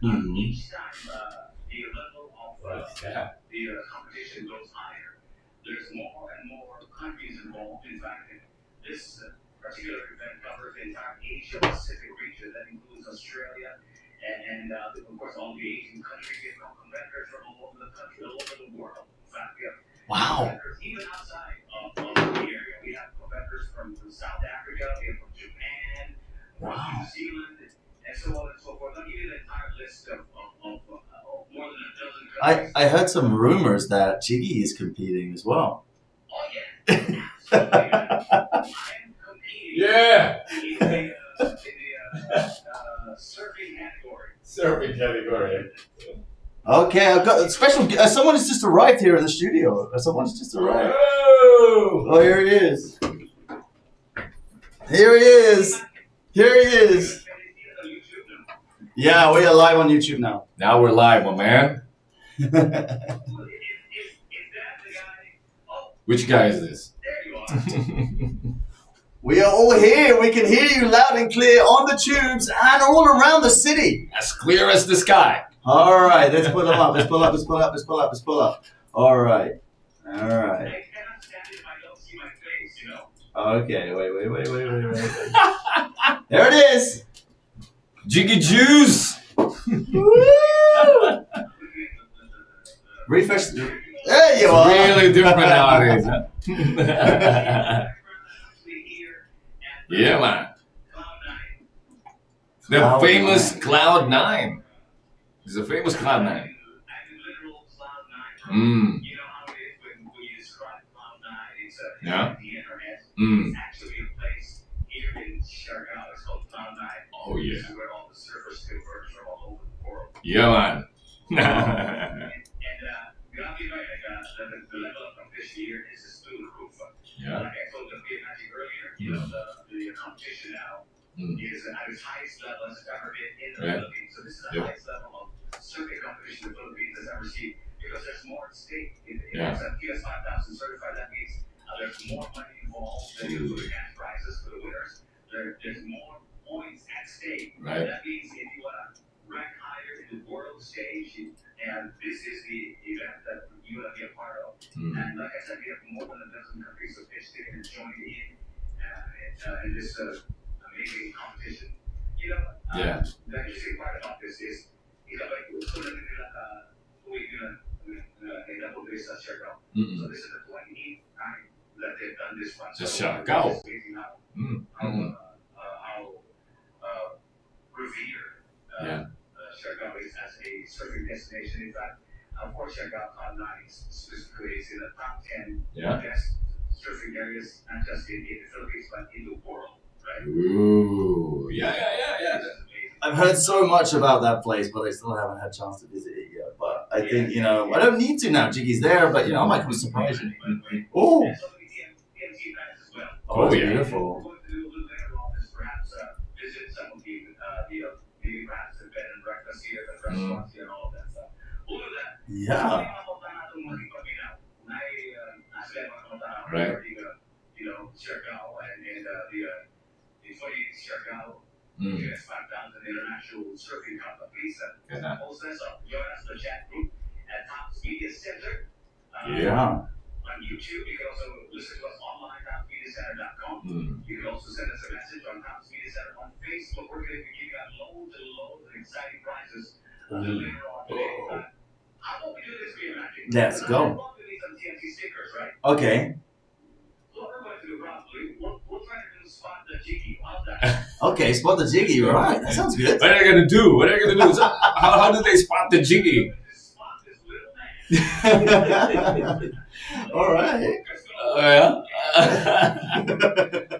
Mhm. Wow. Wow. I heard some rumors that Jiggy is competing as well. Yeah. Surfing category. Okay, I've got a special. Someone has just arrived here in the studio. Someone's just arrived. Whoa! Oh, here he is. Here he is. Here he is. Yeah, we are live on YouTube now. Now we're live, my man. Which guy is this? We are all here. We can hear you loud and clear on the tubes and all around the city. As clear as the sky. All right, let's pull them up. Let's pull up. Let's pull up. Let's pull up. Let's pull up. All right. All right. Okay. Wait. There it is. Jiggy Juice. Refresh. There you are. Really different nowadays. Yeah, man. The Cloud famous Nine. Cloud9. It's a famous Cloud9. Mm. Yeah. Mm. Oh yeah. Yeah, man. Yeah. Mm. Right. Yep. Yeah. Right. Yeah. Mm-mm. Just shout out. Mm. Mm-mm. Yeah. Yeah. Ooh. Yeah. I've heard so much about that place, but I still haven't had a chance to visit it yet. But I think, I don't need to now. Jiggy's there, but, I might come surprise you. Oh. Oh, it's yeah. beautiful. Mm. Yeah. Right. Mm. Yeah. Yeah. Mm. Let's go. Okay. Okay, spot the Jiggy, right? That sounds good. What are they gonna do? So, how do they spot the Jiggy? All right. Yeah.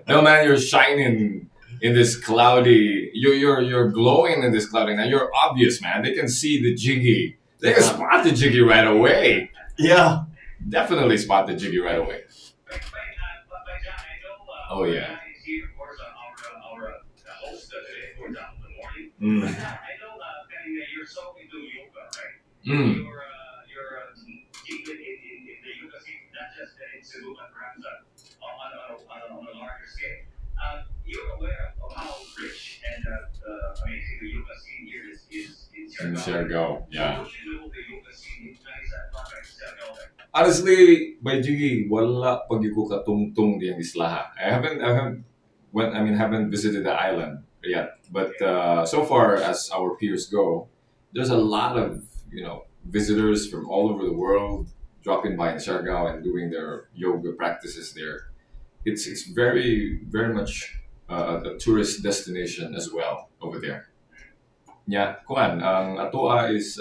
No, man, you're shining in this cloudy. You're glowing in this cloudy. Now you're obvious, man. They can see the Jiggy. They can spot the Jiggy right away. Yeah. Definitely spot the Jiggy right away. Oh yeah. Mm. Mm. in Siargao. Yeah. Honestly, by Jiggy, wala pag ko katungtong diyang isla. I haven't visited the island yet. But so far as our peers go, there's a lot of visitors from all over the world dropping by in Siargao and doing their yoga practices there. It's very very much a tourist destination as well over there. Yeah, kuan ang atoa is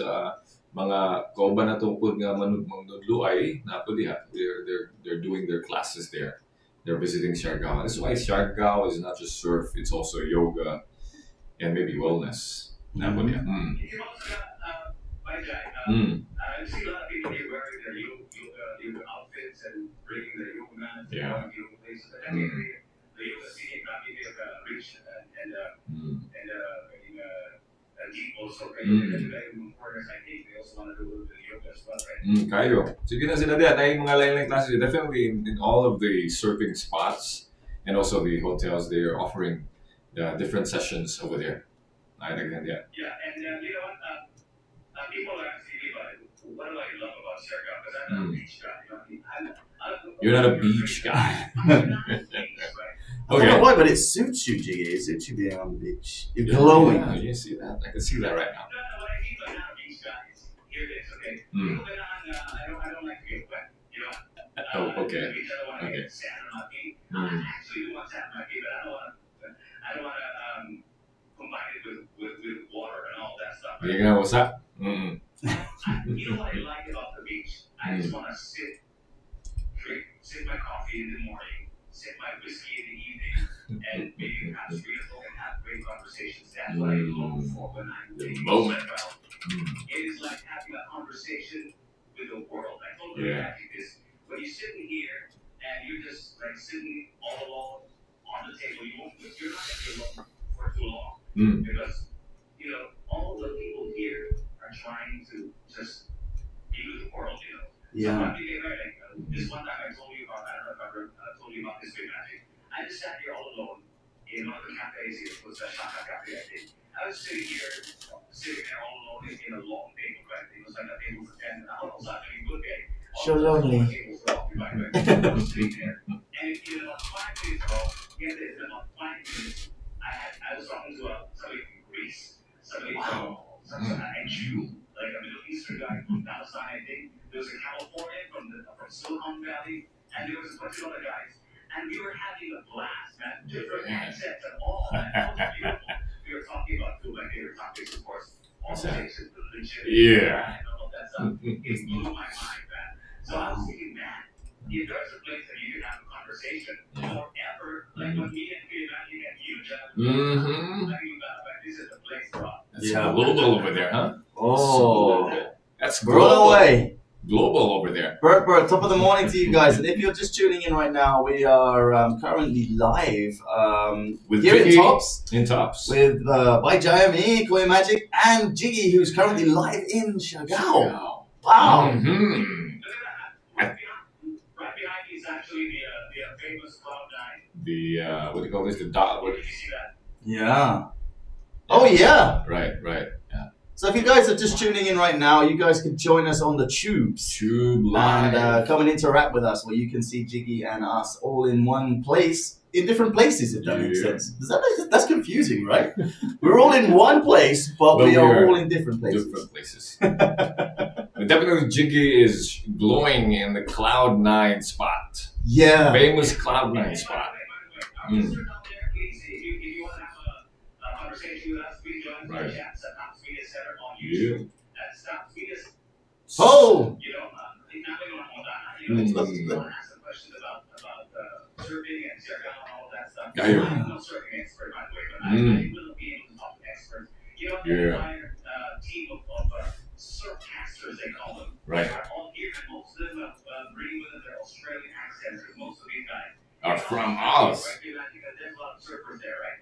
mga kauban na tungkol nga manudluay na po diha. They're doing their classes there. They're visiting Siargao. That's why Siargao is not just surf; it's also yoga and maybe wellness. Na po diha. I see a lot of people here wearing their yoga outfits and bringing their yoga mats and Yeah. going to yoga places. But I think the yoga scene got me reach and deep also, right? And even foreigners, I think they also want to do a little bit of yoga as well, right? Kayo. Sige na sila diyan. Ay mga lain-lain classes. Definitely in all of the surfing spots and also the hotels, they are offering different sessions over there. I think yeah. Yeah, and you know what? People are asking me about what do I love about Siargao? Because I'm not a beach guy. You know what I mean? You're not a beach guy. I'm not a beach, right? I don't Okay. know why, but it suits you, Jiggy. It suits you being on the beach. You're glowing. Yeah, you see that? I can see that right now. No, what I mean by not a beach guy is here it is, okay? Mm. People that I don't like to get wet, you know? Oh, okay. I don't want to Okay. get sand on my feet. Mm. I actually do want sand on my feet, but I don't want to combine it with water and all that stuff. You know what's up? Mm. You know what I like about the beach? I just want to sip my coffee in the morning, sip my whiskey in the evening, and maybe perhaps read a book and have great conversations. That's what I long for when I'm The dating moment. Well, Mm. it is like having a conversation with the world. I totally Yeah. imagine this. When you're sitting here and you're just like sitting all alone on the table, you're not going to be alone for too long. Mm. Because, all the people here are trying to just be with the world, Yeah. So this one time I told you about, I don't know if I ever told you about this big magic. I just sat here all alone in one of the cafes here, was that Shaka Cafe, I think. I was sitting there all alone in a long table, right? It was like a table for 10, and I was actually good day. So lonely. Tables were occupied, right? I was sitting there. And, 5 minutes ago, about 5 minutes, I was talking to somebody from Greece, somebody from a Jew, like a Middle Eastern guy from Palestine, I think. There was a Californian from Silicon Valley, and there was a bunch of other guys. And we were having a blast, man. Different accents and all, man. That was beautiful. We were talking about two of my favorite topics, of course. What's that? Politics and religion. Yeah. And all of that stuff. It blew my mind, man. So I was thinking, man, if there's a place that you can have a conversation forever, like when me and Manny and you, Jeff, Mm-hmm. this is the place for us. That's Yeah. global over there, huh? Oh. That's We're on our global. way. Global over there. Bert, top of the morning to you guys. And if you're just tuning in right now, we are currently live With here in Jiggy Tops in Tops. with by Jayami, Koi Magic, and Jiggy, who's currently live in Siargao. Wow. Mm-hmm. Look at that. Right behind me is actually the famous Cloud9. The what do you call this? The dot. Where What? did you see that? Yeah. Oh, yeah. Right. Yeah. So if you guys are just tuning in right now, you guys can join us on the tubes. Tube live. And come and interact with us, where you can see Jiggy and us all in one place, in different places, if that makes Yeah. sense. That's confusing, right? We're all in one place, but we are all in different places. Different places. But definitely, Jiggy is glowing in the Cloud9 spot. Yeah. Famous Cloud9 spot. Our listeners out there, please, if you want to have a conversation with us, please join Right. the chat at Top Media Center on Yeah. YouTube. That's Top Media. Oh! Let's ask some questions about surfing and Siargao and all that stuff. Yeah. I'm no surfing expert, by the way, but I will be able to talk to experts. The entire team of surfcasters, they call them. Right. Are all here, and most of them bring with them their Australian accents, because most of these guys Are from us. Right? There's a lot of surfers there, right?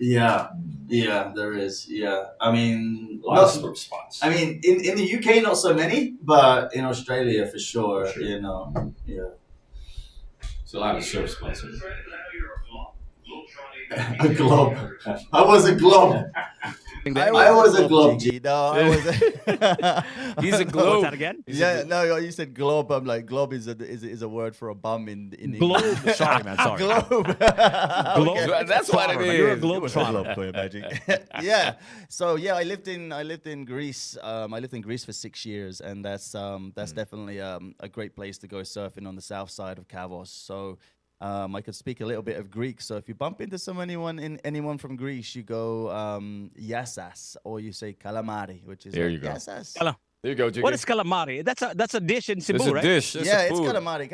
Yeah, there is. Yeah. I mean, A lot of surf spots. I mean, in the UK, not so many, but in Australia, for sure, Sure. you know. Yeah. There's a lot of surf spots. Because I know you're a globe-trotting. A globe. I was a globe. I was a globe Jiggy. No, I was. He's a What's globe. that again? Yeah, no, you said globe. I'm like, globe is a word for a bum in Globe. English. Sorry, man. Sorry. Globe. Globe. Okay. That's what it Trotter. You're a is. globe It was a trotter. globe, Koya Magic. Yeah. So yeah, I lived in Greece. I lived in Greece for 6 years, and that's definitely a great place to go surfing on the south side of Kavos. So I could speak a little bit of Greek. So if you bump into anyone from Greece, you go Yassas, or you say calamari, which is There like, you go. Yassas. There you go, Jiggy. What is calamari? That's a dish in Cebu, It's a right? dish. It's Yeah, a it's food. calamari.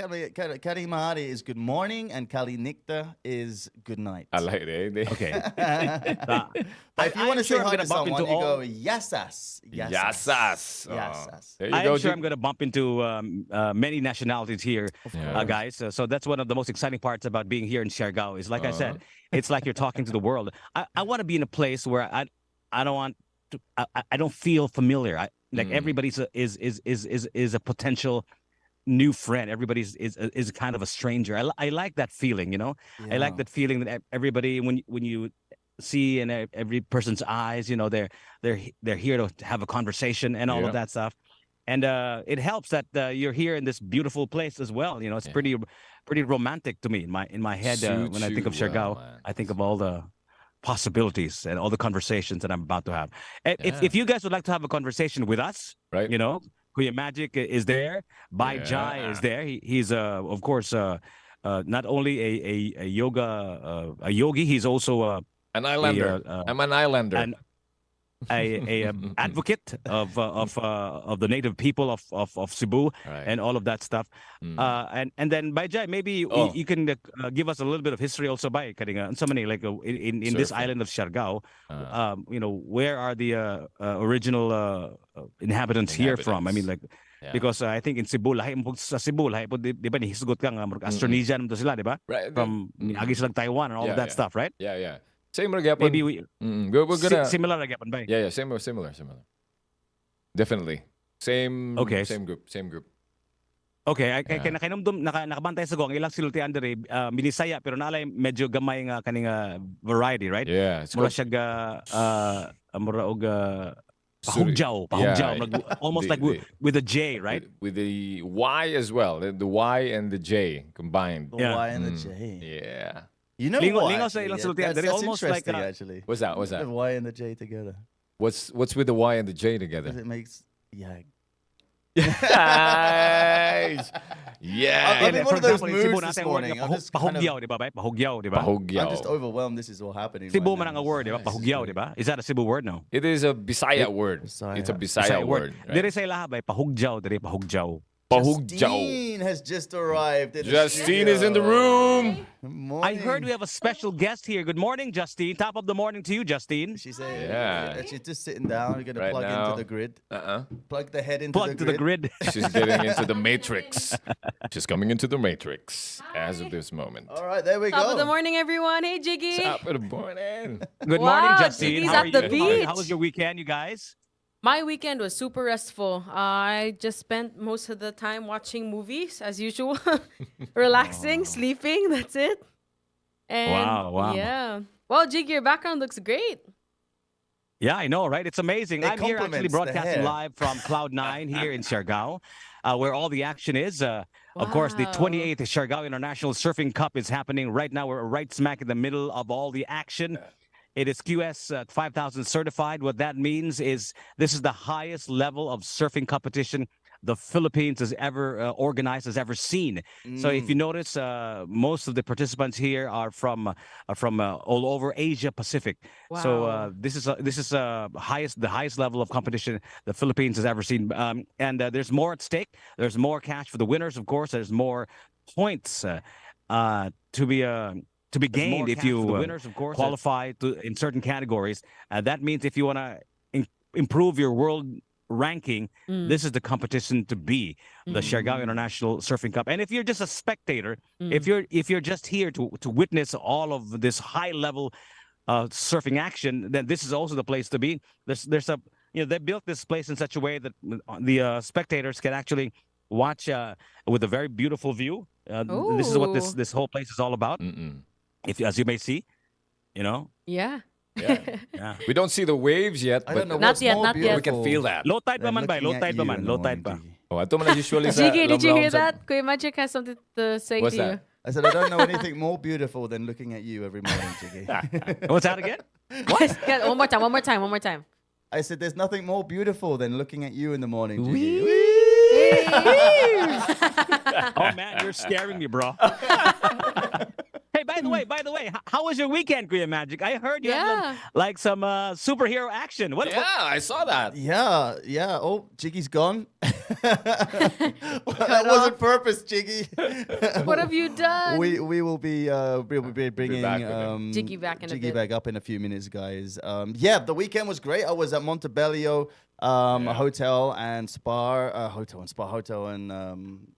Calamari is good morning, and kalinikta is good night. I like it. Okay. But if you want to say sure I'm hi gonna to bump someone, into you all- go Yassas. Yassas. Oh. Yassas. There you I go, am sure Jig. I'm going to bump into many nationalities here, Yeah. guys. So that's one of the most exciting parts about being here in Siargao. Is like I said, it's like you're talking to the world. I want to be in a place where I don't want to. I don't feel familiar. Everybody's is a potential new friend. Everybody's is kind of a stranger. I like that feeling. You know, I like that feeling that everybody when you see in every person's eyes, you know, they're here to have a conversation and all Yeah. of that stuff. And it helps that you're here in this beautiful place as well. You know, it's Yeah. pretty romantic to me in my head Suits when I think of you well, Siargao. man. I think of all the possibilities and all the conversations that I'm about to have. If Yeah. you guys would like to have a conversation with us, Right. you know, Kuya Magic is there. Bai Yeah. Jai is there. He's of course not only a yoga a yogi. He's also An islander. I'm an islander. an advocate of the native people of Cebu Right. and all of that stuff. And then Bai Jai, maybe Oh. you can give us a little bit of history also by so many like in this Surfing. island of Siargao. Uh, You know, where are the original inhabitants here from? I mean, like yeah. because I think in Cebu, lahi mo sa Cebu, lahi po di ba nihisgot ka nga Austronesian to sila, di ba? Right. From agi silang Taiwan and all of Yeah, that yeah. stuff, right? Yeah, yeah. Same gyapon. Maybe we're We're gonna. similar na gyapon ba? Yeah, similar. Definitely. Same. Okay. Same group. Okay, ay Yeah. kay nakinumdum nakabantay sa gong ilang silultian diri Binisaya pero naalay medyo gamay nga kaning variety, right? Yeah. It's Mura called siya mura og Suri. pahugjaw, Yeah, almost the- like with a J, right? with the Y as well. The Y and the J combined. The Yeah. Y and the Mm. J. Yeah. You know Lingo- what? lingo sa actually, ilang yeah, sultian. that's They're almost like, interesting, actually. What's that? What's that? The Y and the J together. What's with the Y and the J 'Cause together? it makes Nice. Yeah. I'm in one of those moods Cebu this natin ang word morning. nga I'm just kind of- pahugyaw, di ba? Bay? Pahugyaw, di ba? Pahugyaw. I'm just overwhelmed. This is all happening. Cebu right man now. ang word, di ba? This is Pahugyaw, great. di ba? Is that a Cebu word, no? It is a Bisaya word. Bisaya. It's a Bisaya word. Dire sa ilaha bay pahugyaw, dire pahugyaw. Pahugyaw. Justine has just arrived. In the Justine is in the studio. room. Good I heard morning. we have a special guest here. Good morning, Justine. Top of the morning to you, Justine. She said, Yeah. she's just sitting down. We're gonna Right plug now. into the grid. Uh-uh. Plug the head into Plug to the grid. She's getting into the matrix. She's coming into the matrix as of this moment. All right, there we Top go. of the morning, everyone. Hey, Jiggy. Top of the morning. Good Wow, morning, Justine. Jimmy's How at are the you? beach. How was your weekend, you guys? My weekend was super restful. I just spent most of the time watching movies as usual, relaxing, sleeping. That's it. And Wow. Yeah. Well, Jiggy, your background looks great. Yeah, I know, right? It's amazing. It I'm here actually complements the broadcasting hair. live from Cloud9 here in Siargao, where all the action is. Of course, the Wow. 28th Siargao International Surfing Cup is happening right now. We're right smack in the middle of all the action. It is QS 5000 certified. What that means is this is the highest level of surfing competition the Philippines has ever organized, has ever seen. So if you notice, most of the participants here are from all over Asia Pacific. So Wow. this is the highest level of competition the Philippines has ever seen. And there's more at stake. There's more cash for the winners, of course. There's more points to be gained if you winners, of course. qualify in certain categories. That means if you want to improve your world ranking, this is the competition to be, the Siargao International Surfing Cup. And if you're just a spectator, if you're just here to witness all of this high level surfing action, then this is also the place to be. There's a they built this place in such a way that the spectators can actually watch with a very beautiful view. This is what Ooh. this whole place is all about. Mm-mm. If as you may see, Yeah. Yeah. We don't see the waves yet, I but don't know Not what's yet, more not yet. we can beautiful feel that. Low tide pa than man ba? looking Low at tide you pa in man. the Low tide morning, pa. Jiggy. Oh, ito man usually sa Jiggy, did you hear Lamlaon sa- that? Kuya Magic has something to say What's to you. that? I said I don't know anything more beautiful than looking at you every morning, Jiggy. What's that again? Yeah, one more time, one more time, one more time. I said there's nothing more beautiful than looking at you in the morning, Jiggy. Oh man, you're scaring me, bro. Hey, by the way, how was your weekend, Kuya Magic? I heard you had Yeah. like some superhero action. What? Yeah, I saw that. Yeah. Oh, Jiggy's gone. That wasn't purpose, Jiggy. What have you done? We will be bringing back with him. Jiggy back in a bit. back up in a few minutes, guys. Yeah, the weekend was great. I was at Montebello a hotel and spa, hotel and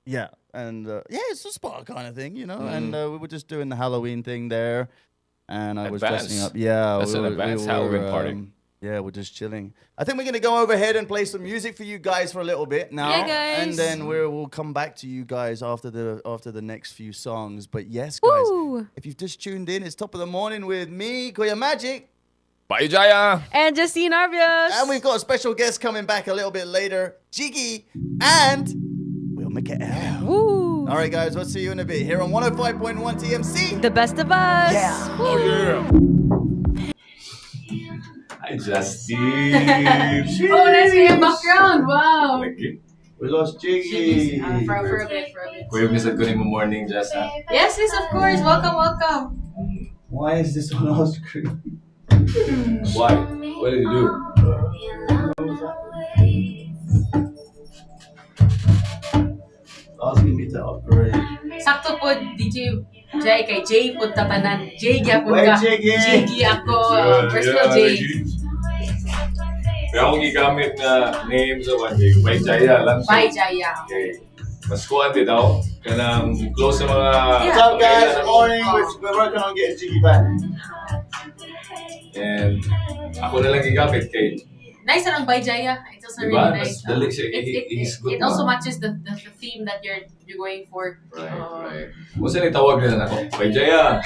yeah, it's a spa kind of thing, you know. And we were just doing the Halloween thing there, and I was dressing Advanced. up. Yeah, That's an advanced Halloween party. Yeah, we're just chilling. I think we're gonna go overhead and play some music for you guys for a little bit now, Yeah, guys. and then we'll come back to you guys after the next few songs. But yes, guys, Woo! if you've just tuned in, it's top of the morning with me, Kuya Magic. Bye, Jaya. And Justine Arbios. And we've got a special guest coming back a little bit later, Jiggy, and we'll make it out. Woo! All right, guys, we'll see you in a bit here on 105.1 TMC. The best of us. Yeah. Oh yeah. Hi, Justine. Oh, that's your background. Wow. Lagi. We lost Jiggy. For a bit. Kuya, misal ko rin mo morning, Just. Yes, of course. Welcome. Why is this on our screen? Why? What did you do? Asking me to upgrade. Sakto po, DJ Jay kay Jay po tatanan. Jay gyapon Wait, ka. Jiggy. Jiggy ako. Personal Jay. Kaya akong gigamit na name sa one day. May Jaya lang. Bye, Jaya. Okay. Mas kuhan din daw. Kanang close sa mga... What's up, guys? Good morning. We're working on getting Jiggy back. And ako na lang gigamit kay... Nice lang Bye, Jaya. It's also Diba? really nice. Mas dali siya. He's good It also na. matches the theme that you're going for. Right. Kung saan itawag nila na ako, Bay Jaya.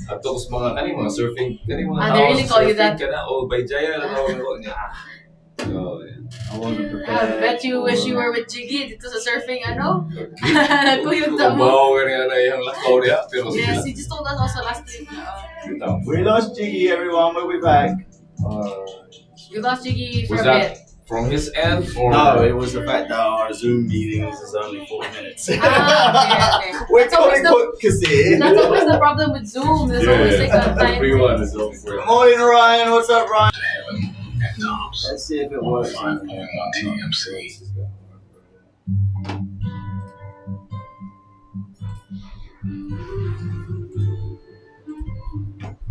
At tapos mga mga surfing, mga They really call you that. Ka na, oh, Bay Jaya, tawag ako niya. So, I wasn't I prepared. bet you wish you were with Jiggy dito sa surfing, ano? okay. Nagkuyunta mo. Bawa nga na yung lakaw niya, pero sige Yes, lang. he just told us also last week. Bitaw. We lost Jiggy, everyone. We'll be back. We lost Jiggy for Was a bit. that from his end or? No, it was the fact that our Zoom meetings is only 40 minutes. Okay. We're That's always calling quick kasi. That's always the problem with Zoom. There's always like a time. Everyone is over for Good it. morning, Ryan. What's up, Ryan? Let's see if it works.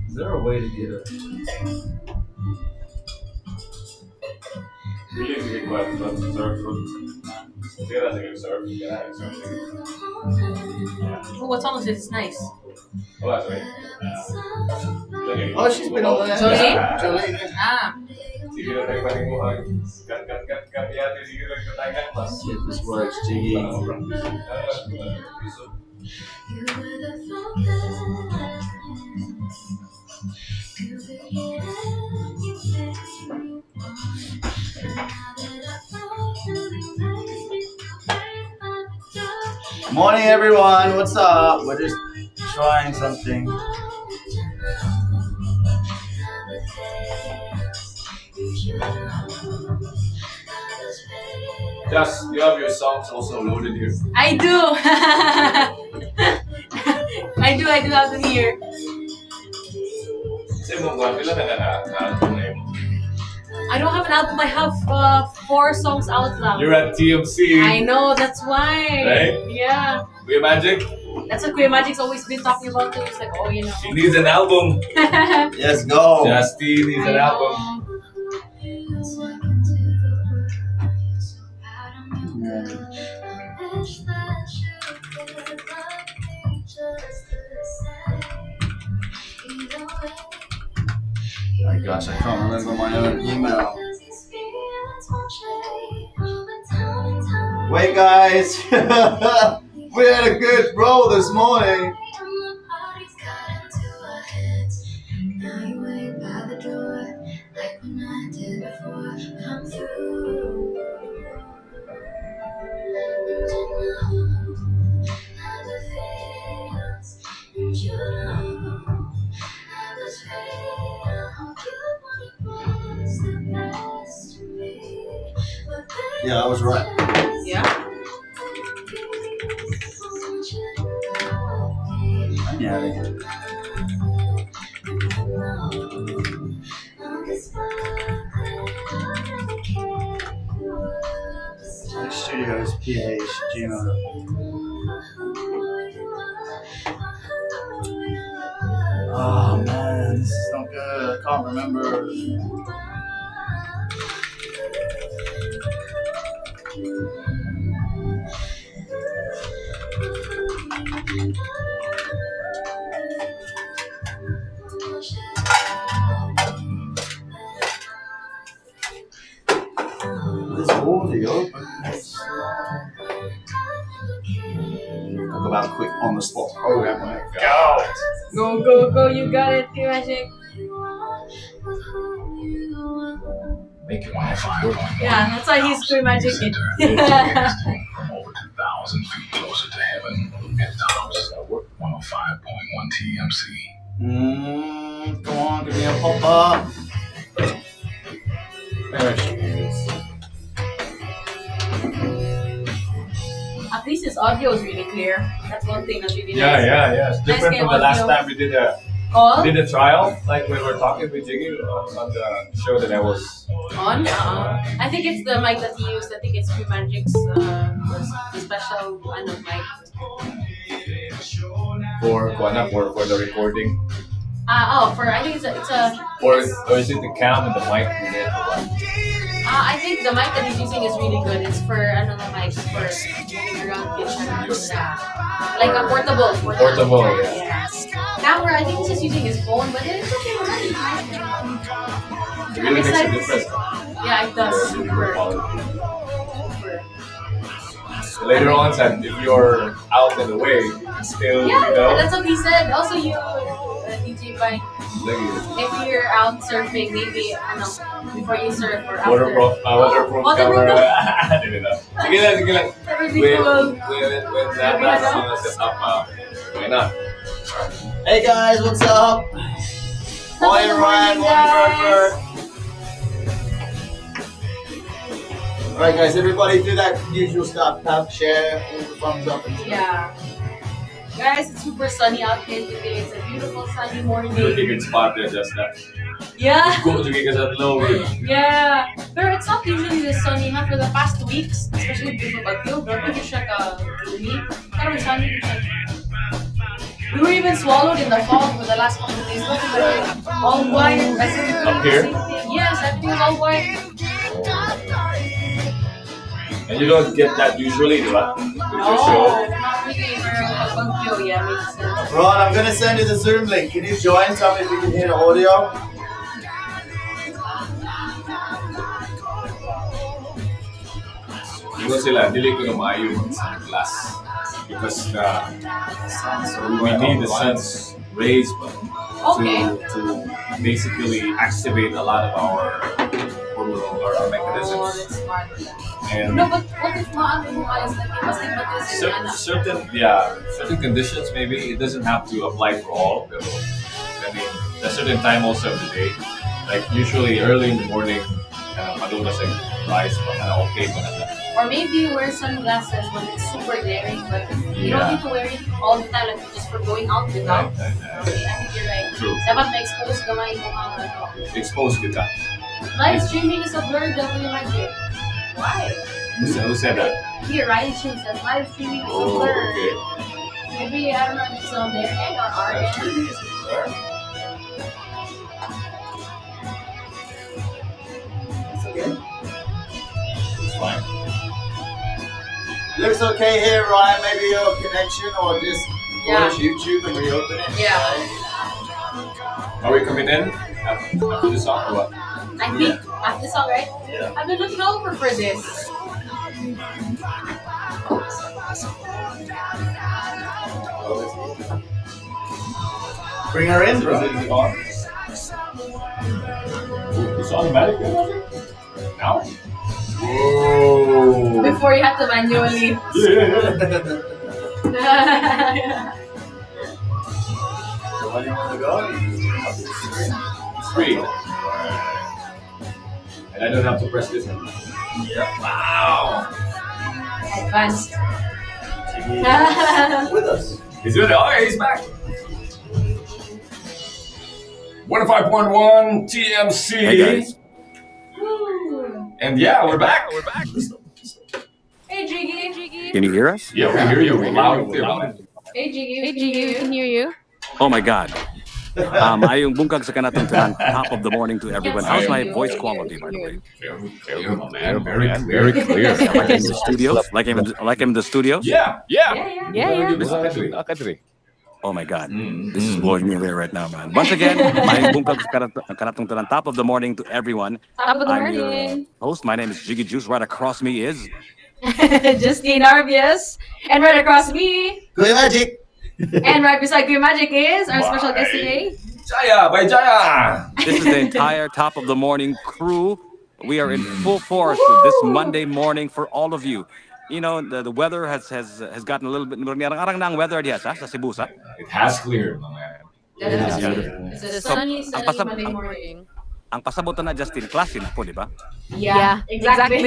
Is there a way to get it? Oh, what song is this? It's nice. Oh, she's been on there. Jolene? Jolene. Ah. Sige na tayo paninguhan. Kat yate, sige lang katayan. Let's see if this works, Jiggy. Morning, everyone. What's up? We're just trying something. Just, you have your songs also loaded here. I do. I do have them here. Kasi mo, pila na yun. I don't have an album. I have 4 songs out now. You're at TMC. I know, that's why. Right? Yeah. Kuya Magic, That's what Kuya Magic's always been talking about too. It's like, oh, you know. she needs an album. Let's go. Justine needs an I album. know. My gosh, I can't remember my own email. Wait, guys. We had a good roll this morning. Yeah, I was right. Yeah. Yeah, I think it. Studios, PH, Gmail. Oh man, this is not good. I can't remember. This audio. Talk about quick on the spot program. Right? Go. Go, you got it, Magic. Make your magic work. Yeah, that's why he's Queen Magic. From over 2,000 feet closer to heaven, it tops 105.1 TMC. Come on, give me a pop up. There she is. At least his audio is really clear. That's one thing that's really Yeah, nice. yeah. It's different Nice from the game last audio. time we did Call a trial, like when we were talking with Jiggy on the show that I was. on. I think it's the mic that he used. I think it's Queen Magic's special mic. For the recording, I think it's a. or is it the cam and the mic? I think the mic that he's using is really good. It's for another mic for moving around kitchen. Like a portable. Portable, yeah. Camera, I think he's just using his phone, but it's okay. It really makes a excited. difference. Yeah, it does. Super. Later on, and if you're out in the way, still, Yeah, you know, that's what he said. Also, you, DJ Bike, if you're out surfing, maybe, before you surf or after. waterproof Waterproof. camera. Hindi na. Sige lang. That would be When cool. that last set up, why not? Hey guys, what's up? Morning, Ryan. Morning, Bradford. Alright guys, everybody do that usual stuff. Tap, share, all the thumbs up and stuff. Yeah. Guys, it's super sunny out here today. It's a beautiful sunny morning. Really good spot there, just that. Yeah. Go to get that low wind. Yeah. But it's not usually this sunny ha for the past 2 weeks, especially before Bagyo. Grabe ko siya ka-gloomy. Pero sunny ko siya. We were even swallowed in the fog for the last couple of days. Look at the all white. Up here? Yes, everything was all white. And you don't get that usually, di ba? With your show. Not really. Pero Bagyo, yeah, makes sense. Ron, I'm gonna send you the Zoom link. Can you join? Tell me if you can hear the audio. Digo sila, dili ko na maayo mag-sunglass. Because we need the sun's rays Okay. to basically activate a lot of our hormonal or our Oh, mechanisms. that's smart. And No, but what if maano mo ayos na kasi ba this is certain conditions maybe it doesn't have to apply for all. Pero, I mean, a certain time also of the day, like usually early in the morning, maduna sa rise pa na okay pa na. Or maybe you wear sunglasses when it's super glaring, but you don't need to wear it all the time, like just for going out without. Right. Okay, I think you're right. True. Dapat ma-expose gamay mo ang Exposed kita. live streaming is a blur, don't you imagine? Why? Who said that? Here, Ryan Shin says live streaming is a Oh, blur. okay. Maybe, I don't know if it's on their end or our That's end. really bizarre. It's okay. It's fine. Looks okay here, Ryan. Maybe your connection or just Yeah. close YouTube and reopen it. Yeah. Are we coming in after the song or what? I think, after this song, right? Yeah. I've been looking over for this. Bring her in, bro. Is it on? It's automatic. Now? Whoa. Before you had to manually. So when you want to go, you just have this screen. It's free. And I don't have to press this one. Yeah. Wow! Advanced. Jiggy with us. He's good. Oh, yeah, he's back. 105.1 TMC. Hey, guys. And yeah, we're back. Hey Jiggy. Can you hear us? Yeah, we hear you. We're loud and clear. Hey Jiggy. Hey, Gigi, we can hear you. Oh my God. Ayong bungkag sa kanatong tanan. Top of the morning to everyone. How's my voice quality, by the way? Very clear, my man. Very clear. Like I'm in the studio? Like I'm in the studio? Yeah. Yeah. Yeah. Akadri. Oh my God. Mm. This is blowing me away right now, man. Once again, my bungkag sa kanatong tanan. Top of the morning to everyone. Top of the I'm your morning. host. My name is Jiggy Juice. Right across me is... Justine Arbias. And right across me. Kuya Magic. And right beside Kuya Magic is our special guest today. Jaya by Jaya. This is the entire Top of the Morning crew. We are in full force this Monday morning for all of you. You know, the weather has gotten a little bit... Narang na ang weather diya sa Cebu, sa? It has cleared, my man. It's a sunny pasab- Monday morning. Ang pasabot na Justin, klase na po, di ba? Yeah, exactly.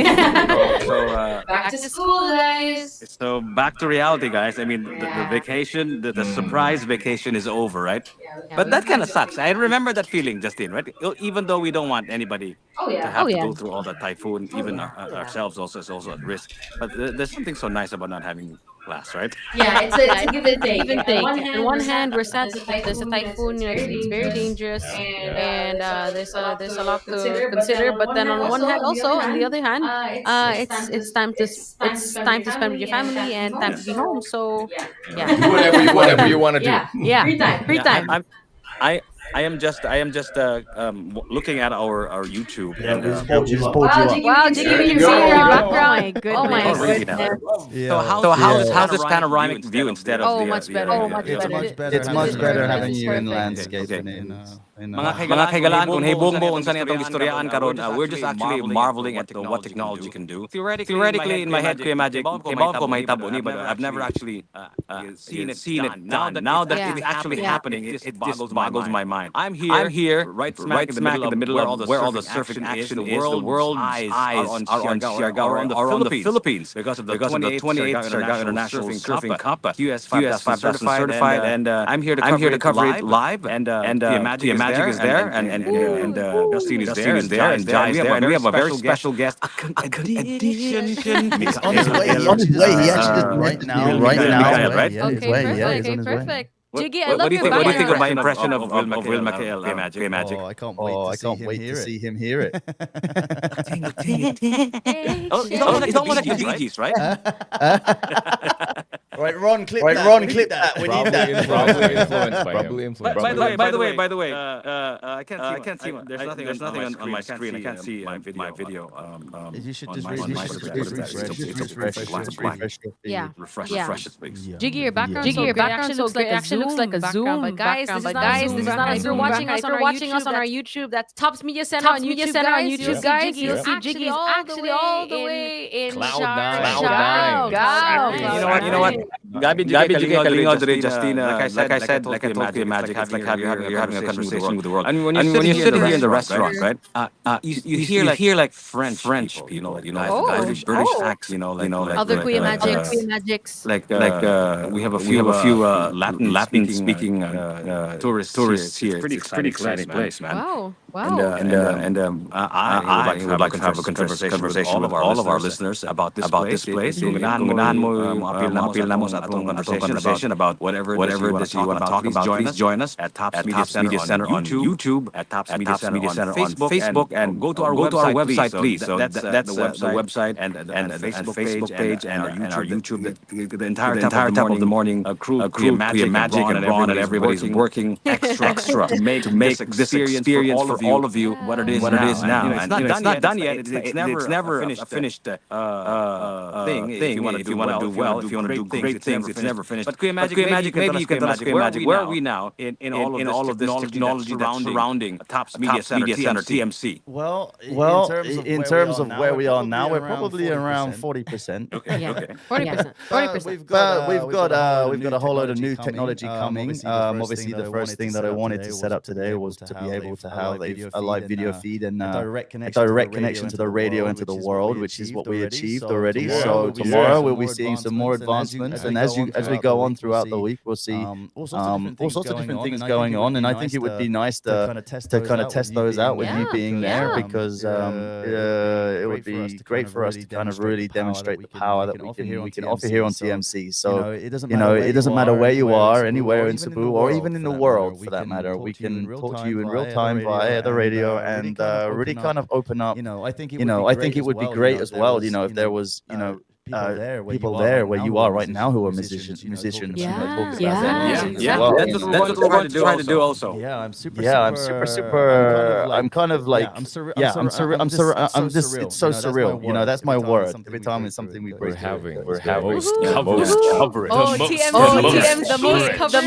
So, Back to school, guys. so back to reality, guys. I mean, the vacation, the surprise vacation is over, right? But that kind of sucks. I remember that feeling, Justin, right? Even though we don't want anybody Oh to yeah. have Oh, to yeah. go through all that typhoon, even ourselves also is also at risk. But there's something so nice about not having class, right? Yeah, it's a give and take. Even On take. one On one hand, we're sad that that there's a typhoon. You know, it's very dangerous, and there's a lot to consider. consider. But then on one hand, also on the other hand, it's time to spend with your family and time to be home. So yeah, Do Whatever you want to do. Yeah. yeah, Free time. I am just looking at our YouTube. Yeah, and, we just pulled you up. wow, Jiggy, There we you can see go. your There you background. go. Oh my Oh, really now? goodness. how's this panoramic view instead of Oh, the much better. the- Much the- It's better. much better. It's This much is better perfect. having This is you in perfect. landscape Okay. in Mga kaigalaan kung hibuong unsa niyang istoryahan karon, we're just actually marveling at what technology can do. Theoretically, in my head, Kuya Magic, kaibaw ko mahitabo ni, but I've never actually seen it done. Now that Yeah. it's actually Yeah. happening, it just boggles my mind. I'm here, right smack in the middle of where all the surfing action is. The world's eyes are on Siargao, are on the Philippines because of the 28th Siargao International Surfing Cup. QS 5000 certified, and I'm here to cover it live. And Kuya Magic is there, and Justine is there, and Jai is there, and we have a very special guest. He's on his way. He's on his way. He actually just right now. Mikael, right? Yeah, his Okay, way. perfect. Yeah, he's Okay, on his way. perfect. What Jiggy, I do love you your think? What do you think of my background. impression of Will Mikael, Kuya Magic? Oh, I can't Oh, I wait can't to wait to see him hear it. Oh, it's almost like the Bee Gees, right? Right, Ron, clip Right, that. Ron, We need clip that. that. We Probably need that. Probably influenced by him. By the way, I can't see. There's nothing on my screen. I can't see my video. You should on just my- refresh. on my You should screen. just It's refresh. blank. Yeah. Refresh it, please. Jiggy, your background, Jiggy, your background looks like a Zoom. But guys, this is not. If you're watching us on our YouTube, that's Tops Media Center on YouTube, guys. You'll see Jiggy actually all the way in Cloud9. You know what? Gabi Kalingod, Justine, like I said, like I told you, Magic, it's like you're having a conversation with the world. And when you're sitting here in the restaurant, right? You hear like French people, guys, British accents, Other Kuya Magics. we have a few Latin speaking tourists here. It's pretty exciting place, man. Wow. I would like to have a conversation with all of our listeners about this place. Kung ganahan mo appeal na mo sa atong conversation about whatever that you want to talk about, please join us at Tops Media Center on YouTube, at Tops Media Center on Facebook, and go to our website, please. So that's the website and Facebook page and our YouTube. The entire Top of the Morning crew, Kuya Magic and Ron, and everybody's working extra to make this experience for all of you what it is now. And it's not done yet. It's never a finished thing. If you want to do well, if you want to do great things, things, it's never finished. But Kuya Magic, maybe you can tell us, Kuya Magic, where are we now in all of this technology that's surrounding Tops Media Center, TMC? Well, in terms of where we are now, we're probably around 40%. Yeah, 40%. 40%. We've got a whole load of new technology coming. Obviously, the first thing that I wanted to set up today was to be able to have a live video feed and a direct connection to the radio and to the world, which is what we achieved already. So tomorrow we'll be seeing some more advancements, and as we go on throughout the week, we'll see all sorts of different things going on. And I think it would be nice to kind of test those out with you being there, because it would be great for us to kind of really demonstrate the power that we can offer here on TMC. So it doesn't matter where you are, anywhere in Cebu or even in the world for that matter, we can talk to you in real time via the radio and really kind of open up. I think it would be great as well. If there was people there where you are right now who are musicians. Talking about that. That's what we're trying to do also. Yeah, I'm super. I'm kind of like, it's so surreal. That's my word. Every time it's something we bring. We're having most coverage. Oh, TM, the most coverage. The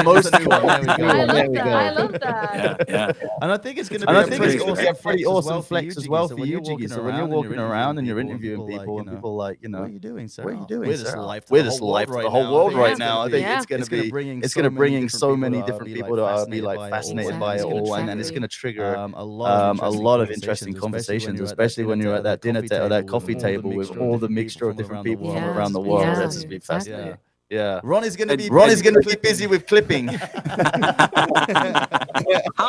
most coverage. I love that. Yeah. And I think it's going to be a pretty awesome flex as well for you, Jiggy. So when you're walking around and you're interviewing people, and people like, what are you doing, sir? What are you doing? We're just live to the whole world right now. I think it's going to bring in so many different people to be like fascinated by it all, and then it's going to trigger a lot of interesting conversations, especially when you're at that dinner table or that coffee table with all the mixture of different people from around the world. That's just be fascinating. Yeah, Ron is going to be busy with clipping. How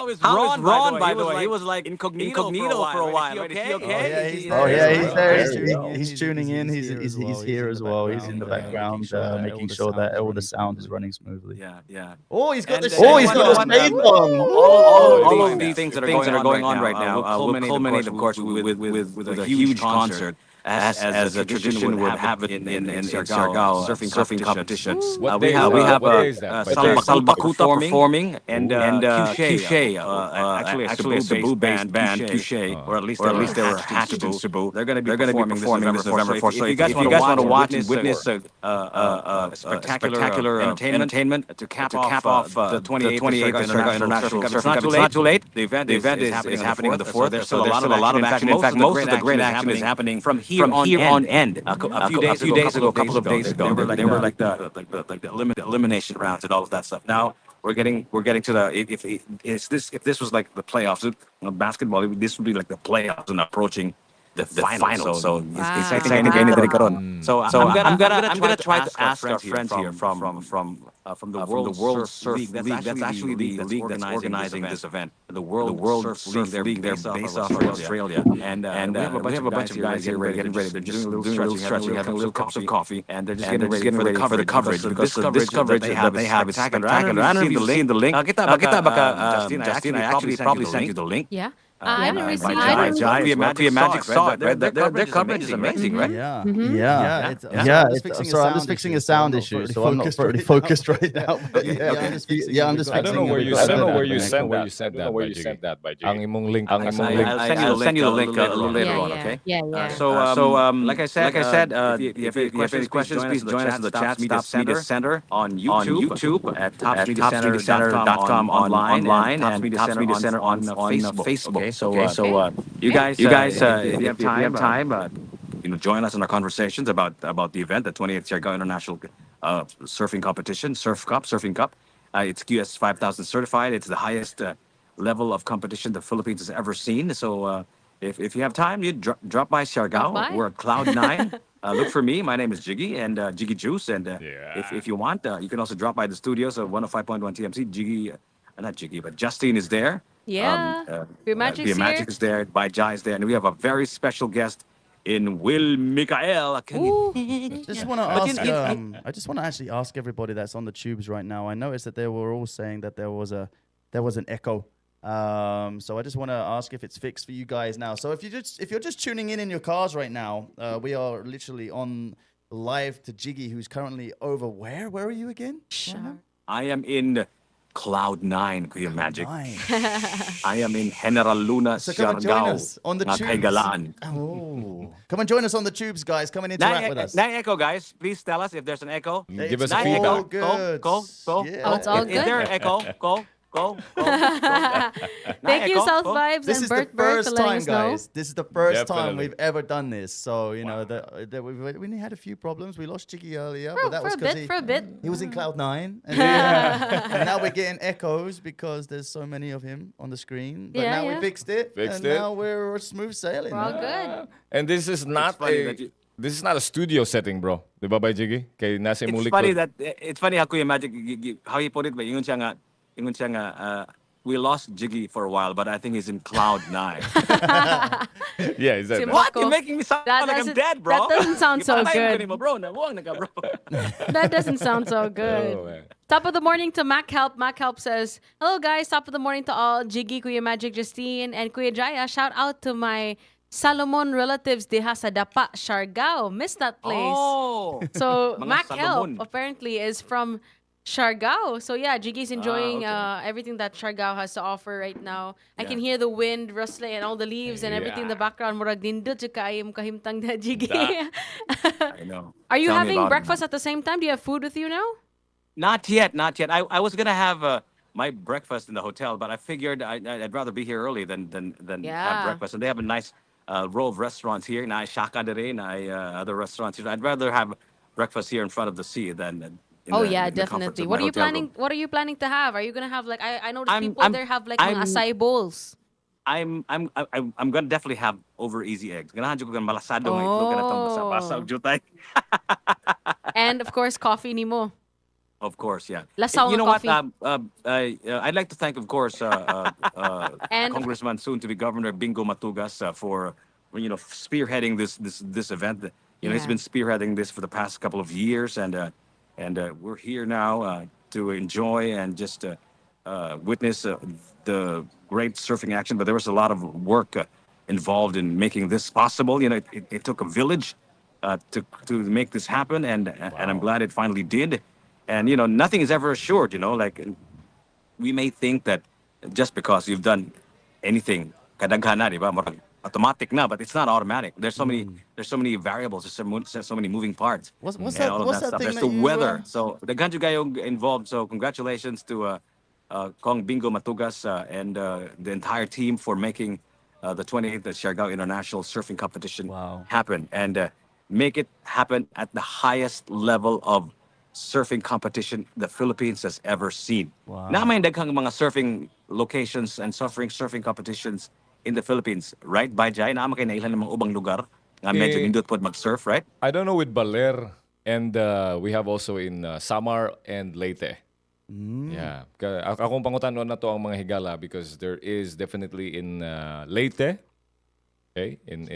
is Ron, by the way? He was like incognito for a while. Right? Is he okay? He's there. He's tuning in. He's here as well. He's in the background, making sure that all the sound is running smoothly. Yeah. Oh, he's got the shades on. All of these things that are going on right now will culminate, of course, with a huge concert. As a tradition would have it in Siargao, surfing competitions. What we have is that? Salbakuta performing and Cuche, actually a Cebu-based band, Cuche, or at least they were hatched in Cebu. They're going to be performing this November 4th. So if you guys want to watch and witness a spectacular entertainment to cap off the 28th Siargao International Surfing Cup, it's not too late. The event is happening on the 4th. There's still a lot of action. In fact, most of the great action is happening from here on end. A few days ago, a couple of days ago, they were like the elimination rounds and all of that stuff. Now we're getting to the if this was like the playoffs, basketball, this would be like the playoffs and approaching the final. So it's exciting game that karon. So I'm gonna try to ask our friends here from the World Surf League. That's actually the league that's organizing this event. The World Surf League. They're based off of Australia. And we have a bunch of guys here getting ready. They're just doing a little stretching, having little cups of coffee, and they're just getting ready for the coverage. Because this coverage that they have is spectacular. I don't know if you've seen the link. Justin, I actually probably sent you the link. Yeah. I haven't received Kuya Magic saw it, right? Their coverage is amazing, right? Yeah. I'm just fixing a sound issue, so I'm not really focused right now. I'm just. I don't know where you said that by Jay. Ang imong link. I'll send you the link a little later on, okay? Yeah. So like I said, if you have any questions, please join us in the Chat Media Center on YouTube at topsmediacenter.com online and Tops Media Center on Facebook. So you guys, if you have time, join us in our conversations about the event, the 28th Siargao International Surfing Competition, Surfing Cup. It's QS 5000 certified. It's the highest level of competition the Philippines has ever seen. So if you have time, you drop by Siargao. We're at Cloud 9. Look for me. My name is Jiggy and Jiggy Juice. And if you want, you can also drop by the studios of 105.1 TMC. Jiggy, not Jiggy, but Justine is there. Yeah. Kuya Magic is there. By Jai is there. And we have a very special guest in Will Mikael. I just want to actually ask everybody that's on the tubes right now. I noticed that they were all saying that there was an echo. So I just want to ask if it's fixed for you guys now. So if you're just tuning in your cars right now, we are literally on live to Jiggy, who's currently over where? Where are you again? I am in Cloud9, Kuya Magic. Nine. I am in General Luna, So come and join Siargao, us on the nga tubes. Kaygalaan. Oh. Come and join us on the tubes, guys. Come and interact with us. Nang echo, guys. Please tell us if there's an echo. Give us It's a Nang all feedback. good. Go. Yeah. Oh, it's all Is good. there an echo? Go. Thank you, Echo, South go. Vibes This and is the Bert Bert for first letting time, us know. guys. This is the first time Definitely. we've ever done this. So, you know, we had a few problems. We lost Chicky earlier, but that For was a because bit, for a bit. he was in Cloud9. And, and now we're getting echoes because there's so many of him on the screen. But Yeah, now we yeah. fixed it. Fixed and it. now we're smooth sailing. We're all huh? good. And this is not funny a that you- this is not a studio setting, bro. Di ba, Bay Jiggy? Kay nasa It's imulik funny ko. that it's funny how Kuya Magic how he put it, but ingon siya nga, we lost Jiggy for a while, but I think he's in Cloud9. Yeah, is that Si that? What? Marco. You're making me sound That like I'm doesn't- dead, bro. that doesn't sound so Ipatayin ko good. ni mo, bro. Nawang na ka, bro. That doesn't sound so good. Oh, man. Top of the morning to Mac Help. Mac Help says, hello guys, top of the morning to all. Jiggy, Kuya Magic, Justine, and Kuya Jaya. Shout out to my Salomon relatives diha sa Dapa, Siargao. Miss that place. Oh. So Mga Mac Help Salomon. apparently is from Siargao. So yeah, Jiggy's enjoying okay. everything that Siargao has to offer right now. I Yeah. can hear the wind rustling and all the leaves and everything in the background. Murag nindot sa kaayam kahimtang na Jiggy. I know. Are you Tell me having about it, breakfast man. at the same time? Do you have food with you now? Not yet. I was gonna have my breakfast in the hotel, but I figured I'd rather be here early than Yeah. have breakfast. And they have a nice row of restaurants here. Na Shaka Dere, na other restaurants here. I'd rather have breakfast here in front of the sea than in Oh the, yeah, in the comforts definitely. of What my are you hotel planning? room. What are you planning to have? Are you gonna have like I noticed I'm- people I'm- there have like mga I'm- acai bowls. I'm gonna definitely have over easy eggs. Ganahan jud ko gan malasado nga itlog na tong basa og jutay. And of course, coffee nimo. Of course, yeah. Lasaw You ng know what? coffee. I'd like to thank, of course, And- Congressman, soon to be Governor Bingo Matugas, for spearheading this event. You know, he's Yeah. been spearheading this for the past couple of years, and we're here now to enjoy and just witness the great surfing action. But there was a lot of work involved in making this possible. You know, it took a village to make this happen, and I'm glad it finally did. And you know, nothing is ever assured. You know, like we may think that just because you've done anything, kadaghan na, di ba? Marag automatic na, but it's not automatic. There's so many variables. There's so many moving parts. What's and that- all of what's that that stuff. thing There's that the you, weather. So the ganju gayo involved. So congratulations to Kong Bingo Matugas and the entire team for making the 28th Siargao International Surfing Competition Wow. happen and make it happen at the highest level of surfing competition the Philippines has ever seen. Wow. Na may daghang mga surfing locations and surfing competitions in the Philippines, right? By Jai, na kay nailan ng mga ubang lugar nga medyo Eh, nindot pod mag-surf, right? I don't know with Baler, and we have also in Samar and Leyte. Yeah. Akong pangutan na to ang mga higala because there is definitely in Leyte, okay, in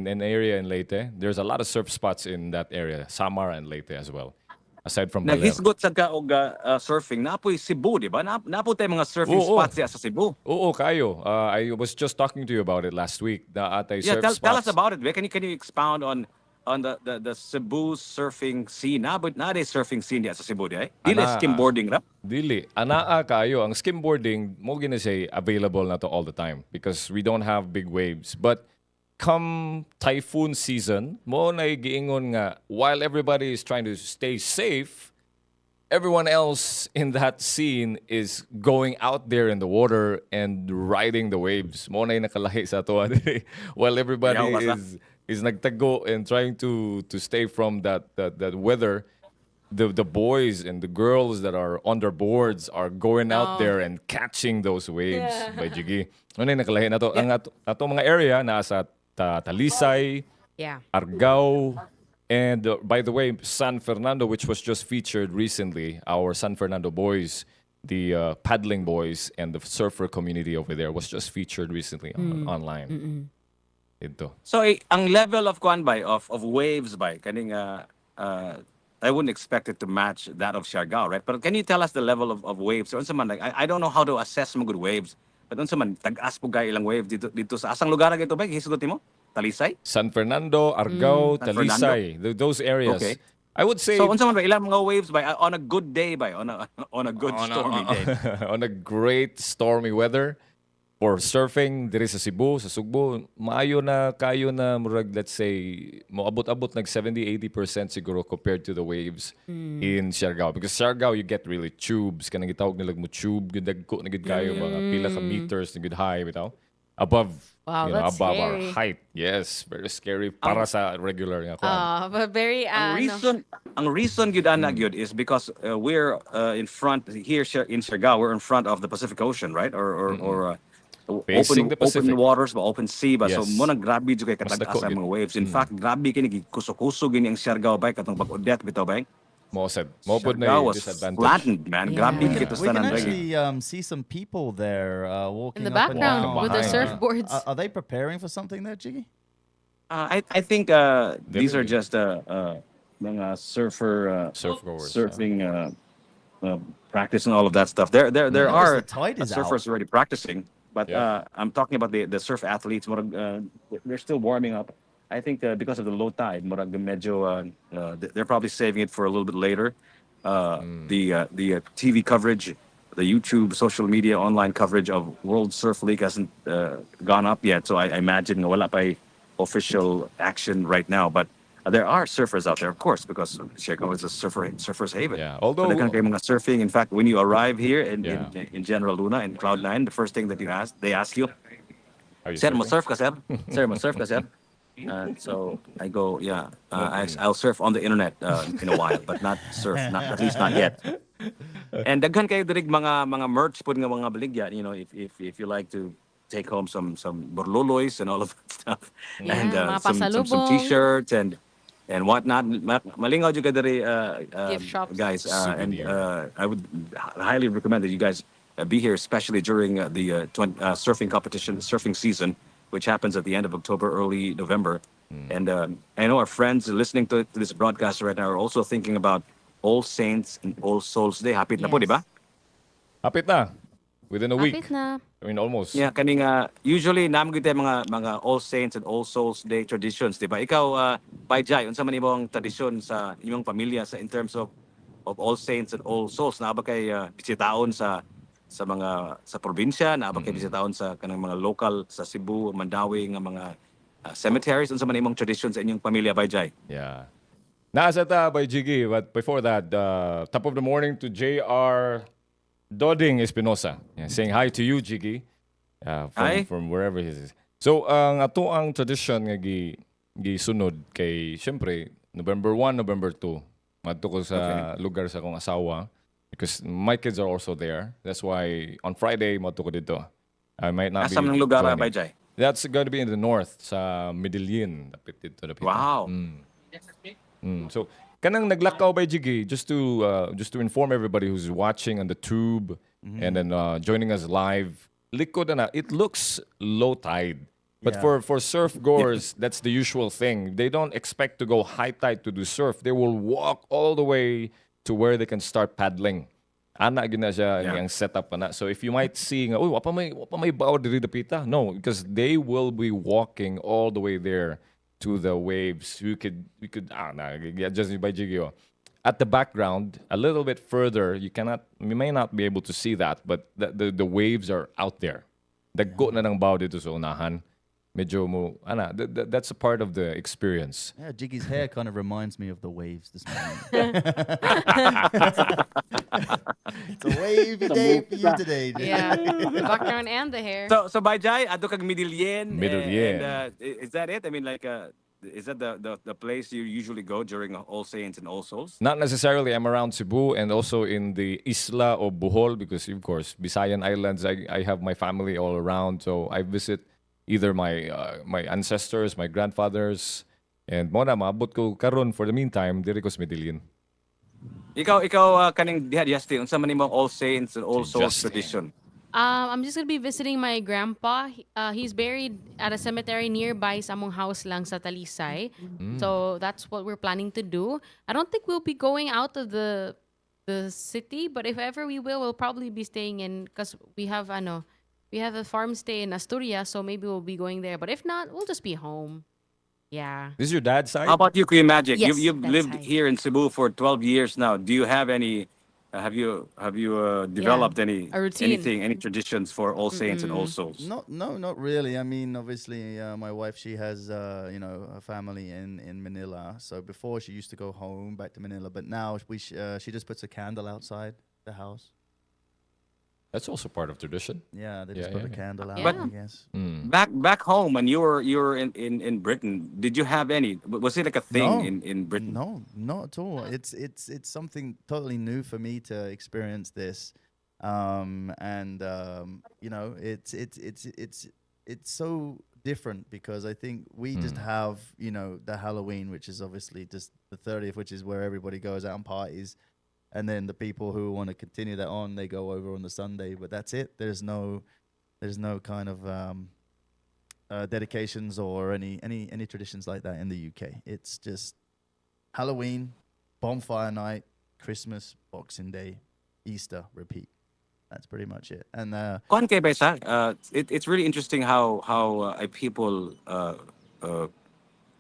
an area in Leyte. There's a lot of surf spots in that area, Samar and Leyte as well. Aside from Baler. Naghisgot sad ka og surfing, napoy Cebu, di ba? Napo tay mga surfing Oo. spots siya sa Cebu. Oo, kayo. I was just talking to you about it last week. Na atay Yeah, surf tell us spots. about it. Can you expound on the Cebu surfing scene? Na day surfing scene diya sa Cebu di ay? Dili Ana. skimboarding ra. Dili. Anaa kayo. Ang skimboarding, mo gina say available na to all the time because we don't have big waves. But come typhoon season, mo na giingon nga, while everybody is trying to stay safe, everyone else in that scene is going out there in the water and riding the waves. Mo na yung nakalahi sa ato. While everybody Ayaw, basta. is nagtago and trying to stay from that weather. The boys and the girls that are on their boards are going out there and catching those waves by Jiggy. Ano yung nakalahi na to? Ang ato mga area nasa Talisay, Yeah. Argao, and by the way, San Fernando, which was just featured recently, our San Fernando boys, the paddling boys and the surfer community over there was just featured recently online. Ito. So ang level of kuan by of waves by kaning I wouldn't expect it to match that of Siargao, right? But can you tell us the level of waves? So unsa man like I don't know how to assess mga good waves. But unsa man tag-as po gay ilang wave dito sa asang lugar ito ba hisgot mo? Talisay? San Fernando, Argao, San Fernando. Talisay, those areas. Okay. I would say So unsa man ba ilang mga waves ba on a good day ba on a good stormy day? on a great stormy weather for surfing diri sa Cebu, sa Sugbo, maayo na kayo na murag let's say moabot-abot nag 70-80% siguro compared to the waves in Siargao, because Siargao you get really tubes kanang gitawag nila mo tube gud dagko na gid kayo mga pila ka meters na gud high bitaw above Wow, you know, that's above our scary. height. Yes, very scary para sa regular nga kwan. But very Ang reason gyud ana gyud is because we're in front here in Siargao, we're in front of the Pacific Ocean, right? Or Facing the Pacific. open waters ba, open sea ba. So Yes. mo na grabe jud kay Mas katag-asa dako mga gyud. waves. In fact, grabe kini kusog-kusog gini ang Siargao ba katong pag-udet bitaw ba. Mo said, mo pud na Siargao yung was disadvantage. flattened, man. Grabe Yeah. kita We sa can nanday. actually see some people there walking in the up and background down. with the Behind. surfboards. Are they preparing for something there, Jiggy? I think these are Definitely. just mga surfer Surf goers. surfing practice and all of that stuff. There Because are the tide is surfers already practicing, but Yeah. I'm talking about the surf athletes. They're still warming up. I think because of the low tide, they're probably saving it for a little bit later. The TV coverage, the YouTube, social media, online coverage of World Surf League hasn't gone up yet. So I imagine wala pa official action right now. But there are surfers out there, of course, because Siargao is a surfer's haven. Yeah, although- Daghan kayo mga surfing. In fact, when you arrive here Yeah. in General Luna in Cloud9, the first thing that they ask you, Are you Sir, mo surfing? surf ka, sir? Sir, mo surf ka, sir? So I go, yeah, I'll surf on the internet in a while, but not surf, at least not yet. And daghan kayo dirig mga merch pud nga mga baligya, you know, if you like to take home some borloloys and all of that stuff, Yeah, and mga some pasalubong. t-shirts and whatnot. Malingaw jud ka diri, Gift shops. guys, and Souvenir. I would highly recommend that you guys be here, especially during the surfing competition, surfing season, which happens at the end of October, early November. And I know our friends listening to this broadcast right now are also thinking about All Saints and All Souls Day. Hapit na po, Yes. di ba? Hapit na. Within a week. Kapit na. I mean, almost. Yeah, kaning usually naman gyud mga All Saints and All Souls Day traditions, di ba? Ikaw, Bayjay, unsa man imong tradisyon sa imong pamilya in terms of All Saints and All Souls? Na ba kay bisitaon sa probinsya, na ba kay bisitaon sa kanang mga local sa Cebu, Mandawi nga mga cemeteries? Unsa man imong tradition sa inyong pamilya, Bayjay? Yeah. Nasa ta by Jiggy, but before that, top of the morning to JR Doding Espinosa. Yeah, saying hi to you, Jiggy. Hi. From wherever he is. So, ang ato ang tradition nga gisunod kay, syempre, November 1, November 2. Madto ko sa lugar sa akong asawa. Because my kids are also there. That's why on Friday, madto ko dito. I might not Asa man be ang lugar, joining. Bayjay? That's going to be in the north, sa Medellin. Dapit dito, dapit. Wow. So, kanang naglakaw by Jiggy, just to inform everybody who's watching on the tube and then joining us live. Likod na, it looks low tide. But Yeah. for surf goers, that's the usual thing. They don't expect to go high tide to do surf. They will walk all the way to where they can start paddling. Ana gina siya Yeah. ang setup na. So if you might see nga, wapa may bao diri dapita. No, because they will be walking all the way there to the waves. We could just by Jigio. At the background, a little bit further, you may not be able to see that, but the waves are out there. Dagko na ng bao dito sa unahan. Medyo mo, that's a part of the experience. Yeah, Jiggy's hair kind of reminds me of the waves this morning. It's a wavy day for you today. Jiggy. Yeah, the background and the hair. So Bayjay, ato kag Medellin. Medellin. And, is that it? I mean, like, is that the place you usually go during All Saints and All Souls? Not necessarily. I'm around Cebu and also in the Isla of Bohol because, of course, Visayan Islands, I have my family all around. So I visit either my ancestors, my grandfathers, and mo na maabot ko karon for the meantime, diri ko sa Medellin. Ikaw kaning diha Justin, unsa man imong All Saints and All Si Souls Justin. tradition? I'm just gonna be visiting my grandpa. He's buried at a cemetery nearby sa among house lang sa Talisay. So that's what we're planning to do. I don't think we'll be going out of the city, but if ever we will, we'll probably be staying in because we have a farm stay in Asturias, so maybe we'll be going there. But if not, we'll just be home. Yeah. This is your dad's side? How about you, Kuya Magic? Yes, You've that's lived right. here in Cebu for 12 years now. Do you have any? Have you developed A routine. any traditions for All Saints and All Souls? Not really. I mean, obviously, my wife, she has, a family in Manila. So before she used to go home back to Manila, but now she just puts a candle outside the house. That's also part of tradition. Yeah, they just Yeah, put yeah, a yeah. candle out, Yeah. I guess. Mm. Back home when you were in Britain, did you have any? Was it like a thing No. in Britain? No, not at all. It's something totally new for me to experience this, it's so different because I think we just have the Halloween, which is obviously just the 30th, which is where everybody goes out and parties, and then the people who want to continue that on, they go over on the Sunday, but that's it. There's no kind of dedications or any traditions like that in the UK. It's just Halloween, bonfire night, Christmas, Boxing Day, Easter, repeat. That's pretty much it. And Kuan kay Besa, it's really interesting how people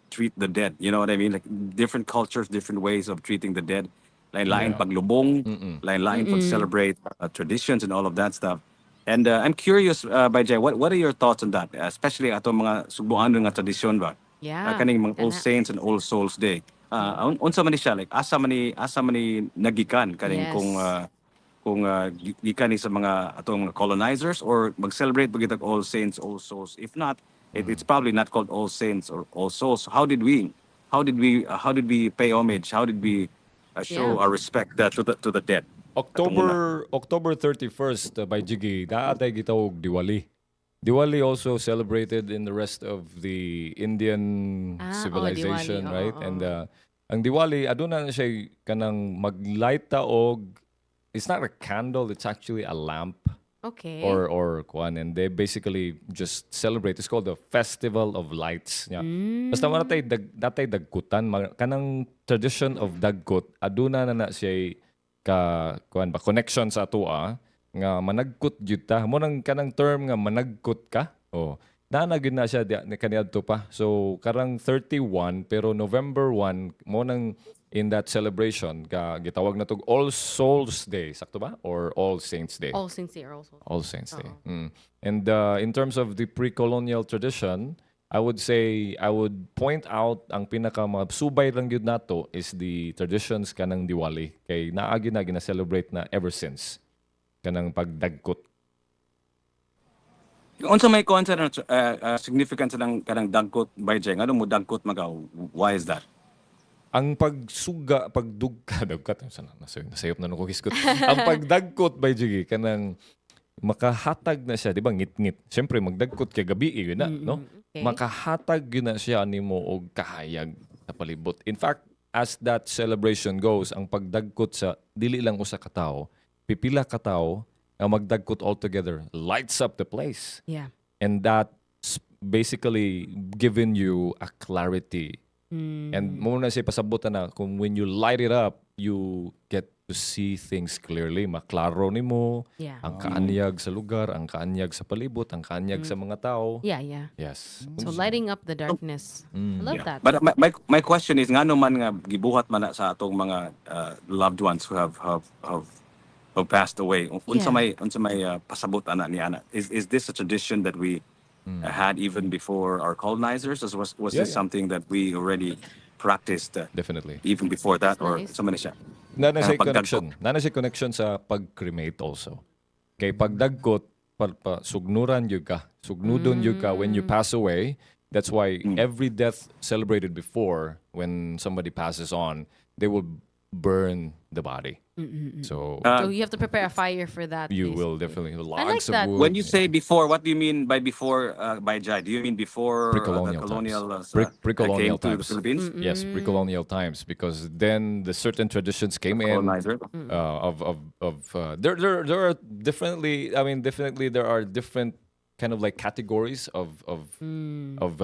treat the dead. You know what I mean? Like different cultures, different ways of treating the dead. Lain-lain paglubong, lain-lain pag-celebrate traditions and all of that stuff. And I'm curious, Bajay, what are your thoughts on that? Especially atong mga subuhan nga tradisyon ba? Yeah. Kaning mga All Kana. Saints and All Souls Day. Unsa man ni siya, like asa man ni nagikan kaning Yes. kung gikan ni sa mga atong colonizers or mag-celebrate ba kita All Saints, All Souls. If not, it's probably not called All Saints or All Souls. How did we pay homage? How did we show Yeah. our respect to the dead? October 31st by Jiggy, daatay gitawag Diwali. Diwali also celebrated in the rest of the Indian civilization, Diwali. right? Oo, And oo. ang Diwali, aduna na siya kanang maglight ta og, it's not a candle, it's actually a lamp Okay. or kuan, and they basically just celebrate. It's called the Festival of Lights. Yeah. Basta mo natay dagkutan, kanang tradition of dagkut, aduna na siya kuan ba connection sa atua nga managkut gyud ta. Mo nang kanang term nga managkut ka. Oh. Na gyud na siya kaniadto pa. So karang 31 pero November 1 mo nang in that celebration gitawag na tog All Souls Day, sakto ba? Or All Saints Day? All Saints Day also. All Saints Day. Oo. And in terms of the pre-colonial tradition, I would point out ang pinaka subay lang yun nato is the traditions kanang Diwali. Kay naagi na gina-celebrate na ever since kanang pagdagkot. Unsa may concept significance ng kanang dagkot by Jeng? Ano mo dagkot magaw? Why is that? Ang dagkat, nasayop na nung kiskot. Ang pagdagkot by Jiggy, kanang makahatag na siya, di ba, ngit-ngit. Siyempre, magdagkot kay gabi, yun na, no? Okay. Makahatag yun na siya ni mo og kahayag sa palibot. In fact, as that celebration goes, ang pagdagkot sa dili lang usa ka tawo, pipila ka tawo, ang magdagkot all together lights up the place. Yeah. And that's basically giving you a clarity. And muna siya pasabutan na kung when you light it up, you get to see things clearly. Maklaro ni mo, Yeah. ang kaanyag sa lugar, ang kaanyag sa palibot, ang kaanyag sa mga tao. Yeah, yeah. Yes. So lighting up the darkness. I love that. But my question is ngano man nga gibuhat man na sa atong mga loved ones who have passed away. Unsa may pasabot ana ni ana. Is this a tradition that we had even before our colonizers? Or was Yeah, this yeah. something that we already practiced Definitely. even before that, or Nice. sa man siya? Nana siya Pagdagkot. connection. Nana siya connection sa pag-cremate also. Kay pagdagkot, sugnuran yun ka. Sugnudon yun ka when you pass away. That's why every death celebrated before, when somebody passes on, they will burn the body. So So you have to prepare a fire for that. you will basically. definitely I like logs of that. wood. When you say before, what do you mean by before, by Jai? Do you mean before Pre-colonial the colonial times. Pre-colonial came to the times. Philippines? Yes, pre-colonial times, because then the certain traditions came in. Colonizer? There are definitely there are different kind of like categories of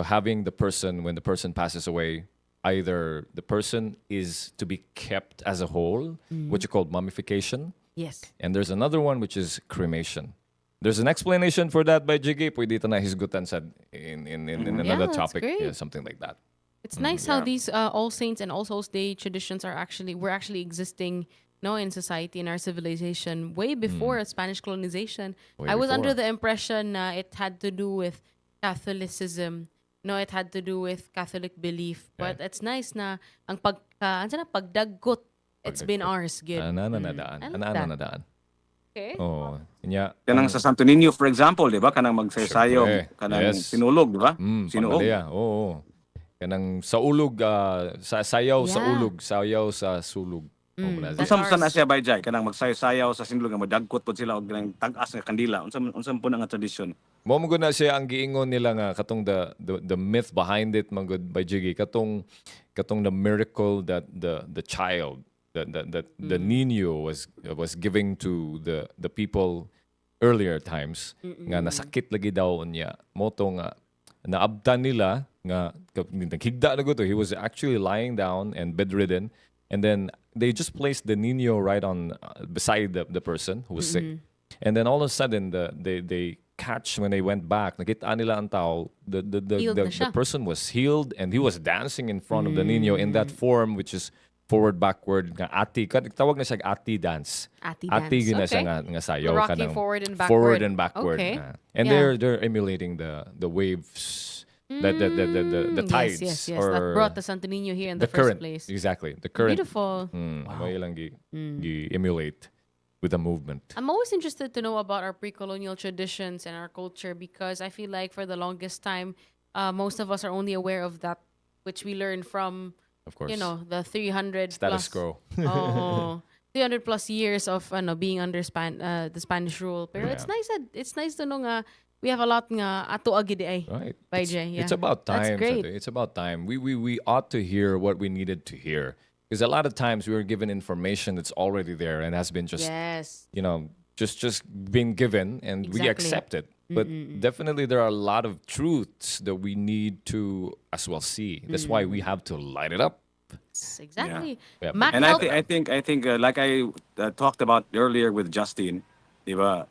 having the person when the person passes away. Either the person is to be kept as a whole, which you call mummification, Yes. and there's another one which is cremation. There's an explanation for that by Jiggy. Pwede ito na hisgutan sa in another that's topic, great. yeah, something like that. It's nice how yeah. these All Saints and All Souls Day traditions were actually existing, in society, in our civilization, way before Spanish colonization. Way I was under before. the impression it had to do with Catholicism. No, it had to do with Catholic belief. But it's nice na ang pagdaggot, it's been Pagdagkot. ours. Good. Ana na daan. I like Ana that. na daan. Okay. Oh, nya. Kanang sa Santo Niño, for example, di ba? Kanang magsasayaw, Syempre, kanang yes. sinulog, di ba? Sinuog. Pamilya. Oo. Kanang sa ulog, sayaw sa Yeah. ulog, sayaw sa sulog. Oh, wala That's siya. Unsa ours. na siya bayjay kanang magsayaw sa sinulog nga madagkot pod sila og kanang tag-as nga kandila. Unsa po na nga tradisyon? Mo mo na siya ang giingon nila nga katong the myth behind it magud by Jiggy katong the miracle that the child the Nino was giving to the people earlier times nga nasakit lagi daw niya mo to nga naabtan nila nga naghigda na to, he was actually lying down and bedridden, and then they just placed the Nino right on beside the person who was sick, and then all of a sudden they catch when they went back nakita nila ang tao Healed na siya. the person was healed and he was dancing in front of the Nino in that form which is forward backward nga ati tawag na siya ati dance. Ati gina dance. siya Okay. nga sayaw Rocky kanang forward and backward. forward and backward Okay. and Yeah. they're emulating the waves the tides Yes. or That brought the Santo Niño here in the, first current place. exactly the current Beautiful. may ilang emulate with the movement. I'm always interested to know about our pre-colonial traditions and our culture because I feel like for the longest time, most of us are only aware of that which we learned from, Of course, the 300 status plus, quo. oh, 300 plus years of being under the Spanish rule. Pero Yeah. it's nice to know nga we have a lot nga ato agid ay. Right. By It's, Jay, it's yeah. about That's time. great. Sate. It's about time. We ought to hear what we needed to hear. Because a lot of times we were given information that's already there and has been just Yes. just been given and we Exactly. accept it. But definitely there are a lot of truths that we need to as well see. That's why we have to light it up. Exactly. Yeah. Mac And help- I think like I talked about earlier with Justin, di ba?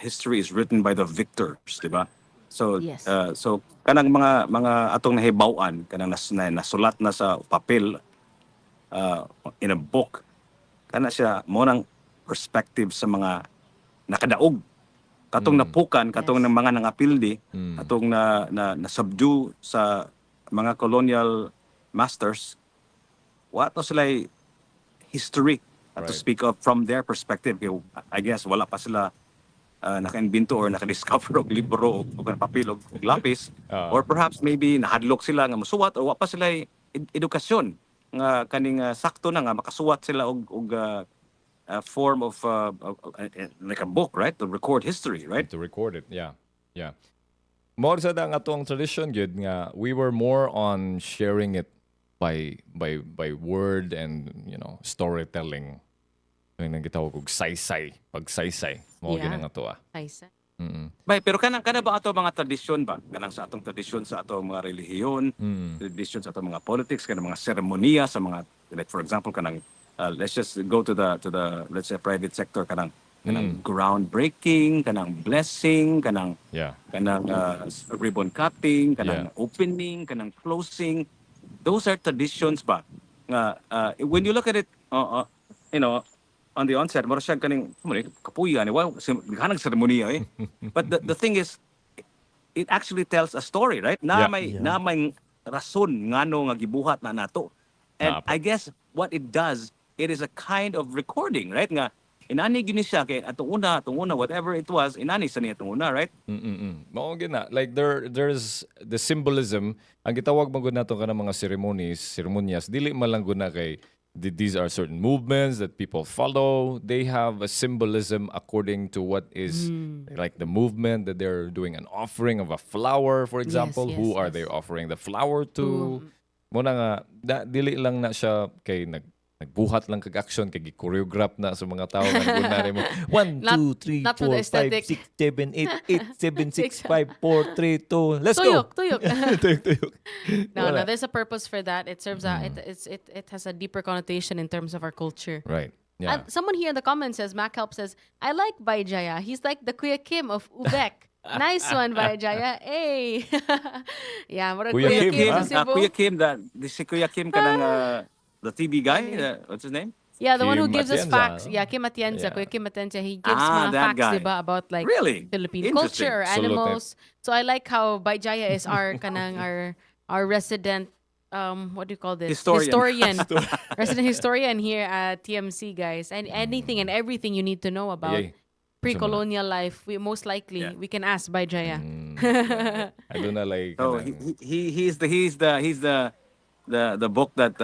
History is written by the victors, di ba? So Yes. so kanang mga atong nahibaw-an kanang nasulat na sa papel in a book kana siya mo nang perspective sa mga nakadaog katong napukan katong Yes. ng mga nangapildi katong na subdue sa mga colonial masters what was sila history to Right. speak of from their perspective. I guess wala pa sila naka-invento or naka-discover og libro o papel og lapis or perhaps maybe nahadlok sila nga mosuwat or wa pa sila edukasyon nga kaning sakto na nga makasuwat sila og form of like a book, right, to record history, right? To record it. Yeah. More sa ang atong tradition gyud nga we were more on sharing it by word and storytelling. Ang gitawag og saysay, pagsaysay. Mo Yeah. ginang ato Nice. Bay, pero kana ba ato mga tradisyon ba? Kanang sa atong tradisyon sa atong mga relihiyon, tradisyon sa atong mga politics, kanang mga seremonya sa mga like for example kanang let's just go to the let's say private sector kanang groundbreaking, kanang blessing, kanang Yeah. ribbon cutting, kanang Yeah. opening, kanang closing. Those are traditions ba? When you look at it, on the onset, mura siya kaning kapuya ni wow, kanang seremonya eh. But the thing is, it actually tells a story, right? Na Yeah. may rason ngano nga gibuhat na nato. And Naapo. I guess what it does, it is a kind of recording, right? Nga inani gyud ni siya kay atong una whatever it was, inani sa niya atong una, right? Mao gina like there's the symbolism ang gitawag magud nato kanang mga ceremonies dili man lang gud na kay these are certain movements that people follow. They have a symbolism according to what is like the movement that they're doing an offering of a flower, for example. yes, Who are yes. they offering the flower to? Muna nga dili lang na siya kay nagbuhat lang kag action kay gi-choreograph na sa mga tao nga kunwari mo 1 Not- 2 3 not for the 4 5 aesthetic. 6 7 8 7 6 5 4 3 2 let's go. Tuyok. Tuyok. No, Wala. there's a purpose for that. It serves it has a deeper connotation in terms of our culture. Right. Yeah. Someone here in the comments says, Mac Help says, I like Baijaya. He's like the Kuya Kim of Ubek. Nice one, Jaya. Hey. Yeah, what a Kuya Kuya Kim, Kim huh? sa Cebu. Kuya Kim, si Kuya Kim ka ng the TV guy, what's his name? Yeah, the one who Kim gives us Atienza, facts. no? Yeah, Kim Atienza. Yeah. Kuya Kim Atienza. He gives Ah, mga that facts, guy. diba, about like Really? Philippine Interesting. culture, Absolutely. animals. So I like how Jaya is our our resident what do you call this? Historian. Resident historian here at TMC, guys. And anything and everything you need to know about Yay. pre-colonial life, we most likely Yeah. we can ask Jaya. I do not like. So he's the book that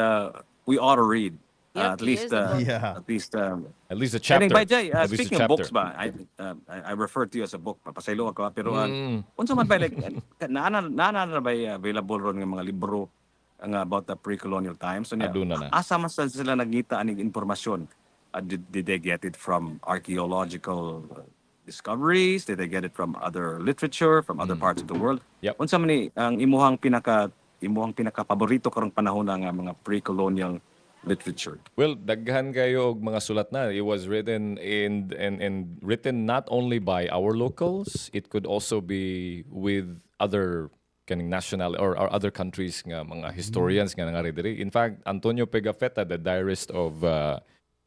we ought to read. Yep, At he least is the book. Yeah. at least At least a I chapter. think by Jay, At least a speaking of books chapter. ba, I refer to you as a book, papasaylo ako, pero Mm. unsa man ba like naana na ba available ron nga mga libro nga about the pre-colonial times? So, Aduna na. asa man sila nagngita aning impormasyon? Did they get it from archaeological discoveries? Did they get it from other literature, from other parts of the world? Yep. Unsa man ni ang imuhang pinaka paborito karong panahon nga mga pre-colonial literature? Well, daghan kayo og mga sulat na. It was written and written not only by our locals, it could also be with other kaning national or other countries nga mga historians nga nangari diri. In fact, Antonio Pigafetta, the diarist of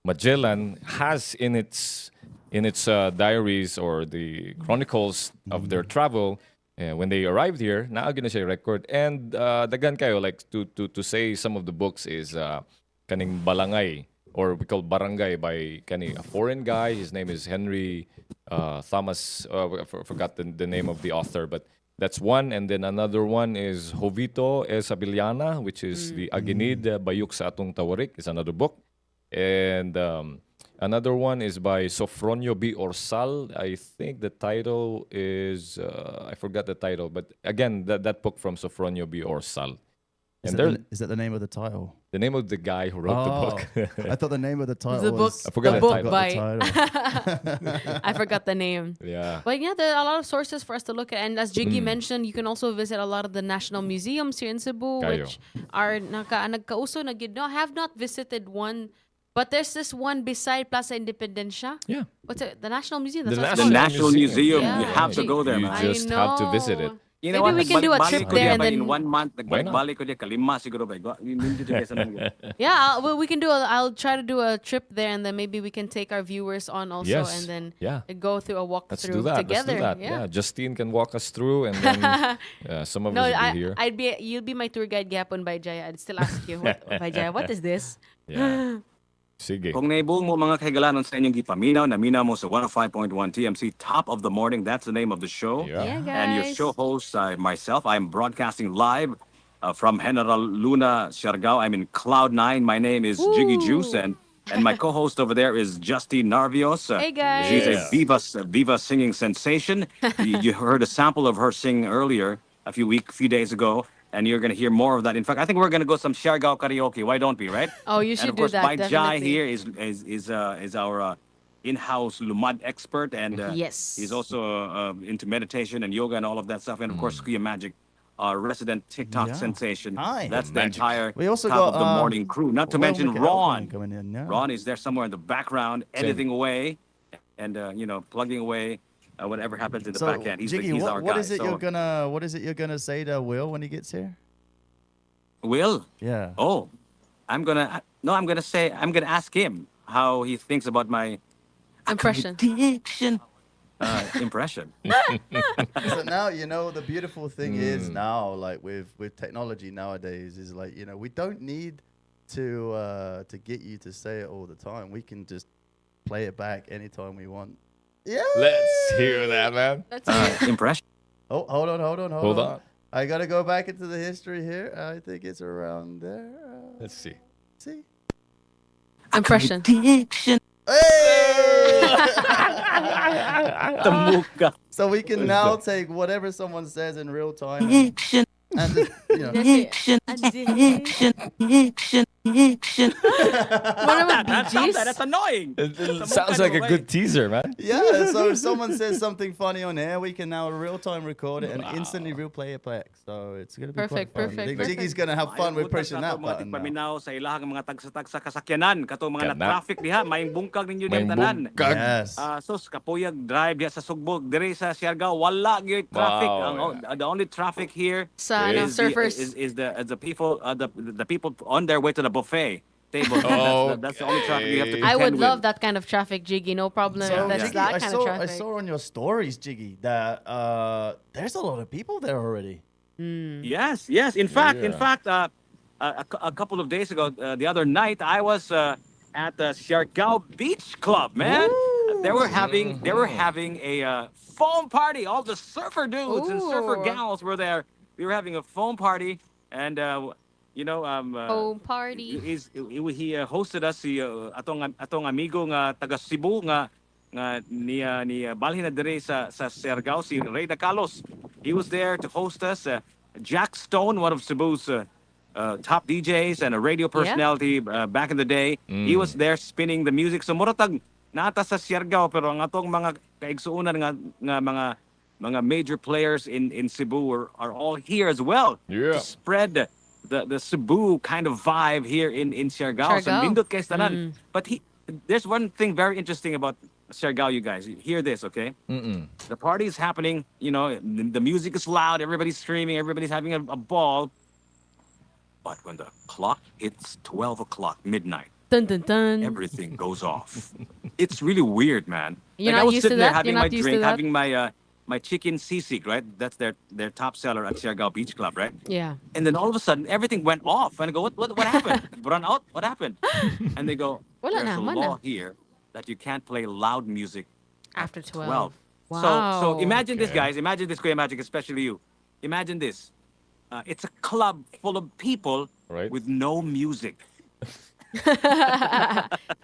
Magellan, has in its diaries or the chronicles of their travel when they arrived here, naagi na siya record. And daghan kayo, like to say some of the books is kaning Balangay, or we call Barangay, by a foreign guy. His name is Henry Thomas. I forgot the name of the author, but that's one. And then another one is Jovito E. Sabiliana, which is the Aginid Bayuk sa Atong Tawarik, is another book. And another one is by Sofronio B. Orsal. I think the title is, I forgot the title, but again, that book from Sofronio B. Orsal. Is And that the name of the title? the name of the guy who wrote the book. I thought the name of the title The book, was. I forgot the the book title. by. title. I forgot the name. Yeah. But yeah, there are a lot of sources for us to look at. And as Jiggy Mm. mentioned, you can also visit a lot of the national museums here in Cebu, Kayo. which are nagkauso na gid. No, I have not visited one, but there's this one beside Plaza Independencia. Yeah. What's it? The National Museum. The That's what it's The called. National Museum. Yeah. You have to go there, You man. just have to visit it. You Maybe we can do a nagbalik-balik trip ko there diya and ba then- in 1 month, Why not? nagbalik ko diya, kalima siguro ba? Hindi diya sa mga- Yeah, well, we can do. I'll try to do a trip there, and then maybe we can take our viewers on also, Yes. and then Yeah. go through a Let's walkthrough do that. together. Let's do that. Yeah. Justine can walk us through, and then some of No, us will be here. you'll be my tour guide gapon by Jaya. I'd still ask you, by Jaya, what is this? Yeah. Sige. Kung naibuong mo mga kahigalanon sa inyong gipaminaw, naminaw mo sa 105.1 TMC, Top of the Morning. That's the name of the show. Yeah. Yeah, guys. And your show host, myself, I'm broadcasting live from General Luna, Siargao. I'm in Cloud 9. My name is Jiggy Juice, and my co-host over there is Justine Narvios. Hey, guys. She's a Viva singing sensation. You heard a sample of her sing earlier a few days ago, and you're going to hear more of that. In fact, I think we're going to go some Siargao karaoke. Why don't we, right? Oh, you And should of course, do that. Bai Jai Definitely. here is our in-house Lumad expert, and Yes. he's also into meditation and yoga and all of that stuff. And of course, Kuya Magic, our resident TikTok Yeah. sensation. Hi. That's the Magic. entire We also Top got, of the Morning crew. Not to Will mention McElroy Ron. coming in, yeah. Ron is there somewhere in the background, editing away, and plugging away whatever happens in the So, back end. He's Jiggy, our what guy. is it So, you're gonna say to Will when he gets here? Will? Yeah. Oh, I'm gonna ask him how he thinks about my Impression. addiction impression. So now the beautiful thing is now, like with technology nowadays, is like we don't need to get you to say it all the time. We can just play it back anytime we want. Yeah. Let's hear that, man. Let's hear it. Impression. Oh, hold on. Hold on. I gotta go back into the history here. I think it's around there. Let's see. See. Impression. Addiction. Hey! Tamuka. So we can now take whatever someone says in real time. Addiction. And you know, Addiction. What about Bee Stop Gees? that. That's annoying. It sounds like a good teaser, man. yeah. So if someone says something funny on air, we can now real time record it and instantly replay it back. So it's gonna be Perfect, quite fun. perfect, I think perfect. Jiggy's gonna have fun with pressing that Mga button. now. tigpaminaw sa ilahang mga tagsa-tagsa kasakyanan. Kato mga Kana. na-traffic diha. Maing bungkag ninyo Maing diyan tanan. bungkag. Yes. Sus, kapuyag drive diya sa Sugbog. Dire sa Siargao, wala gyud traffic. Wow, The only traffic here Sa ano, is surfers. the people the people on their way to the buffet table. That's the only traffic you have to I would contend love with. that kind of traffic, Jiggy. No problem. So, if that's Jiggy, that I kind saw of I traffic. saw on your stories, Jiggy, that there's a lot of people there already. Yes. In fact, a couple of days ago, the other night, I was at the Siargao Beach Club. Man, they were having a foam party. All the surfer dudes and surfer Ooh. gals were there. We were having a foam party, and Home party. he hosted us si atong amigo nga taga Cebu nga ni balhin na dire sa Siargao, si Ray Dacalos. He was there to host us. Jack Stone, one of Cebu's top DJs and a radio personality back in the day. He was there spinning the music. So muratag nata sa Siargao, pero ang atong mga kaigsuunan nga mga major players in Cebu are all here as well Yeah. to spread the Cebu kind of vibe here in Siargao. So Siargao. nindot kay tanan. But there's one thing very interesting about Siargao, you guys. Hear this, okay? The party is happening, the music is loud, everybody's screaming, everybody's having a ball. But when the clock hits 12 o'clock, midnight, Dun dun dun. everything goes off. It's really weird, man. You're I not was used to sitting there that? having You're my not used to drink, that? having my chicken sisig, right? That's their top seller at Siargao Beach Club, right? Yeah. And then all of a sudden, everything went off. And I go, what happened? Run out? What happened? And they go, Wala there's na, a wala. law here that you can't play loud music After 12. 12. Wow. So imagine this, Okay. guys. Imagine this, Kuya Magic, especially you. Imagine this. It's a club full of people Right. with no music.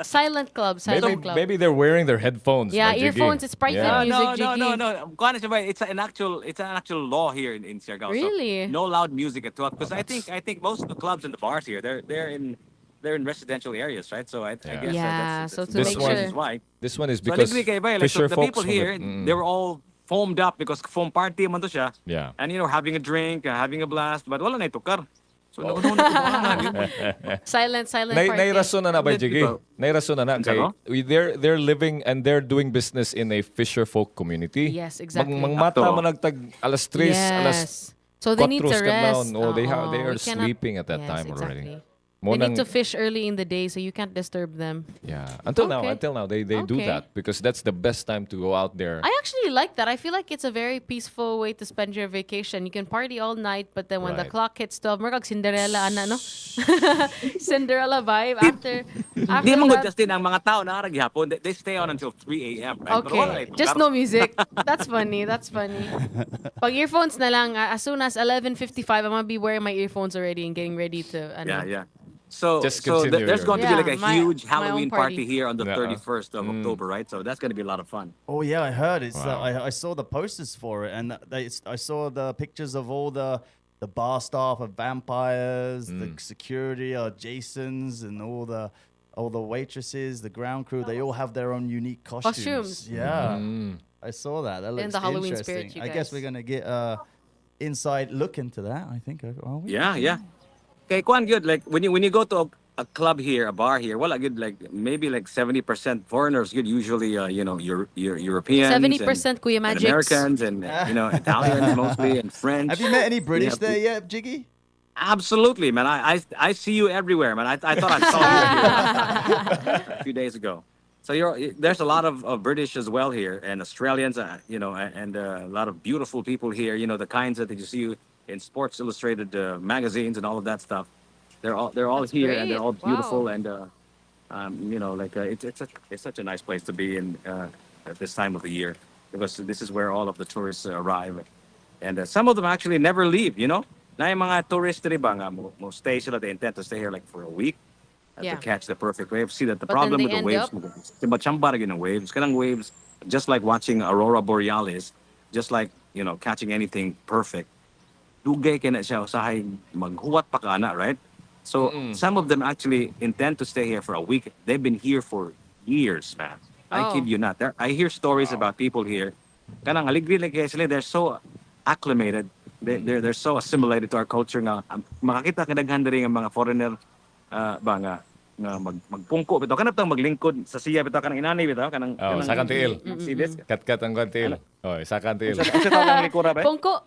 Silent club. Silent club. Maybe they're wearing their headphones. Yeah, like Jiggy. earphones, it's private Yeah. music. No. Jiggy. Honestly, it's an actual law here in Siargao. Really? So no loud music at 12. Because I think most of the clubs and the bars here, they're in residential areas, right? So I guess Yeah, that's so to one of make the reasons sure- why. This one is So because like Fisher the folks people from here, they were all foamed up because foam party man to siya. Yeah. And having a drink, having a blast, but wala na itukar. So nauna Silent Nay party. rason na ba, Hindi, Jiggy? diba? Nay rason na kay Ano? they're living and they're doing business in a fisher folk community. Yes, exactly. Mangmata Ato. man nagtag alas 3, alas Yes. So they need to 4 rest. kadlawon. Oh, they Oo, are we cannot- sleeping at that Yes, time already. exactly. Mo They need nang- to fish early in the day, so you can't disturb them. Yeah. Until Okay. now they do Okay. that because that's the best time to go out there. I actually like that. I feel like it's a very peaceful way to spend your vacation. You can party all night, but then when the Right. clock hits 12, marag Cinderella, no? Cinderella vibe after Di man that. Justin ang mga tao na gihapon, they stay on until 3 a.m. Right? Pero wala Okay. na Just itukar. no music. That's funny. That's funny. Pag earphones na lang, as soon as 11:55, I'm gonna be wearing my earphones already and getting ready to. Yeah. So, Just so continue there's your- going to be like a Yeah, my- huge my own Halloween party. party here on the Yeah. 31st of October, right? So that's going to be a lot of fun. Oh yeah, I heard it's. Wow. I saw the posters for it, and I saw the pictures of all the bar staff of vampires, the security are Jasons, and all the waitresses, the ground crew. They all have their own unique costumes. Costumes. Yeah, I saw that. That In looks the Halloween interesting. spirit, you I guess guys. we're gonna get inside look into that. I think. Are we? Yeah. Okay, Kwan, good. Like when you go to a club here, a bar here, well, good. Like maybe like 70% foreigners. Good, usually your Europeans, 70% Kuya and Magics. Americans, and Italians mostly, and French. Have you met any British Yeah. there yet, Jiggy? Absolutely, man. I see you everywhere, man. I thought I saw you here a few days ago. So there's a lot of British as well here, and Australians, and a lot of beautiful people here. The kinds that you see in Sports Illustrated magazines and all of that stuff. They're all That's here, and they're great. all beautiful, Wow. and it's such a nice place to be in at this time of the year, because this is where all of the tourists arrive, and some of them actually never leave. Na yung mga tourists diba nga mo stay sila, they intend to stay here like for a week Yeah. to catch the perfect wave. See that the But then problem they with the end waves, up- diba chamba rin ng waves, kanang waves, just like watching Aurora Borealis, just like catching anything perfect. dugay kay na siya usahay maghuwat pa kana, right? So some of them actually intend to stay here for a week. They've been here for years, man. I Oh. kid you not. I hear stories about people here. Kanang aligri lang kaya sila, they're so acclimated. They're so assimilated to our culture nga makakita kadaghan diri nga mga foreigner ba nga magpungko bitaw kanang tang maglingkod sa siya bitaw kanang inani bitaw kanang sakang tiil. see this Kat-kat ang kantil. Oh, sakang tiil. sa tawag likura ba Pungko.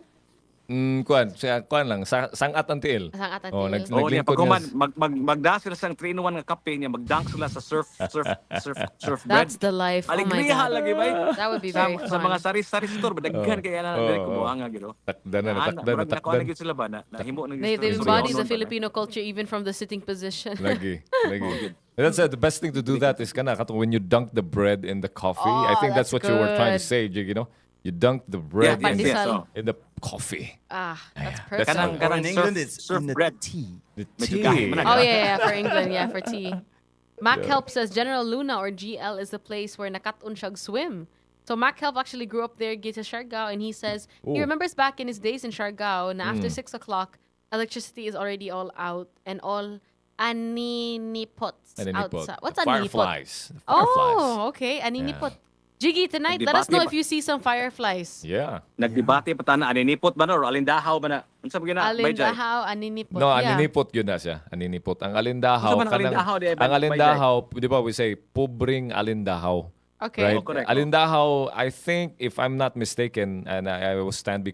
Kuan lang, sangat ang tiil. Sangat ang Oh, tiil. oh niya naglingkod pagkuman niya. magda sila sang 3-in-1 nga kape niya magdunk sila sa surf bread That's the life. Oh my aligriha God. lagi ba That would be sa, very sa mga fun. sari store badaghan kaya na diri ko buanga giro Takdan na, takdan na, nakuha takdan. na gyud sila ba na himo na They embody the Filipino culture even from the sitting position. Lagi. That's the best thing to do that is kana kato when you dunk the bread in the coffee. I Oh, think that's that's what you were trying to good. say, Jig, you know? You dunk the bread Yeah, in, yes, so. in the coffee. Ah, that's That's perfect. Kanang- Or in England, surf- it's surf in the bread. tea. The Medyo tea. gahi man na. Oh yeah, for England, for tea. Mac Help says General Luna or GL is the place where nakatun siyag swim. So Mac Help actually grew up there, get to Siargao, and he says he Ooh. remembers back in his days in Siargao, na after 6 o'clock, electricity is already all out and all aninipots Aninipot. outside. What's The aninipot? fireflies. The fireflies. Oh, okay, aninipot. Jiggy, tonight, let us Nagdebate know ba- if you see some fireflies. Yeah. nagdebate pa tana aninipot ba no or alindahaw ba na unsa ba gina may jay Alindahaw, aninipot. No, yeah. aninipot yun na siya. Aninipot. Ang alindahaw. Gusto ba ng alindahaw, di ba? ang alindahaw, di ba we say, pobring alindahaw. Okay. Right? Oh, correct. Alindahaw, I think, if I'm not mistaken, and I will stand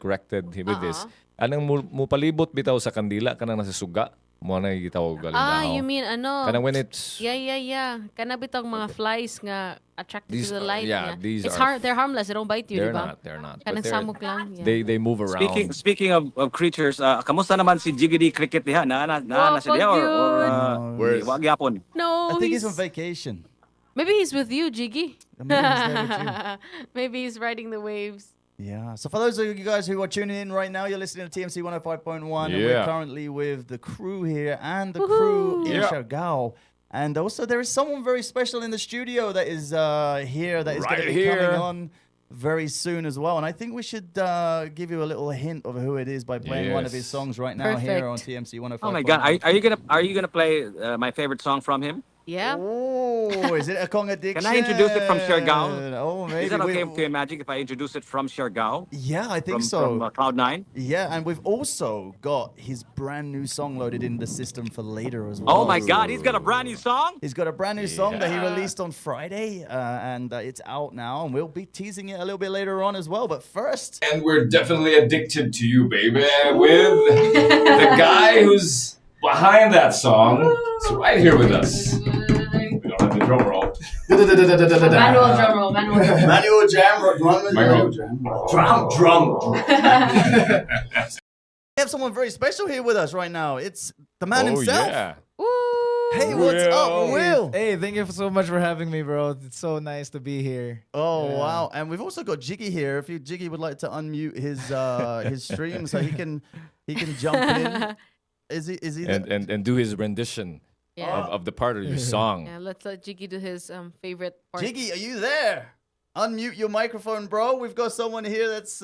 corrected with this. Anong mupalibot bitaw sa kandila, kanang nasa suga, mo na gitawag alindahaw. Ah, you mean ano? Kanang when it's... Yeah. Kana bitong mga flies nga attracted These to the are- light. yeah, nga. these It's are- they're harmless. They don't bite you, They're di ba? not. They're not. Kanang But they're- samok lang. Yeah. They move around. speaking of creatures kamusta naman si Jiggity Cricket diha na Wow, siya diha or Where's- wag yapon No, I think he's on vacation. maybe he's with you, Jiggy. Maybe he's there with you. Maybe he's riding the waves. Yeah. So for those of you guys who are tuning in right now, you're listening to TMC 105.1, and we're Yeah. currently with the crew here and the crew in Yeah. Siargao. And also there is someone very special in the studio that is here that is going to Right be coming here. on very soon as well. And I think we should give you a little hint of who it is by playing one of his Yes. songs right now here on Perfect. TMC 105.1. oh my god are you gonna play my favorite song from him Yeah. Oh, is it a Kong addiction? Can I introduce it from Siargao? Oh, maybe. is that okay we- to Magic if I introduce it from Siargao Yeah, I think from so. Cloud9 Yeah, and we've also got his brand new song loaded in the system for later as well. oh my god he's got a brand new song He's got a brand new song that he Yeah. released on Friday, and it's out now, and we'll be teasing it a little bit later on as well. But first, And we're definitely addicted to you, baby, with the guy who's behind that song. It's right here with us. We don't have the drum roll. Manual drum roll, manual drum roll. Manual Jam, drum. We have someone very special here with us right now. It's the man Oh, himself. yeah. Woo! Hey, what's up, Will. Will? Hey, thank you so much for having me, bro. It's so nice to be here. Oh Yeah. wow! And we've also got Jiggy here. If Jiggy would like to unmute his stream so he can jump in. Is he? And do his rendition Yeah. of the part of your song. Yeah, let's let Jiggy do his favorite part. Jiggy, are you there? Unmute your microphone, bro. We've got someone here that's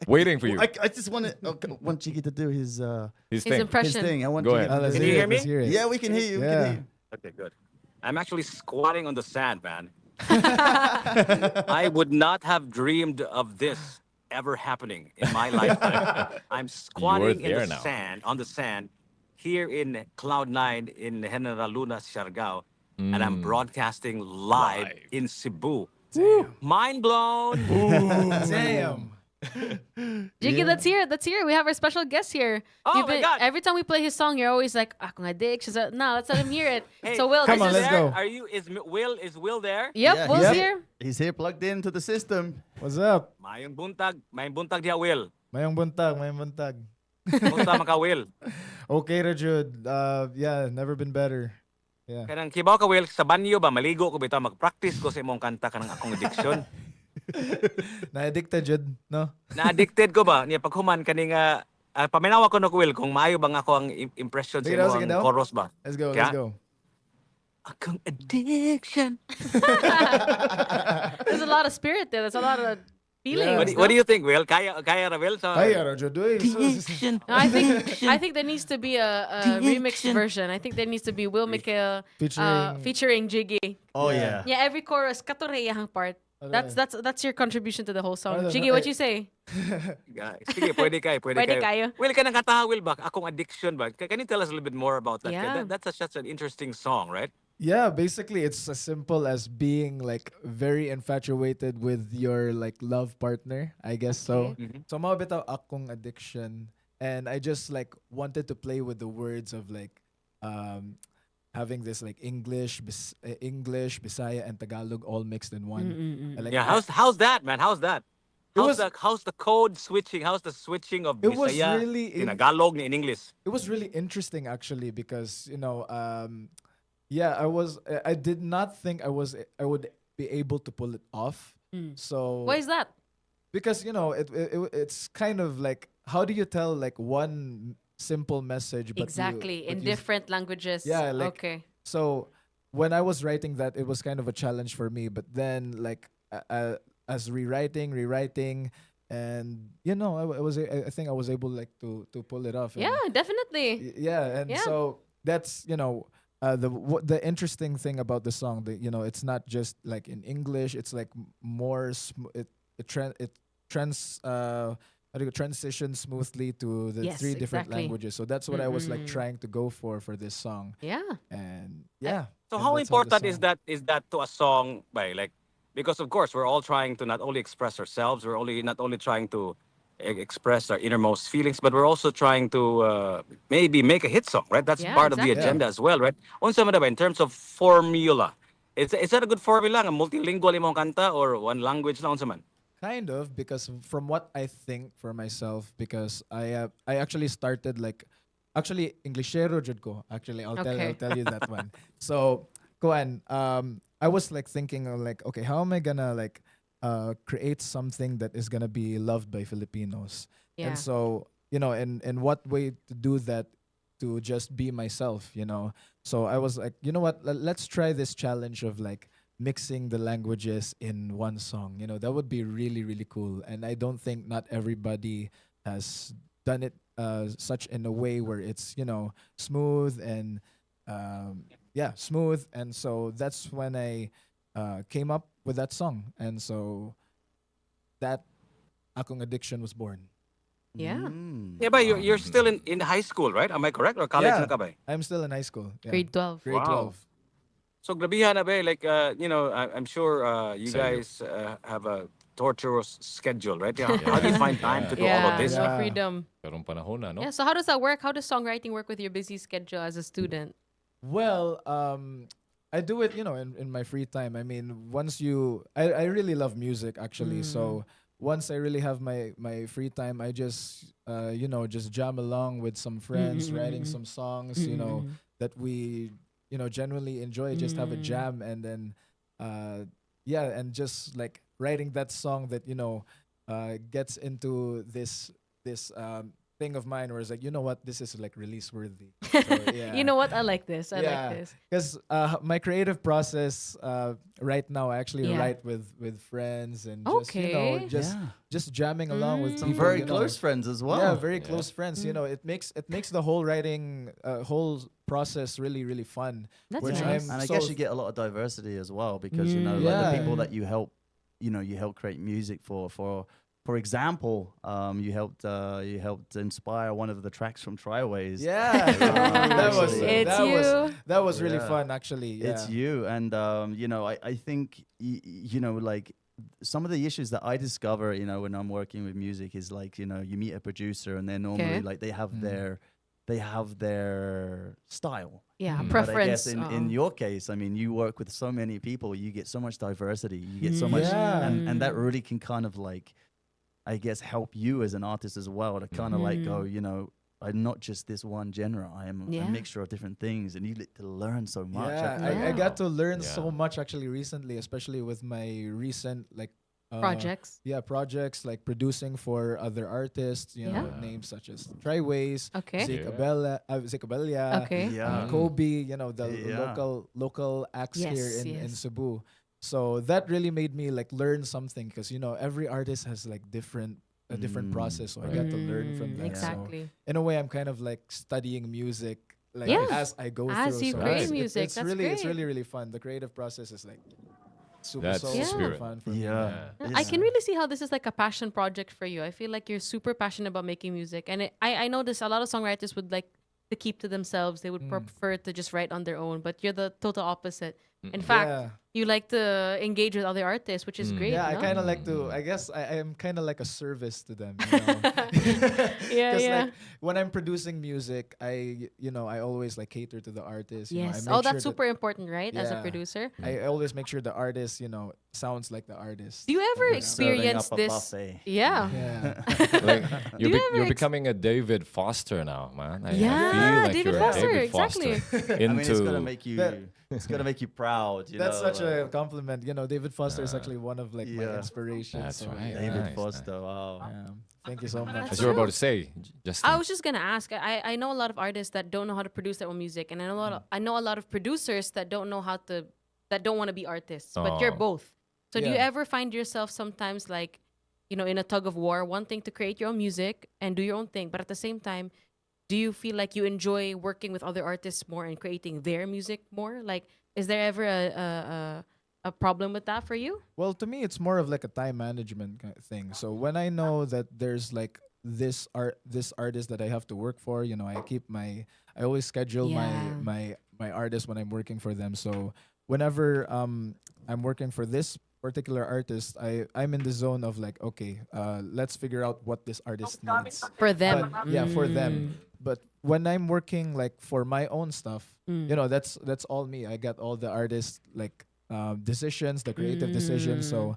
Waiting for you. I just want Jiggy to do his His thing. impression. thing. I want Go Jiggy ahead. to Let's do Can you hear hear it, me? let's hear it. Yeah, we can hear you. We Yeah. can hear you. okay good I'm actually squatting on the sand man I would not have dreamed of this ever happening in my lifetime. I'm squatting in there the now. sand, on the sand, here in Cloud9 in General Luna, Siargao, and I'm broadcasting live Live. in Cebu. Mind blown. Damn. Jiggy, let's hear it. Let's hear it. We have our special guest here. Oh my God. Every time we play his song, you're always like, "Ako nga dik." She's like, "No, let's let him hear it." Hey, So Will, come this on, is let's there? go. Are you? Is Will there? Yep, Yeah, Will's he's- here. He's here plugged into the system. What's up? Mayong buntag diha Will. Mayong buntag. Kumusta man ka Will? Okay ra jud. Yeah, never been better. Yeah. Kanang kibaw ka Will sa banyo ba maligo ko bitaw mag-practice ko sa imong kanta kanang akong addiction. Na-addicted jud, no? Na-addicted ko ba? Niya paghuman kaning paminawa ko no Will kung maayo bang ako ang impression sa Sige daw, imong sige daw. chorus ba? Let's go, Kaya? let's go. Akong addiction. There's a lot of spirit there. There's a lot of Feelings. What do no? you think, Will? Kaya ra, Will? Kaya ra jud, uy. No, I think there needs to be a remix version. I think there needs to be Will Mikhail Featuring- featuring Jiggy. Oh Yeah. yeah. Yeah, every chorus katoreyahang part. That's your contribution to the whole song. Ano, Jiggy, what you say? Guys, sige, pwede kayo. Pwede kayo. Will, ka nang kataha, Will, ba? Akong addiction ba? Can you tell us a little bit more about that? Yeah. That's such an interesting song, right? Yeah, basically it's as simple as being like very infatuated with your like love partner, I guess so. Mhm. So mga bitaw akong addiction, and I just like wanted to play with the words of like having this like English, Bisaya and Tagalog all mixed in one. Like, Yeah, how's that, man? How's that? It How's the code switching? How's the switching of It was Bisaya, really Tagalog, in English? it was really interesting actually because yeah, I did not think I would be able to pull it off. So Why is that? because it's kind of like, how do you tell like one simple message but Exactly. In you different languages. Yeah, like- okay. so when I was writing that, it was kind of a challenge for me, but then like as rewriting, and I think I was able like to pull it off. And Yeah, definitely. yeah, and Yeah. so that's the interesting thing about the song, that it's not just like in English, it's like more transitions smoothly to the Yes, three different exactly. languages. So that's what I was like trying to go for this song. Yeah. And yeah. So and how that's the important is song- that to a song, by like, because of course we're all trying to not only express ourselves, we're not only trying to express our innermost feelings, but we're also trying to maybe make a hit song, right? That's Yeah, part of the exactly. agenda as well, right? Unsa man ba in terms of formula? Is that a good formula? Nga multilingual imong kanta or one language lang unsa man? Kind of, because from what I think for myself, because I actually started like, actually Englishero jud ko. Actually, I'll Okay. tell you that one. So, kuan, I was like thinking of like, okay, how am I gonna like create something that is gonna be loved by Filipinos? Yeah. And so, in what way to do that, to just be myself, So I was like, you know what? Let's try this challenge of like mixing the languages in one song. That would be really, really cool. And I don't think not everybody has done it such in a way where it's, smooth and smooth. And so that's when I came up with that song. And so that Akong Addiction was born. Yeah. Yeah, but you're still in high school, right? Am I correct? Or college Yeah. na ka ba? I'm still in high school. Yeah. Grade 12. Grade Wow. 12. So grabihan na ba? Like, I'm sure you Sa'yo. guys have a torturous schedule, right? Yeah. How do you find time to do all Yeah, of this? no Yeah. freedom. Karong panahon na, no? Yeah, so how does that work? How does songwriting work with your busy schedule as a student? Well, I do it, in my free time. I mean, I really love music actually. So once I really have my free time, I just, just jam along with some friends, writing some songs, that we, genuinely enjoy. Just have a jam, and then, and just like writing that song that gets into this thing of mine where it's like, you know what, this is like release worthy. So, yeah. You know what? I like this. I like this. Because my creative process right now, I actually Yeah. write with friends and Okay. just jamming along with Some people, very close friends as well. Yeah, very close friends. It makes the whole writing whole process really, really fun. That's which nice. I'm And I so guess you get a lot of diversity as well because like Yeah. the people that you help create music for example, you helped inspire one of the tracks from Triways. Yeah, that was It's that was really Yeah. fun actually. Yeah. It's you, and I think like some of the issues that I discover, when I'm working with music is like, you meet a producer and they're normally Okay. like they have their style. Yeah, But I preference. guess in your case, I mean, you work with so many people, you get so much diversity, you get so much, Yeah. and that really can kind of like, I guess, help you as an artist as well to kind of like go, I'm not just this one genre. I am Yeah. a mixture of different things, and you get to learn so much. Yeah, I I got to learn Yeah. so much actually recently, especially with my recent like projects. Yeah, projects like producing for other artists, Yeah. names such as Triways, Okay. Zicabella, Okay. Yeah. Kobe, the Yeah. local acts Yes, here in yes. Cebu. So that really made me like learn something because every artist has like a different process. So I got to learn from that. Exactly. So in a way, I'm kind of like studying music like Yeah. as I go As through. you So create it's- music, it's that's really great. really fun. The creative process is like super That's the spirit. fun for me. Yeah. I can really see how this is like a passion project for you. I feel like you're super passionate about making music. And I notice a lot of songwriters would like to keep to themselves. They would prefer to just write on their own, but you're the total opposite. In fact, Yeah. you like to engage with other artists, which is great. Yeah, I no? kind of like to. I guess I am kind of like a service to them. Yeah, Because yeah. like when I'm producing music, I always like cater to the artist. I Yes. make Oh, that's sure super important, right? As a Yeah. producer. I always make sure the artist, sounds like the artist. Do you ever Yeah. Serving experience up a this? buffet. Yeah. Yeah. Like you ever you're ex- becoming a David Foster now, man. I Yeah, feel like David you're Foster, a David exactly. Foster I mean, it's gonna into make you. That- It's gonna make you proud. That's such like, a compliment. David Foster is actually one of like my Yeah. inspirations. That's so, right. yeah. David Nice, Foster. Wow. Yeah. Thank you so much. as you were about to say, Justin. I was just gonna ask. I know a lot of artists that don't know how to produce their own music, and I know a lot of producers that don't want to be artists. But you're Oh. both. So do you Yeah. ever find yourself sometimes like, in a tug of war, wanting to create your own music and do your own thing, but at the same time, do you feel like you enjoy working with other artists more and creating their music more? Like, is there ever a problem with that for you? Well, to me, it's more of like a time management thing. So when I know that there's like this artist that I have to work for, I always schedule Yeah. my artists when I'm working for them. So whenever I'm working for this particular artist, I'm in the zone of like, okay, let's figure out what this artist needs. For them. But, yeah, for them. But when I'm working like for my own stuff, that's all me. I got all the artists like decisions, the creative decisions. So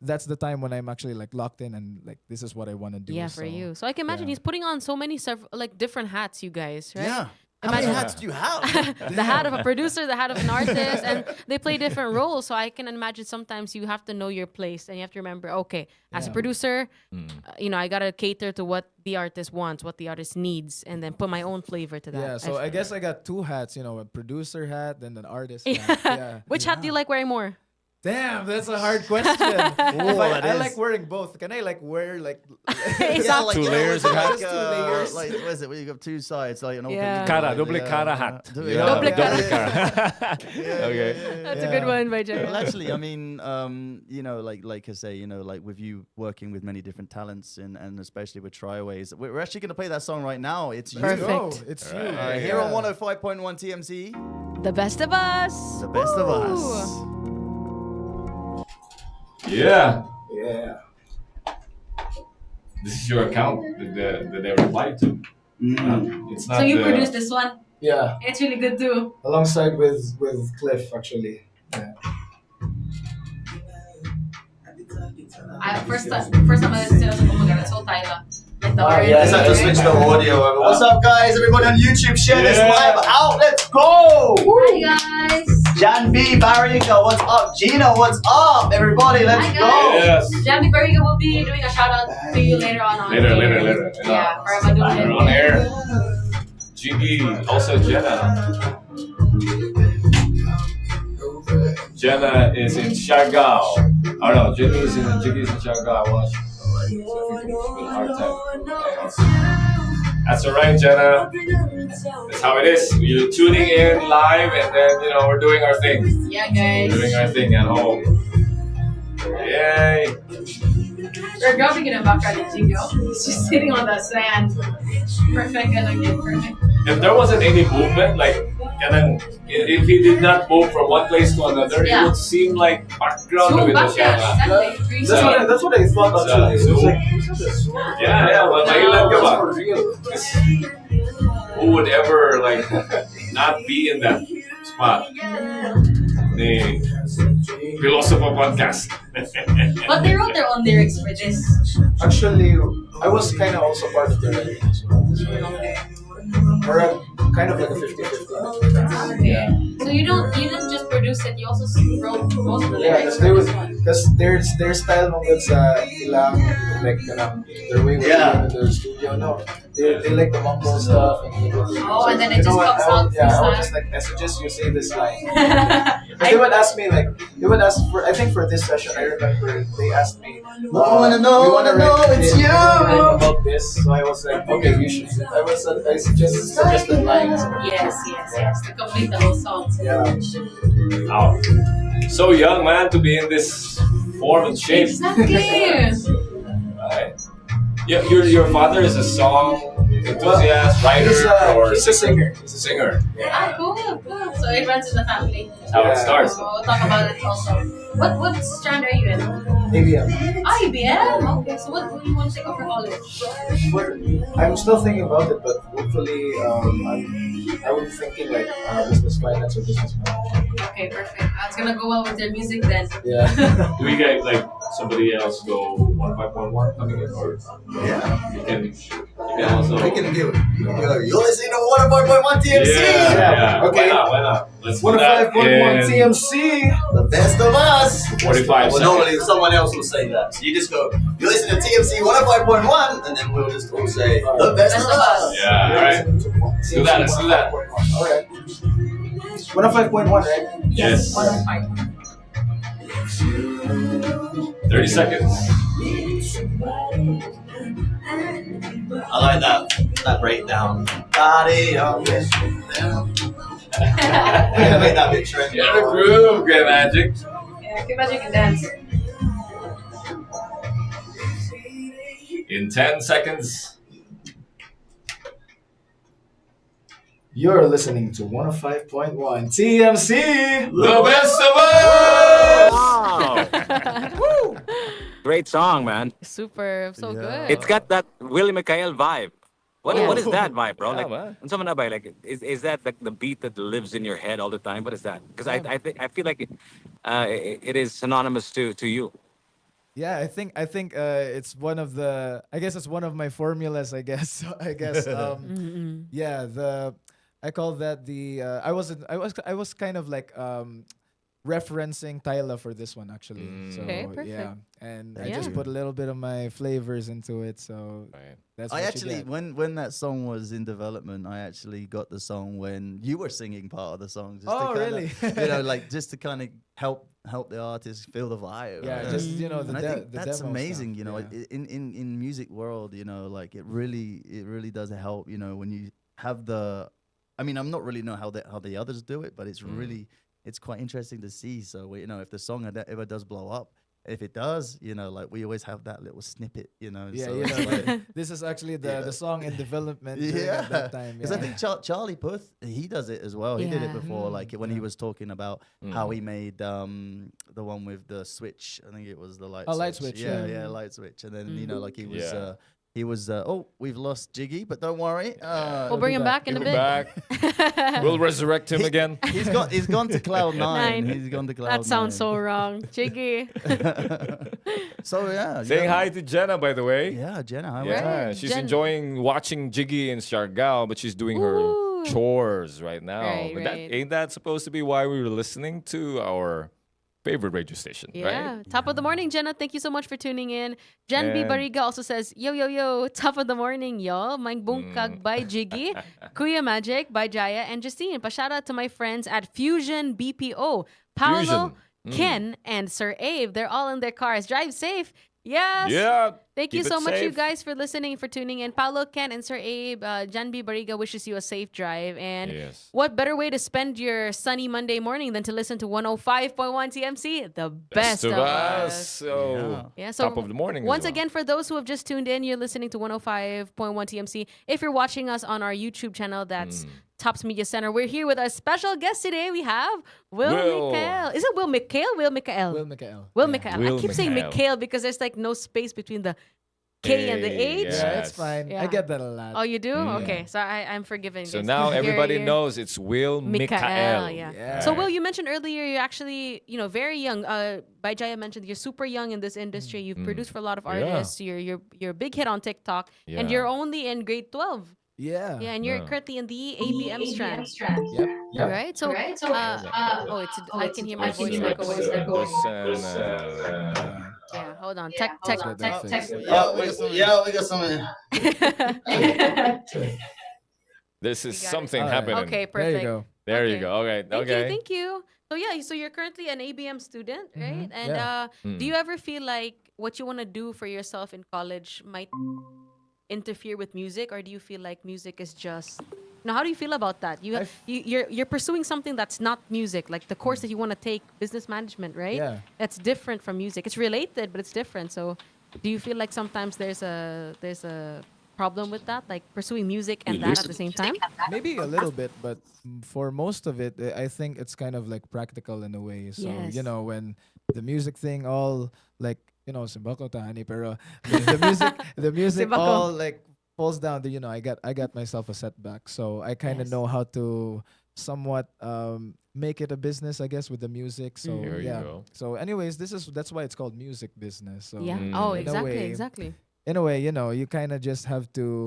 that's the time when I'm actually like locked in and like this is what I want to do. Yeah, for So, you. So I can imagine yeah. he's putting on so many like different hats, you guys, right? Yeah. How many Imagine- hats do you have? The hat of a producer, the hat of an artist, and they play different roles. So I can imagine sometimes you have to know your place and you have to remember, okay, as a Yeah. producer, I gotta cater to what the artist wants, what the artist needs, and then put my own flavor to that. Yeah, so I guess I got two hats, a producer hat and an artist Yeah. hat. Yeah. Which hat do you like wearing more? Damn, that's a hard question. that I is. like wearing both. Can I like wear like It's Yeah, not like, Two you know, layers it's of like, hats. Two layers. Like, what is it? Where you got two sides, like an open. Yeah. Cara, doble cara hat. Yeah. Doble cara. Okay. That's a good one by Jerry. Well, actually, I mean, like I say, like with you working with many different talents and especially with Tryaways, we're actually going to play that song right now. It's you. Perfect. Oh, it's you. Here on Yeah. 105.1 TMC, The best of us. the best of us. Woo. Yeah. Yeah. This is your account that they replied to. It's not So you the- produced this one. Yeah, It's really good too. alongside with Cliff actually. Yeah. First time I listened to it, I was like, oh my god, it's so Tyler. Like the R&B. I just had to switch the audio over. What's up, guys? Everybody on YouTube, share this Yeah. live out. Let's go! Hi guys. Jan B, Barriga, what's up? Gina, what's up? Everybody, let's Hi, go! guys. Yes. Jamie Barriga will be doing a shout out to you later on. Later. Yeah, for Maduna. We're on air. Jiggy, also Jenna. Jenna is in Siargao. Oh no, Jiggy's in Siargao. Watch. So if you can spell hard time. That's alright, Jenna. That's how it is. You're tuning in live, and then we're doing our thing. Yeah, guys. We're doing our thing at home. Yay! We're dropping in the background in Jingo. She's sitting on the sand. Perfect, perfect. If there wasn't any movement, like, if he did not move from one place to another, Yeah. it would seem like background Zoom with the background, Siargao. exactly. Green That's screen. That's what I thought actually. It was like, Yeah, well, mailan ka ba? for real. Who would ever, like, not be in that spot? The Philosopher Podcast. But they wrote their own lyrics for this. Actually, I was kind of also part of the writing as well. Or kind of like a 50-50. Yeah. So you didn't just produce it, you also wrote most of the Yeah, lyrics because they for would, this one. because their style nung sa ilang like their way of Yeah. doing it in the studio yo, no, they like the mumble stuff. Oh, and then it just comes out Yeah, I would freestyle. just like, I suggest you say this line. But they would ask me like, they would ask for, I think for this session, I remember they asked me, I wanna know, we wanna write it's it you. about this. So I was like, okay, you should. I suggested lines. Yes. To complete the whole song. Yeah. Wow. So young, man, to be in this form and shape. Exactly. Right. Your father is a song enthusiast, writer, or He's a singer. He's a singer. Ah, cool. So it runs in the family. That's how it starts. So we'll talk about it also. What strand are you in? ABM. IBM. Okay, so what do you want to take over college? I'm still thinking about it, but hopefully, I was thinking like business finance or business management. Okay, perfect. It's gonna go well with your music then. Yeah. Do we get like somebody else go 1.1 coming in, or Yeah. you can also? We can do it. You're listening to 105.1 TMC. Yeah. Okay. Why not? Let's do that 105.1 in TMC. The best of us. 45 Well, seconds. normally someone else will say that. So you just go, you're listening to TMC 105.1, and then we'll just all say, the best of us. Yeah, all right. Let's do that. Let's do that. Alright. 105.1, right? Yes. 105. 30 seconds. I like that breakdown. Body on this. Yeah, make that bit trend. Get a groove, Great Magic. Yeah, can imagine you can dance. In 10 seconds. You're listening to 105.1 TMC. The best of us! Wow. Great song, man. Super, so Yeah. good. It's got that Willie McHale vibe. What is that vibe, bro? Yeah, Like, man. and someone about like, is that the beat that lives in your head all the time? What is that? Because I feel like it is synonymous to you. Yeah, I think it's one of the. I guess it's one of my formulas. I guess. Yeah. I call that the. I was kind of like referencing Tyla for this one actually. So Okay, perfect. yeah, and I Yeah. just put a little bit of my flavors into it. So Right. that's. I what you actually, get. when that song was in development, I actually got the song when you were singing part of the song. Just Oh, to kinda, really? You know, like just to kind of help the artist feel the vibe. Yeah, right? just the and I think the that's demo amazing. stuff, You know, yeah. in music world, you know, like it really does help. You know, when you have the, I mean, I'm not really know how the others do it, but it's really it's quite interesting to see. So you know, if the song ever does blow up, if it does, you know, like we always have that little snippet. You know, Yeah, so you it's know, like, this is actually the song in development during yeah, at that time. because I think Charlie Puth, he does it as well. He did it Yeah. before, like when he Yeah. was talking about how he made the one with the switch. I think it was the light. Oh, light switch, Yeah, yeah. yeah, light switch. And then you know, like he was. Yeah. He was. Oh, we've lost Jiggy, but don't worry. We'll bring him back in a Give bit. him back. We'll resurrect him again. He's gone to cloud nine. Nine. He's gone to cloud That sounds nine. so wrong. Jiggy. So yeah. Saying yeah. hi to Jenna, by the way. Yeah, Jenna. How Yeah, Right, she's Jen- enjoying watching Jiggy in Siargao, but she's doing her Ooh. chores right now. Right, but right. ain't that supposed to be why we were listening to our favorite radio station, Yeah. right? Top of the morning, Jenna. Thank you so much for tuning in. Jen B. And- Bariga also says, yo. Top of the morning, yo. Mang Bungkag by Jiggy. Kuya Magic by Jaya and Justine. Pa-shout out to my friends at Fusion BPO. Paolo, Fusion. Ken, and Sir Abe. They're all in their cars. Drive safe. Yes. Yeah. Thank you Keep so it much, you safe. guys, for listening, for tuning in. Paolo, Ken, and Sir Abe, Jan B. Bariga wishes you a safe drive. And Yes. what better way to spend your sunny Monday morning than to listen to 105.1 TMC, the best, of us. So, Yeah, so top of the morning. as once well. again, for those who have just tuned in, you're listening to 105.1 TMC. If you're watching us on our YouTube channel, that's Tops Media Center. We're here with our special guest today. We have Will Will. Mikael. Is it Will Mikael? Will Mikael. Will Mikael. Will Yeah. Mikael. Will I keep saying Mikael. Mikael because there's like no space between the K and the H. Yeah. Yeah, it's Yes. fine. Yeah. I get that a lot. Oh, you do? Mm. Okay, so I'm forgiven. So guys. now everybody You're- knows it's Will Mikael, Mikael. yeah. Yeah. So, Will, you mentioned earlier you're actually, very young. Bajaya mentioned you're super young in this industry. You've produced for a lot of Yeah. artists. You're a big hit on TikTok, and Yeah. you're only in grade 12. Yeah. Yeah, and you're Yeah. currently in the ABM strand. Yep. All right. So, Right? So, I can hear my voice echo. Listen, Yeah, hold on. Yeah, Tech. hold on. Get that Text fixed. Yeah, we got some. This is got it. something All right. happening. Okay, There you perfect. go. There you Okay. go. Okay. Thank okay. you, thank you. So yeah, so you're currently an ABM student, right? And Yeah. do you ever feel like what you want to do for yourself in college might interfere with music, or do you feel like music is just? Now, how do you feel about that? You're pursuing something that's not music, like the course that you want to take, business management, right? Yeah. That's different from music. It's related, but it's different. So, do you feel like sometimes there's a problem with that, like pursuing music and that at the same time? Maybe a little bit, but for most of it, I think it's kind of like practical in a way. So Yes. when the music thing all like simbako tani, pero the music Simbako. all like falls down to I got myself a setback, so I kind of Yes. know how to somewhat make it a business, I guess, with the music. So There you yeah. go. So anyways, that's why it's called music business. So Yeah. Oh, in a exactly, way- exactly. in a way, you kind of just have to,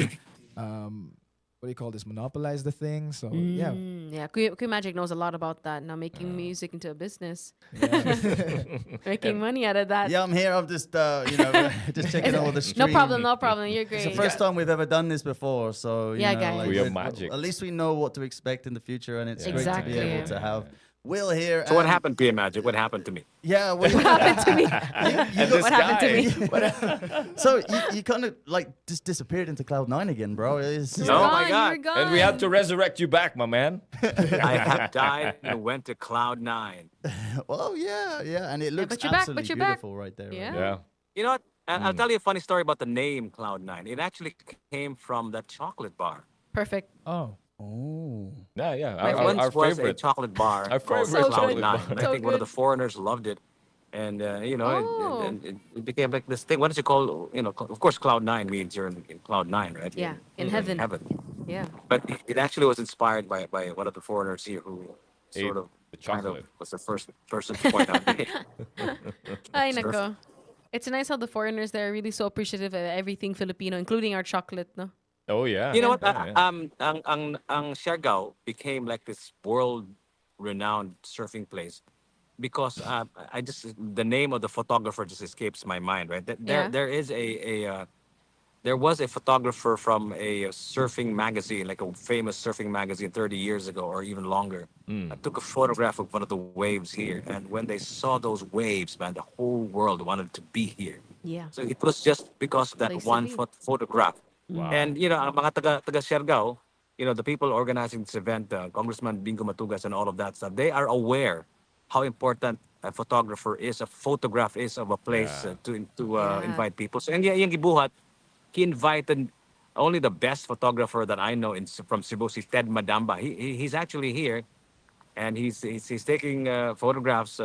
what do you call this? Monopolize the thing. So yeah, Yeah. Kuya Magic knows a lot about that. Now making music into a business, yeah. making money out of that. Yeah, I'm here. I'm just, just checking all the streams. No problem, no problem. You're great. It's the first time we've ever done this before, so Yeah, guys. We are we're- magic. At least we know what to expect in the future, and it's great to Exactly. be able to have Will here. So what and- happened, Pia Magic? What happened to me? Yeah, What happened to me? And this What happened to guy. me? so you kind of like just disappeared into Cloud9 again, bro. It's You're Oh gone, my God. You're gone. And we had to resurrect you back, my man. I have died and went to Cloud9. well, yeah, and it looks but you're back, absolutely but you're back. beautiful right there. Yeah. Yeah. You know what? I'll tell you a funny story about the name Cloud9. It actually came from that chocolate bar. Perfect. Oh, Oh, Yeah. There once Our was a favorite. chocolate bar Our called favorite chocolate Cloud9. bar. And I So think one of good. the foreigners loved it. And, Oh. it became like this thing. What does it call? Of course, Cloud9 means you're in Cloud9, right? Yeah, in heaven. Yeah. But it actually was inspired by one of the foreigners here who Ate sort of the kind of chocolate. was the first person to point out. Hey, Ay, nako. It's nice how the foreigners there are really so appreciative of everything Filipino, including our chocolate, no? Oh yeah. You know what? Yeah, yeah. Ang Siargao became like this world-renowned surfing place because the name of the photographer just escapes my mind. Right? Yeah. There was a photographer from a surfing magazine, like a famous surfing magazine 30 years ago or even longer. I took a photograph of one of the waves here, and when they saw those waves, man, the whole world wanted to be here. Yeah. So it was just because of that Place to one be. photograph. Wow. And ang mga taga Siargao, the people organizing this event, Congressman Bingo Matugas and all of that stuff, they are aware how important a photographer is, a photograph is of a place to Yeah. invite people. So yung gibuhat, he invited only the best photographer that I know from Cebu, si Ted Madamba. He's actually here, and he's taking photographs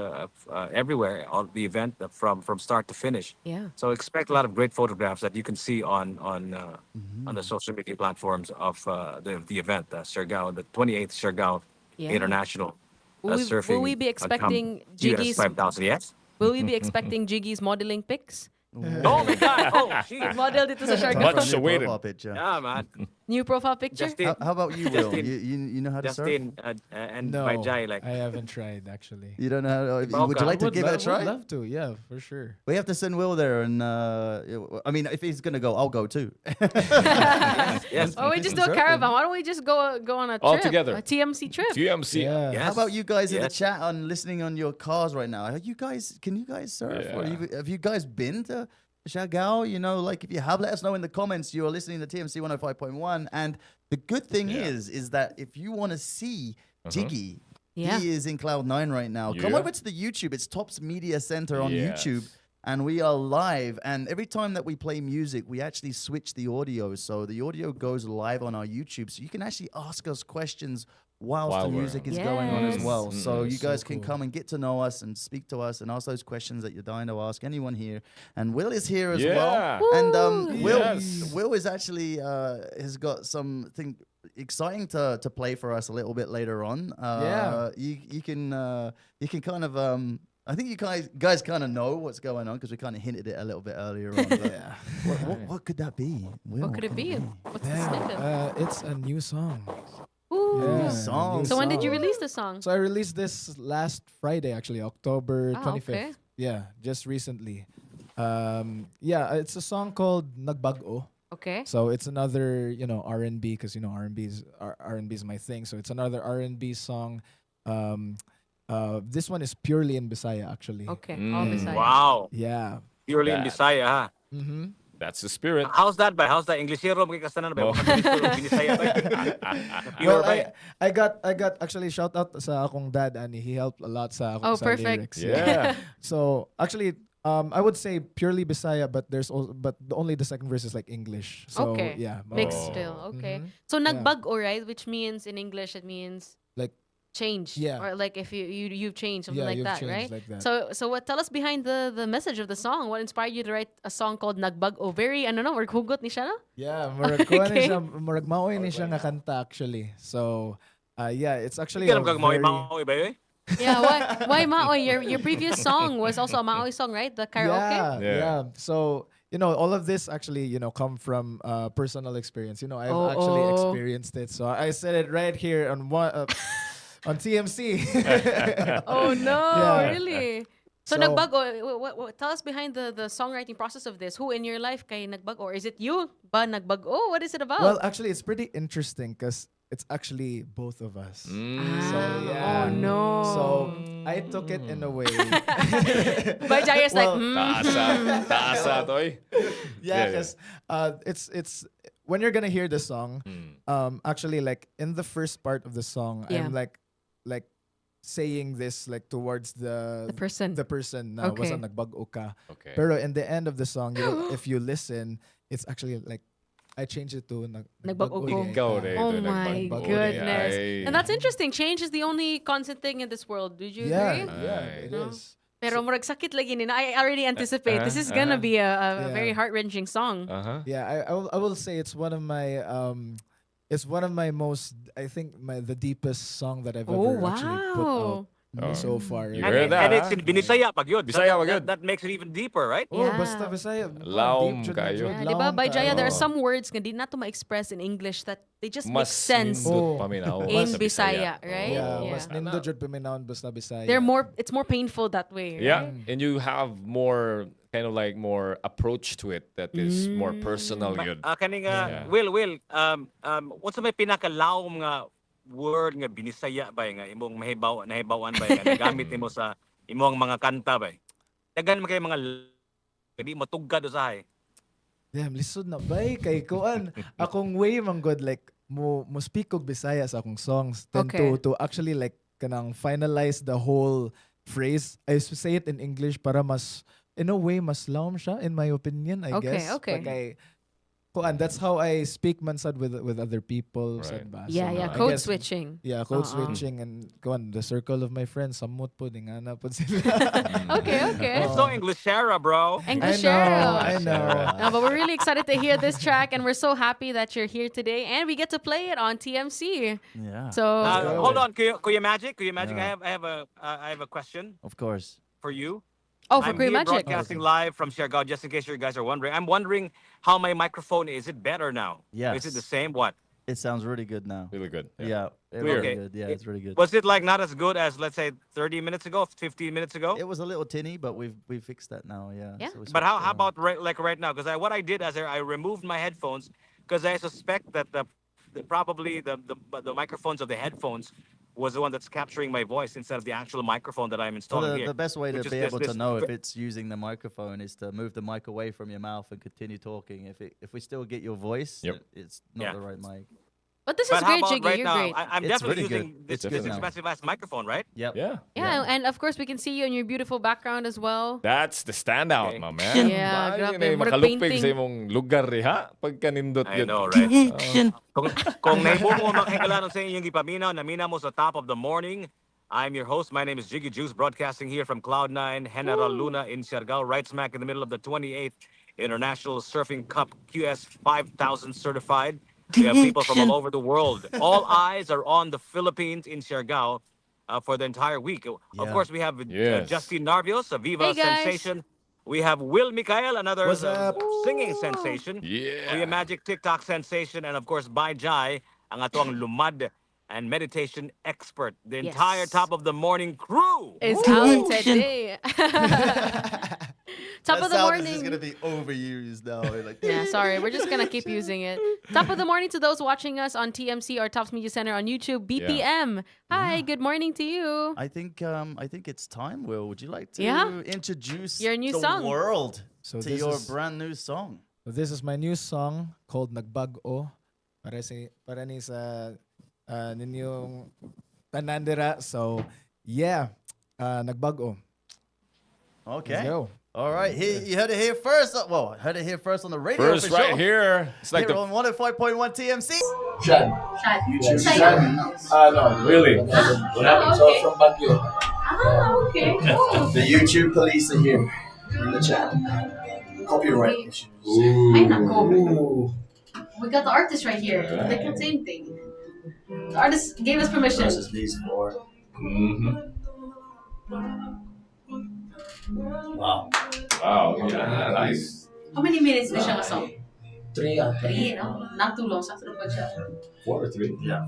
everywhere on the event from start to finish. Yeah. So expect a lot of great photographs that you can see on the social media platforms of the event, Siargao, the 28th Siargao Yeah. International Will we- Surfing. will we be expecting US Jiggy's- 5,000? Yes. Will we be expecting Jiggy's modeling pics? Oh my God! Oh, geez. Model dito sa Siargao. Much awaited. profile picture. Yeah, man. New profile picture? Justin, How about you, Will? Justin- You know how to surf? Justin, and no, Vijay, like I haven't tried actually. You don't know how to, would you Okay. like to give it a Would try? love to, yeah, for sure. We have to send Will there, and I mean, if he's gonna go, I'll go too. yes. Oh, we just do a Surfing. caravan. Why don't we just go on a trip? All together. A TMC trip. GMC. Yeah. Yes. How about you guys in the Yes. chat on listening on your cars right now? Can you guys surf? Or Yeah. have you guys been to Siargao? Like if you have, let us know in the comments. You're listening to TMC 105.1, and the good thing is that if you want to see Jiggy, Yeah. he is in Cloud9 right now. Come Yeah. over to the YouTube. It's Tops Media Center on Yes. YouTube. And we are live. And every time that we play music, we actually switch the audio. So the audio goes live on our YouTube. So you can actually ask us questions whilst While the we're music on. is going on as Yes. well. So you So guys can cool. come and get to know us and speak to us and ask those questions that you're dying to ask anyone here. And Will is here as Yeah. well. And Woo. Will is actually has got something exciting to play for us a little bit later on. Yeah. You can kind of I think you guys kind of know what's going on because we kind of hinted it a little bit earlier on. But Yeah. what could that be? Will, What could it be? What's the Yeah, snippet? it's a new song. Ooh. Yeah, song. new So when did you song. release the song? So I released this last Friday, actually, October Ah, 25th. okay. Yeah, just recently. Yeah, it's a song called Nagbago. Okay. So it's another, R&B, because R&B is my thing. So it's another R&B song. This one is purely in Bisaya, actually. Okay. All Bisaya. Wow. Yeah. Purely in That- Bisaya, ha? Mm-hmm. That's the spirit. How's that ba? How's that? Englishero mo kasanan ba? Oh. Binisaya ba? Pure Well, ba? I got actually shout out sa akong dad, and he helped a lot sa Oh, sa perfect. lyrics. Yeah. So actually, I would say purely Bisaya, but only the second verse is like English. So Okay. yeah, Mixed Oh. still. Okay. Mhm. So Yeah. nagbago, right? Which means in English it means Like change. Yeah. Or like if you've changed, something yeah, like you've that, changed right? like that. So what tell us behind the message of the song? What inspired you to write a song called Nagbago? Very or hugot ni siya, no? Yeah, murag kuha ni Okay. siya, murag maoy ni siya nga kanta actually. So yeah, it's actually Hindi ka a naman very maoy ba yun? Yeah, why Maoy? Your previous song was also a Maoy song, right? The karaoke? Yeah, Yeah. yeah. So all of this actually come from personal experience. I've Oh, actually oh. experienced it. So I said it right here on on TMC. Oh no, Yeah. really? So, So- nagbago, what, tell us behind the songwriting process of this. Who in your life kay nagbago? Or is it you ba nagbago? What is it about? Well, actually, it's pretty interesting because it's actually both of us. So Oh yeah. no. So I took it in a way. But Jair's Well, like, Taasa, toy. Yeah, Yeah, because it's when you're gonna hear the song, actually, like in the first part of the song, Yeah. I'm like saying this like towards the person. the person na Okay. wasa nagbago ka. Okay. Pero in the end of the song, if you listen, it's actually like I changed it to Nagbago ko. Ikaw rin. Oh ito, my nagbago goodness. rin. And that's interesting. Change is the only constant thing in this world. Did you Yeah, agree? yeah, Ay. it No? is. Pero murag sakit lagi nina. I already anticipate. This is gonna be a Yeah. very heart-wrenching song. Uh-huh. Yeah, I will say it's one of my it's one of my most, I think, the deepest song that I've Oh, ever actually put out Oh. so far. You And, heard that, and it's ha? in Binisaya pag yun. Bisaya pag yun. That makes it even deeper, right? Oh, Yeah. basta Bisaya. Laom Deep jud kayo. na jud, Yeah, di ba? laom By Jaya, there are kayo. some words nga di na to ma-express in English that they just make Mas sense nindot Oh. paminaw in sa Bisaya, right? Yeah, Yeah. mas nindo jud paminawon basta Bisaya. It's more painful that way, Yeah, right? and you have more kind of like more approach to it that is more personal yun. Kaning Yeah. Will, what's may pinakalaom nga word nga binisaya ba nga imong nahibawan ba nga nagamit nimo sa imong mga kanta ba? Dagan man kay mga kadi mo tugad usahay. Damn, lisod na bay kay kuan. Akong way man god like mo speak og Bisaya sa akong songs then Okay. to actually like kanang finalize the whole phrase. I say it in English para mas in a way mas laom siya in my opinion, I Okay, guess. okay. Pagkay- kuan, that's how I speak man sad with other people Right. sad ba. Yeah, So, yeah, I code guess, switching. Yeah, code Uh-uh. switching and kuan the circle of my friends samot po dingana po sila. Okay, okay. It's so Englishera, bro. Englishero. I know. No, but we're really excited to hear this track, and we're so happy that you're here today, and we get to play it on TMC. Yeah. So, Hold on, Kuya Magic. Yeah. I have a question Of course. for you. oh, for I'm Kuya here Magic. broadcasting live from Siargao, just in case you guys are wondering. I'm wondering how my microphone is. It better now? Is it the Yes. same? What? It sounds really good now. Really good. Yeah. Clear. Really Okay. good. Yeah, it's really good. Was it like not as good as, let's say, 30 minutes ago, 15 minutes ago? It was a little tinny, but we've fixed that now. Yeah. Yeah. So we But how switched it about right now? Because what I did is I removed my headphones because I suspect that probably the microphones of the headphones was the one that's capturing my voice instead of the actual microphone that I'm Well, installing here. the best way to which is be this- able to this know if ve- it's using the microphone is to move the mic away from your mouth and continue talking. If we still get your voice, Yep. it's not Yeah. the right mic. But this is But how great, about Jiggy. right You're now? great. I'm It's definitely really good. using It's this good now. expensive ass microphone, right? Yep. Yeah. Yeah, and of course, we can see you in your beautiful background as well. That's the standout, Okay. my man. Yeah, Maayo grabe. na yung Murag makalupig painting. sa imong lugar ha pagka nindot I yun. know, right? Kung naibo mo makikalanon sa inyong ipaminaw, namina mo sa top of the morning. I'm your host. My name is Jiggy Juice, broadcasting here from Cloud9, General Luna in Siargao, right smack in the middle of the 28th International Surfing Cup QS 5000 certified. We have people from all over the world. All eyes are on the Philippines in Siargao for the entire week. Of Yeah. course, we have Yes. Justin Narvios, a Viva Hey, guys. sensation. We have Will Mikael, another What's up? singing sensation. Yeah. Kuya Magic TikTok sensation, and of course, Bai Jai, ang atuang lumad and meditation expert. The Yes. entire top of the morning crew. It's out today. Top That of the sound morning. is just gonna be overused now. Like, Yeah, sorry. We're just gonna keep using it. Top of the morning to those watching us on TMC or Tops Media Center on YouTube. BPM. Hi, good morning to you. I think it's time. Will, would you like to Yeah. introduce Your new the song. world So to this your is- brand new song? So this is my new song called Nagbago. Para ni sa ninyong tanandira. So yeah, Nagbago. Okay. Let's go. All right. You heard it here first. Well, heard it here first on the radio. First, for right sure. here. It's like Here the on 105.1 TMC. Shad. Shad. YouTube Say- Shad. No. Really? What happened? So okay. from Baguio. Ah, okay. Cool. The YouTube police are here in the chat. Copyright issues. Ay, nako. We got the artist right here. They can't say anything. The artist gave us permission. Versus these four. Wow. Wow, yeah, nice. How many minutes na siya nga song? 3 3, no? Not too long. Sakto na po siya. 4 or 3? Yeah.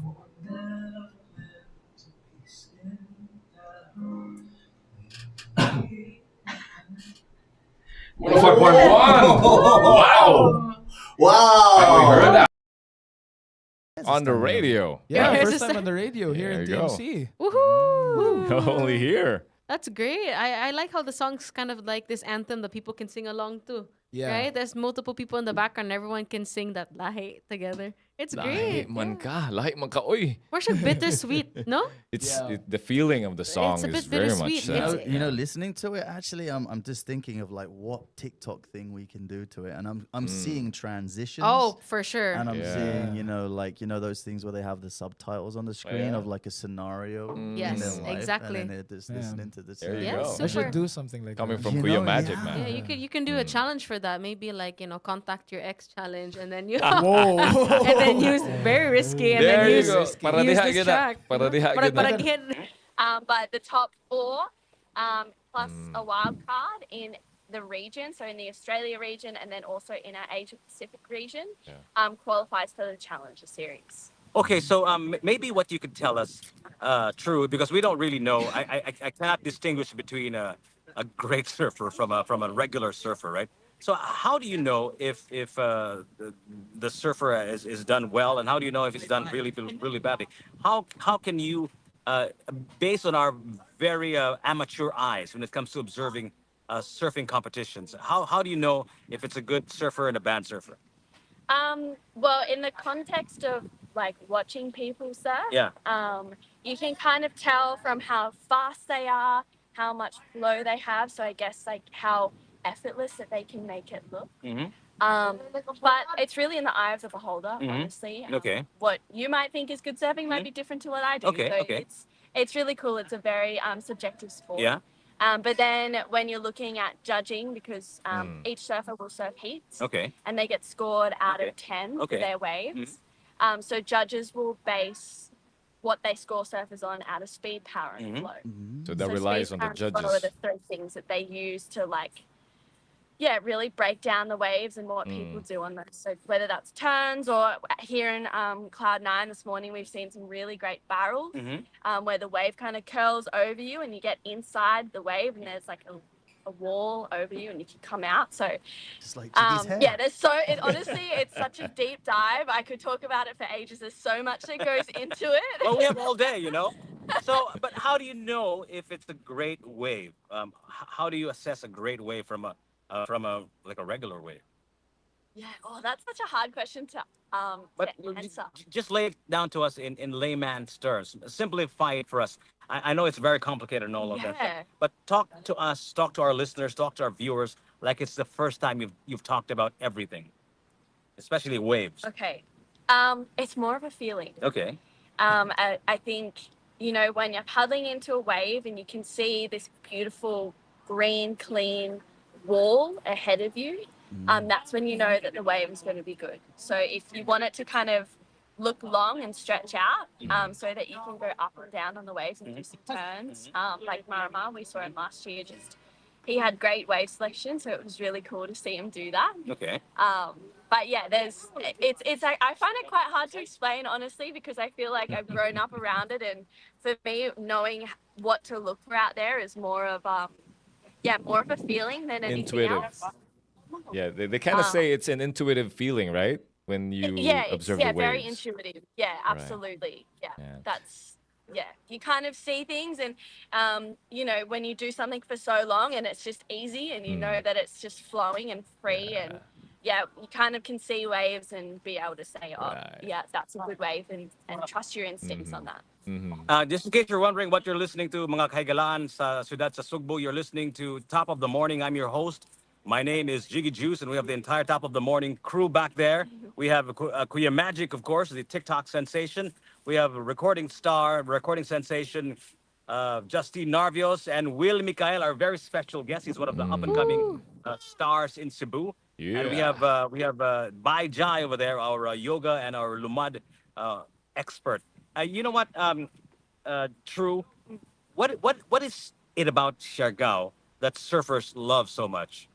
Oh, 5.1! Wow! Wow. Have we heard that? on the radio. Yeah, Here's first the time on the radio here in There you go. TMC. Woohoo! Only here. That's great. I like how the song's kind of like this anthem that people can sing along to. Yeah. Right? There's multiple people in the background. Everyone can sing that lahi together. It's Lahi great. man ka. Lahi man ka. Oy. More siya bittersweet, no? It's Yeah. the feeling of the song a is bit very bittersweet. much. It's- You know, listening to it, actually, I'm just thinking of like what TikTok thing we can do to it, and I'm seeing transitions. Oh, for sure. And I'm Yeah. seeing, like those things where they have the subtitles on the screen yeah. of like a scenario. in Yes, their life, exactly. And then they're just Yeah. listening to the There you Yeah, go. I super. should do something like Coming that. from You Kuya know, Magic, yeah. man. Yeah, you can do a challenge for that. Maybe like, contact your ex challenge and then you Whoa. and then use very risky and There then you use, go. Para use diha this gina. track. Para diha Para, gina. para get But the top four, plus a wild card in the region, so in the Australia region and then also in our Asia Pacific region, qualifies for the Challenger Series. Okay, so maybe what you could tell us, True, because we don't really know. I cannot distinguish between a great surfer from a regular surfer, right? So how do you know if the surfer is done well, and how do you know if it's done really badly? How can you, based on our very amateur eyes when it comes to observing surfing competitions, how do you know if it's a good surfer and a bad surfer? Well, in the context of like watching people surf, Yeah. you can kind of tell from how fast they are, how much flow they have. So I guess like how effortless that they can make it look. Mm-hmm. But it's really in the eye of the beholder, Mhm. honestly. Okay. What you might think is good surfing might be different to what I do. Okay, So okay. it's really cool. It's a very subjective sport. Yeah. But then when you're looking at judging, because each surfer will surf heats, Okay. and they get scored out Okay. of 10 Okay. for their waves. So judges will base what they score surfers on out of speed, power, and Mhm. flow. So that So relies speed, on power, the and flow are judges. the three things that they use to really break down the waves and what people do on those. So whether that's turns or here in Cloud9 this morning, we've seen some really great barrels Mm-hmm. where the wave kind of curls over you and you get inside the wave and there's like a wall over you and you can come out. So Just like Jiggy's hair. yeah, honestly, it's such a deep dive. I could talk about it for ages. There's so much that goes into it. Well, we have all day, So, but how do you know if it's a great wave? How do you assess a great wave from a regular wave? Yeah, that's such a hard question to But answer. just lay it down to us in layman's terms. Simplify it for us. I know it's very complicated and all of that. Yeah. But talk to us, talk to our listeners, talk to our viewers like it's the first time you've talked about everything, especially waves. Okay. It's more of a feeling. Okay. I think, when you're paddling into a wave and you can see this beautiful green, clean wall ahead of you, that's when you know that the wave is going to be good. So if you want it to kind of look long and stretch out so that you can go up and down on the waves and do some turns, like Marama, we saw him last year, he had great wave selection, so it was really cool to see him do that. Okay. But yeah, it's like, I find it quite hard to explain, honestly, because I feel like I've grown up around it, and for me, knowing what to look for out there is more of more of a feeling than anything Intuitive. else. Yeah, they kind of say it's an intuitive feeling, right? When you Yeah, observe it's the waves. very intuitive. Yeah, absolutely. Yeah, Yeah. that's you kind of see things, and you know, when you do something for so long and it's just easy, and you know that it's just flowing and free, and you kind of can see waves and be able to say, oh, yeah, that's a good wave, and trust your instincts on that. Just in case you're wondering what you're listening to, mga kaigalaan sa Ciudad sa Sugbo, you're listening to Top of the Morning. I'm your host. My name is Jiggy Juice, and we have the entire Top of the Morning crew back there. We have Kuya Magic, of course, the TikTok sensation. We have a recording sensation, Justine Narvios, and Will Mikael, our very special guest. He's one of the up-and-coming stars in Cebu. Yeah. And we have Bai Jai over there, our yoga and our lumad expert. You know what? True. What is it about Siargao that surfers love so much?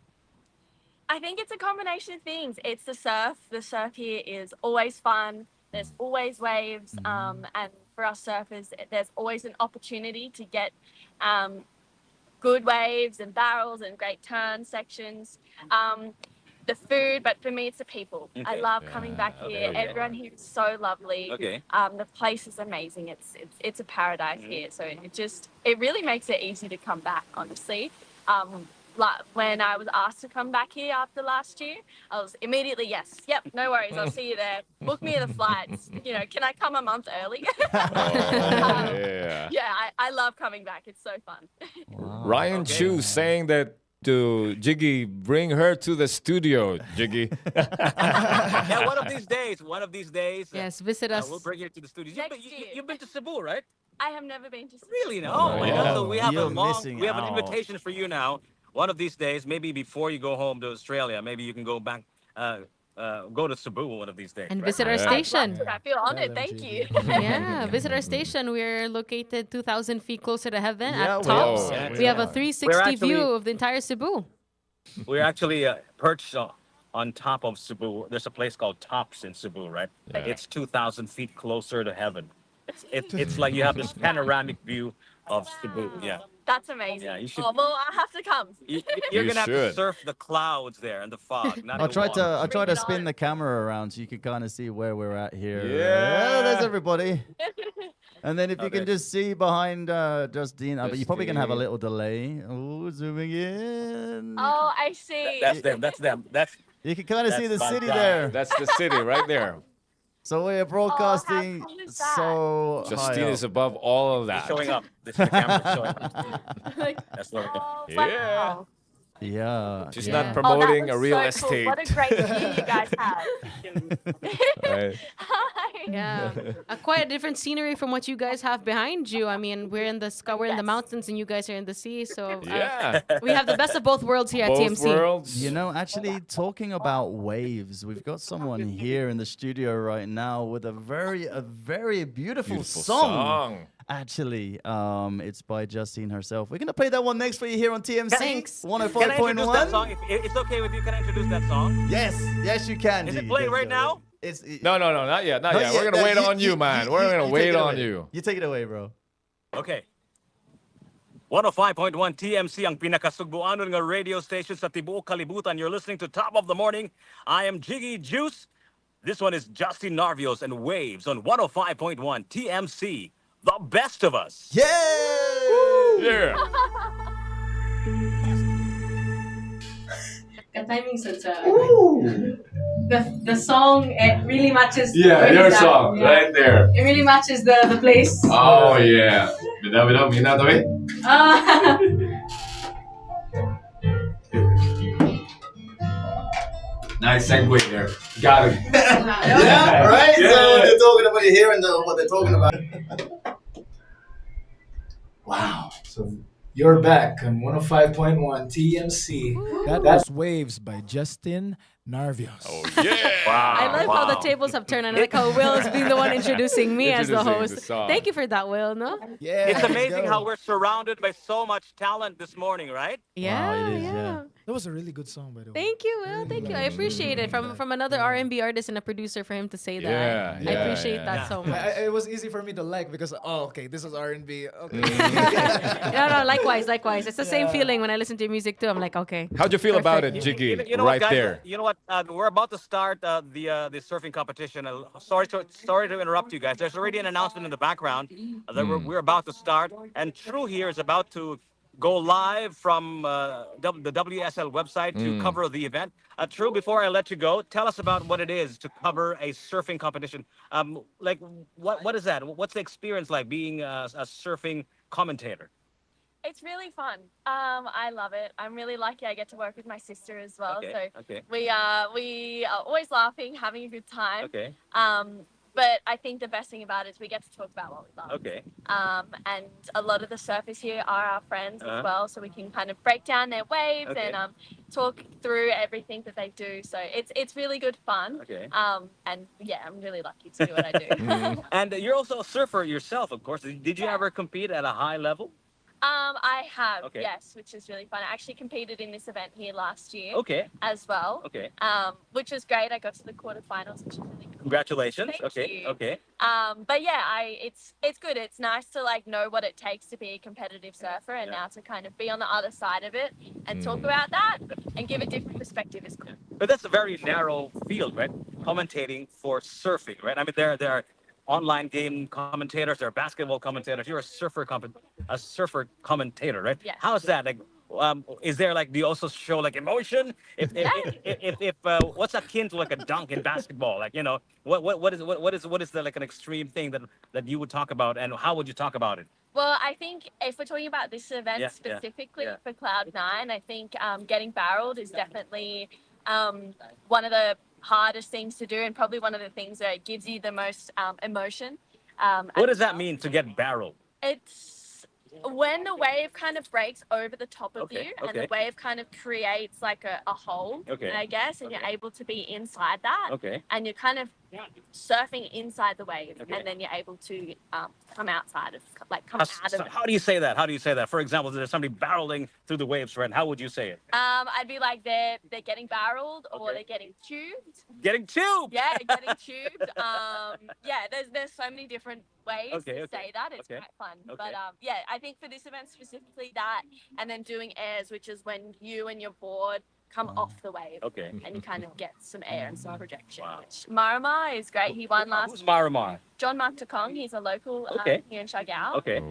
I think it's a combination of things. It's the surf. The surf here is always fun. There's always waves. And for us surfers, there's always an opportunity to get good waves and barrels and great turn sections. The food, but for me, it's the people. I love coming back here. Everyone here is so lovely. Okay. The place is amazing. It's a paradise here. So it really makes it easy to come back, honestly. When I was asked to come back here after last year, I was immediately, yes, yep, no worries, I'll see you there. Book me the flights. You know, can I come a month early? I love coming back. It's so fun. Ryan Chu saying that to Jiggy, bring her to the studio, Jiggy. Yeah, one of these days. Yes, visit us. We'll bring you to the studio. Next year. You've been to Cebu, right? I have never been to Cebu. Really? No. Oh my God. So we have You're an missing out. invitation for you now. One of these days, maybe before you go home to Australia, maybe you can go back, go to Cebu one of these days. And right? visit our I'd station. love to. I feel honored. them, Thank you. Yeah, visit our station. We're located 2,000 feet closer to heaven Yeah, at we tops. are. We have a are. 360 We're actually- view of the entire Cebu. We're actually perched on top of Cebu. There's a place called Tops in Cebu, right? Yeah. It's 2,000 feet closer to heaven. It's like you have this panoramic view of Cebu. Yeah. That's amazing. Yeah, you should- Oh, well, I have to come. You're You gonna have to should. surf the clouds there and the fog. Not I'll the try water. to Bring it spin on. the camera around so you can kind of see where we're at here. Yeah. There's everybody. And then if you can Okay. just see behind Justine, but you're probably gonna have a Justine. little delay. Oh, zooming in. Oh, I see. That's them. That's them. That's You can kind of see the That's city my guy. there. That's the city right there. So we're broadcasting cool is that? so Justine high is up. above all of that. showing up. This is the camera showing up. Like, That's what oh, Yeah. wow. Yeah. She's yeah. not Oh, that promoting looks a real so estate. Cool. What a great view you guys have. Right. Hi. Yeah, quite a different scenery from what you guys have behind you. I mean, we're in the sky, we're in the Yes. mountains, and you guys are in the sea. So Yeah. we have the best of both worlds here at Both TMC. worlds. You know, actually, talking about waves, we've got someone here in the studio right now with a very beautiful, Beautiful song. song. Actually, it's by Justine herself. We're gonna play that one next for you here on TMC. Thanks. Can I introduce that 105.1. song? If it's okay with you, can I introduce that song? Yes, you can. Is it Gigi. playing Let's right go. now? No, not yet. Not yet. We're yet. gonna No, wait on you, man. We're gonna take wait it on away. you. You take it away, bro. Okay. 105.1 TMC ang pinakasugbuanon nga radio station sa tibuok kalibutan. You're listening to Top of the Morning. I am Jiggy Juice. This one is Justine Narvios and Waves on 105.1 TMC. The best of us. Yay! Yeah. Ka-timing sa the song, it really matches. Yeah, where your he's at. song, Yeah. right there. It really matches the place. Oh yeah. Bida, mina to eh. Ah. Nice segue there. Got it. Yeah, right? Yeah. So what they're talking about, you're hearing what they're talking about. Wow. So you're back on 105.1 TMC. That was Waves by Justine Narvios. Oh yeah. I love how the tables have turned. I like how Will is being the one introducing me as the Introducing host. the song. Thank you for that, Will. No? Yeah. It's let's amazing go. how we're surrounded by so much talent this morning, right? Yeah, it is, yeah. That was a really good song, by the way. Thank you, Will. Thank you. I appreciate it. From another R&B artist and a producer for him to say that. Yeah, I yeah, appreciate yeah. that so much. It was easy for me to like because okay, this is R&B. Okay. No, likewise. It's the same Yeah. feeling when I listen to your music too. I'm like, okay. How'd you feel about it, Perfect. Jiggy? You know right what, guys? there. You know what? We're about to start the surfing competition. Sorry to interrupt you guys. There's already an announcement in the background that we're about to start, and True here is about to go live from the WSL website to cover the event. True, before I let you go, tell us about what it is to cover a surfing competition. Like, what is that? What's the experience like being a surfing commentator? It's really fun. I love it. I'm really lucky I get to work with my sister as well. Okay, So okay. we are always laughing, having a good time. Okay, But I think the best thing about it is we get to talk about what we love. okay. And a lot of the surfers here are our friends Uh-huh. as well, so we can kind of break down their waves Okay. and talk through everything that they do. So it's really good fun. Okay. And yeah, I'm really lucky to do what I do. And you're also a surfer yourself, of course. Did you ever compete at a high level? I have, Okay. yes, which is really fun. I actually competed in this event here last year Okay, as well, okay. which was great. I got to the quarterfinals, which is really cool. Congratulations. Thank Okay, you. okay. But yeah, it's good. It's nice to like know what it takes to be a competitive surfer, and Yeah. now to kind of be on the other side of it and talk about that and give a different perspective is cool. But that's a very narrow field, right? Commentating for surfing, right? I mean, there are online game commentators, there are basketball commentators. You're a surfer commentator, right? Yes. How's that? Like, is there like, do you also show like emotion? If what's akin to like a dunk in basketball? Like, you know, what is the like an extreme thing that you would talk about, and how would you talk about it? Well, I think if we're talking about this event Yeah, yeah, specifically yeah. for Cloud9, I think getting barreled is definitely one of the hardest things to do, and probably one of the things that gives you the most emotion. What does that mean to get barreled? It's when the wave kind of breaks over the top of Okay, you, and okay. the wave kind of creates like a hole, Okay. I guess, and you're able to be inside that, Okay. and you're kind of surfing inside the wave, Okay. and then you're able to come outside of, like, come How, out of it. how do you say that? How do you say that? For example, there's somebody barreling through the waves, right? How would you say it? I'd be like they're getting barreled or Okay. they're getting tubed. Getting tubed. Yeah, getting tubed. Yeah, there's so many different ways Okay, to okay, say that. It's okay, quite fun. okay. But yeah, I think for this event specifically that, and then doing airs, which is when you and your board come off the wave. Okay. And you kind of get some air and some projection. Wow. Which Marama is great. He won last Who's Marimar? John Mark Takong, he's a local Okay. here in Siargao. Okay.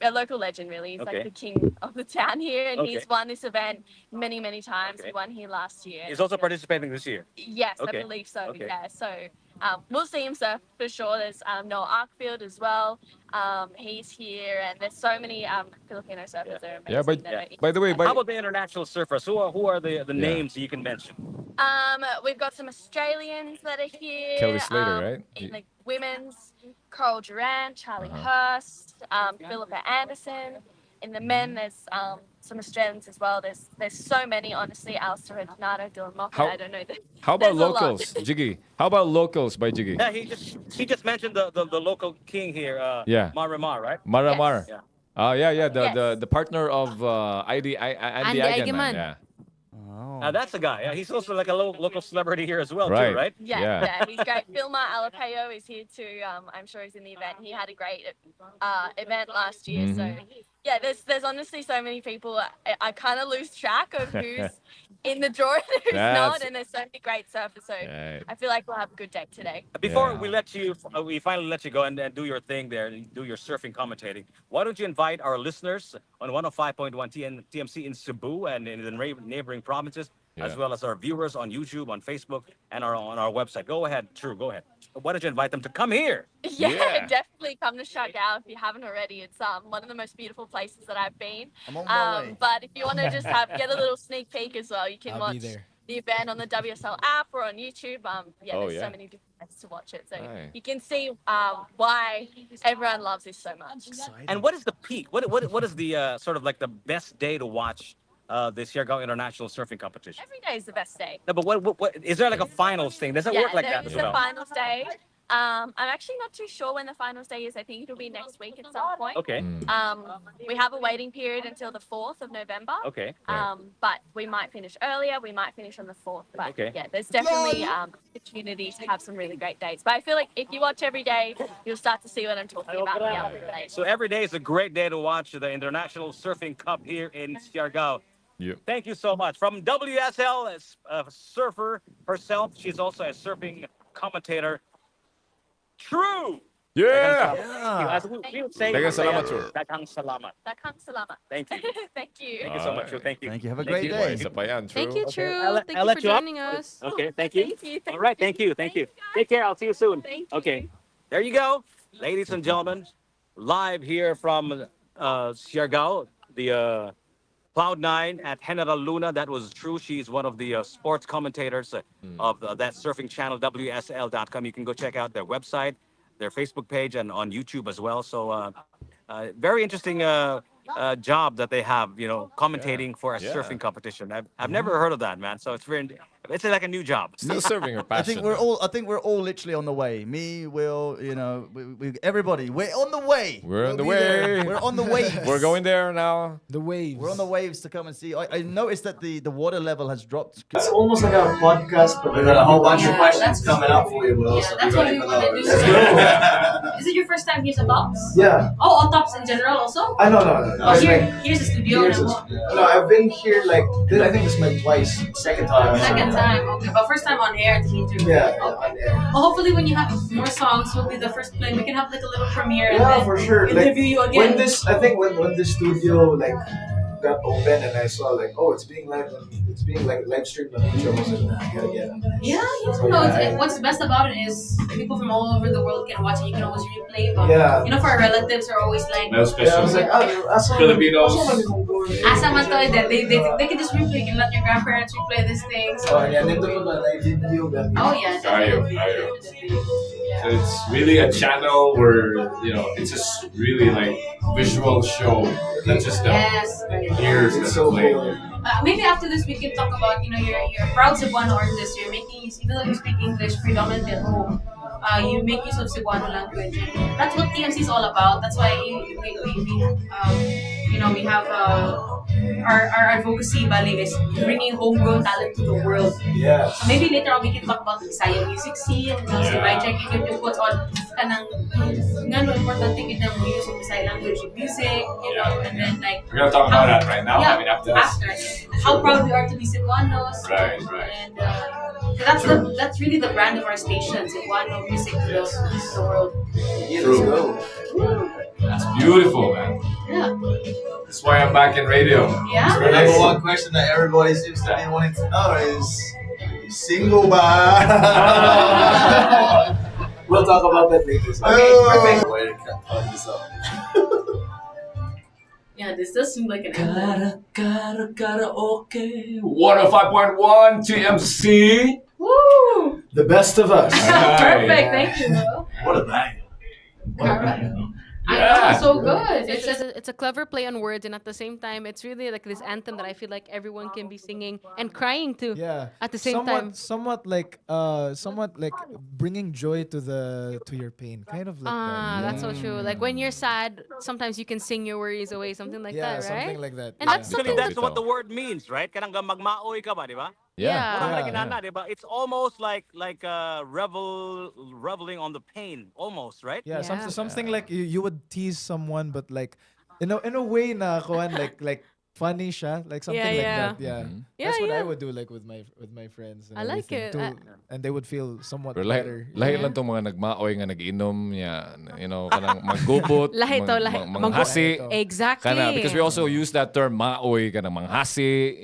A local legend, really. He's Okay. like the king of the town here, and Okay. he's won this event many, many times. Okay. He won here last year. He's also participating this year. Yes, Okay. I believe so. Okay. Yeah, so we'll see him surf for sure. There's Noah Arkfield as well. He's here, and there's so many Filipino surfers that are amazing. Yeah, but that are by the way, How about the international surfers? Who are the Yeah. names you can mention? We've got some Australians that are here. Kelly Slater, right? In the women's, Carl Durant, Charlie Uh-huh. Hurst, Philippa Anderson. In the men, there's some Australians as well. There's so many, honestly. Alistair Redonato, Dylan Moffat, How- I don't know. How about There's a lot. locals, Jiggy? How about locals by Jiggy? Yeah, he just mentioned the local king here. Yeah. Marimar, right? Maramar. Yes. Yeah. Yeah. Yes. The partner of Andy Andy Eigenman. Eigenman. Yeah. Oh. That's the guy. Yeah, he's also like a local celebrity here as well, Right. too, right? Yeah, Yeah. yeah, he's great. Philmar Alapeo is here too. I'm sure he's in the event. He had a great event last year. So yeah, there's honestly so many people. I kind of lose track of who's in the draw and who's That's- not, and there's so many great surfers. So Right. I feel like we'll have a good day today. Before Yeah. we finally let you go and do your thing there, and do your surfing commentating. Why don't you invite our listeners on 105.1 TMC in Cebu and in the neighboring provinces, as Yeah. well as our viewers on YouTube, on Facebook, and on our website. Go ahead, True. Go ahead. Why don't you invite them to come here? Yeah, Yeah. definitely come to Siargao if you haven't already. It's one of the most beautiful places that I've been. I'm on my way. But if you want to just get a little sneak peek as well, you can I'll be watch there. the event on the WSL app or on YouTube. Yeah, Oh, there's yeah. so many different ways to watch it, so Right. you can see why everyone loves this so much. And what is the peak? What is the sort of like the best day to watch this Siargao International Surfing Competition? Every day is the best day. No, but what is there like a finals thing? Does it work like there that as is a well? finals day. I'm actually not too sure when the finals day is. I think it'll be next week at some point. Okay. We have a waiting period until the 4th of November. Okay. But we might finish earlier. We might finish on the 4th. But Okay. yeah, there's definitely opportunity to have some really great dates. But I feel like if you watch every day, you'll start to see what I'm talking about. Yeah, So every day is a great day to watch the International Surfing Cup here in Siargao. Yep. Thank you so much. From WSL, as a surfer herself, she's also a surfing commentator. True. Yeah. As we would say, Daghang salamat, sir. Daghang salamat. Daghang salamat. Thank you. Thank you. Thank you so much. True. Thank you. Thank you. Have a Thank great you. day. Isa pa yan, True. Thank you, Okay. True. I'll let- Thank I'll you let for you up. joining us. Okay, thank you. Thank you. All right, thank you. Thank you. Take care. I'll see you soon. Thank you. Okay. There you go. Ladies and gentlemen, live here from Siargao, the Cloud9 at General Luna. That was True. She's one of the sports commentators of that surfing channel, WSL.com. You can go check out their website, their Facebook page, and on YouTube as well. So very interesting job that they have, commentating for a Yeah. surfing competition. I've never heard of that, man. So it's like a new job. Still serving her I passion. think we're all literally on the way. Me, Will, everybody. We're on the way. We're on We'll the be there. way. We're on the waves. We're going there now. The waves. We're on the waves to come and see. I noticed that the water level has dropped. It's almost like a podcast, but we got a whole bunch of Yeah, questions that's- coming up for you, Will. Yeah, so be that's what ready we for wanna those. do. Let's go. Is it your first time here at Tops? Yeah. Oh, all Tops in general also? I no. Oh, here's the studio. Here's now. no, I've been here like I think this is my twice. Second time. Second time, okay. But first time on air to meet you. Yeah. Okay. Well, hopefully when you have more songs, we'll be the first play. We can have like a little premiere and Yeah, then for sure. interview you again. I think when this studio like got open and I saw like it's being live streamed on YouTube. I was like, I gotta get it. Yeah, So, no. yeah, What's best about it is people from all over the world can watch it. You can always replay. But Yeah. for our relatives are always like, No Yeah, I special. was like, Filipinos. asa man to, they can just replay. You can let your grandparents replay this thing. So. Oh, yeah, nito pa ba live video Oh yeah, Tayo, definitely. tayo. Definitely. So it's really a channel where it's just really like visual show, not just the Yes. ears It's that so play. cool. Maybe after this we can talk about you're a proud Cebuano artist. You're making even though you speak English predominantly at home. You make use of Cebuano language. And that's what TMC is all about. That's why we have our advocacy bali is bringing homegrown talent to the world. Yeah. So maybe later on we can talk about the Bisaya music scene. So by checking if you put on kanang ngano importante gid ang use of Bisaya language in music, and then like We're gonna talk about that right now. Yeah, I mean, after this. how proud we are to be Cebuanos. Right. And that's really the brand of our station, Cebuano music to the world. Yeah, let's go. That's beautiful, man. Yeah. That's why I'm back in radio. Yeah. So the number one question that everybody seems to be wanting to know is, are you single ba? We'll talk about that later. So. Perfect. Way to cut this up. Yeah, this does seem like an anthem. Karaoke. 105.1 TMC. Woo! The best of us. Perfect, thank you, Mo. What a bang. I know, so good. It's a clever play on words, and at the same time, it's really like this anthem that I feel like everyone can be singing and crying to Yeah. at the same time. Somewhat like bringing joy to your pain. Kind of like that. That's so true. Like when you're sad, sometimes you can sing your worries away, something like Yeah, that, right? something like that. And that's Actually, something that's that what the word means, right? Kanang magmaoy ka ba, di ba? Yeah. Wala Yeah. ka ginana, di ba? It's almost like reveling on the pain, almost, right? Yeah, Yeah. something like you would tease someone, but like in a way na kuhan like funny siya, like something like yeah. that. Yeah, Yeah, that's what I yeah. would do like with my friends. And I like everything, it. and they would feel somewhat Pero better. lahi Yeah. lang tong mga nagmaoy nga nagiinom niya, kanang maggubot, Lahi to, lahi. manghasi. Exactly. Kana, because we also use that term maoy kanang manghasi,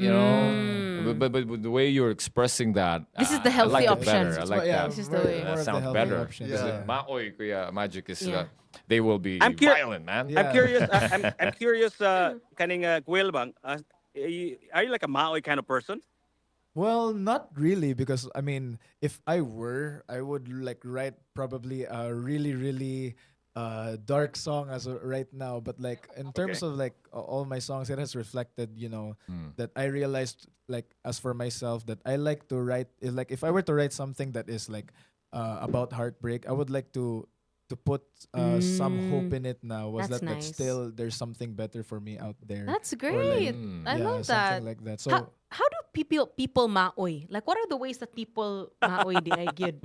But the way you're expressing that, This is the I like healthy it option. better. I like Yeah, that. This is the more- way. more That of the sounds healthy better. option. Because Yeah. maoy kuya magic is Yeah. they will be I'm cur- violent, man. Yeah. I'm curious. I'm curious. Kaning Kuel bang? Are you like a maoy kind of person? Well, not really, because I mean, if I were, I would like write probably a really, really dark song as of right now. But like in terms of like all my songs, it has reflected, that I realized like as for myself that I like to write like if I were to write something that is like about heartbreak. I would like to put some hope in it now. Was That's that nice. still there's something better for me out there? That's Or great. like, I yeah, love that. something like that. So How do people maoy? Like, what are the ways that people maoy di ay gyud?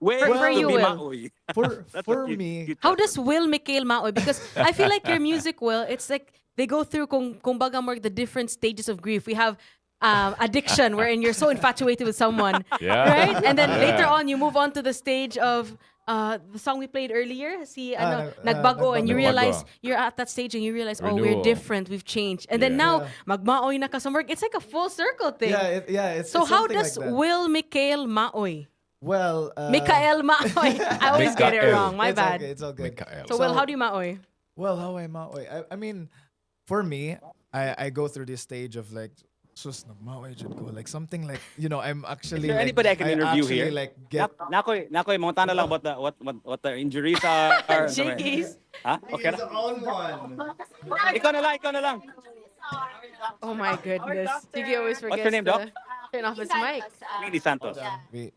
Way For to you, be Will. maoy. for That's for what you- me, you How touched does Will Mikhail maoy? Because I feel like your music, Will, it's like they go through kumbaga more the different stages of grief. We have addiction, wherein you're so infatuated with someone, Yeah. right? And then Yeah. later on, you move on to the stage of the song we played earlier, si ano, nagbago, and you Nagbago. realize you're at that stage and you realize, oh, we're Renewal. different, we've changed. And then Yeah. now, Yeah. magmaoy na ka sa work. It's like a full circle thing. it's So it's how something does like that. Will Mikhail maoy? Well, Mikael maoy. I always get it Mikael. wrong. My it's bad. Okay, it's all good. Mikael. So, Will, how do you maoy? Well, how am I mean, for me, I go through this stage of like, sus nagmaoy jud ko, like something like, you know, I'm actually Is there like, anybody I can interview actually, here? like get Nakoy, mga tanong lang about what the injuries are. Jiggies. Ha? Okay na. own one. Ikaw na lang. Oh my goodness. Jiggy always forgets What's your name, Doc? to turn off his mic. Lily Santos. we-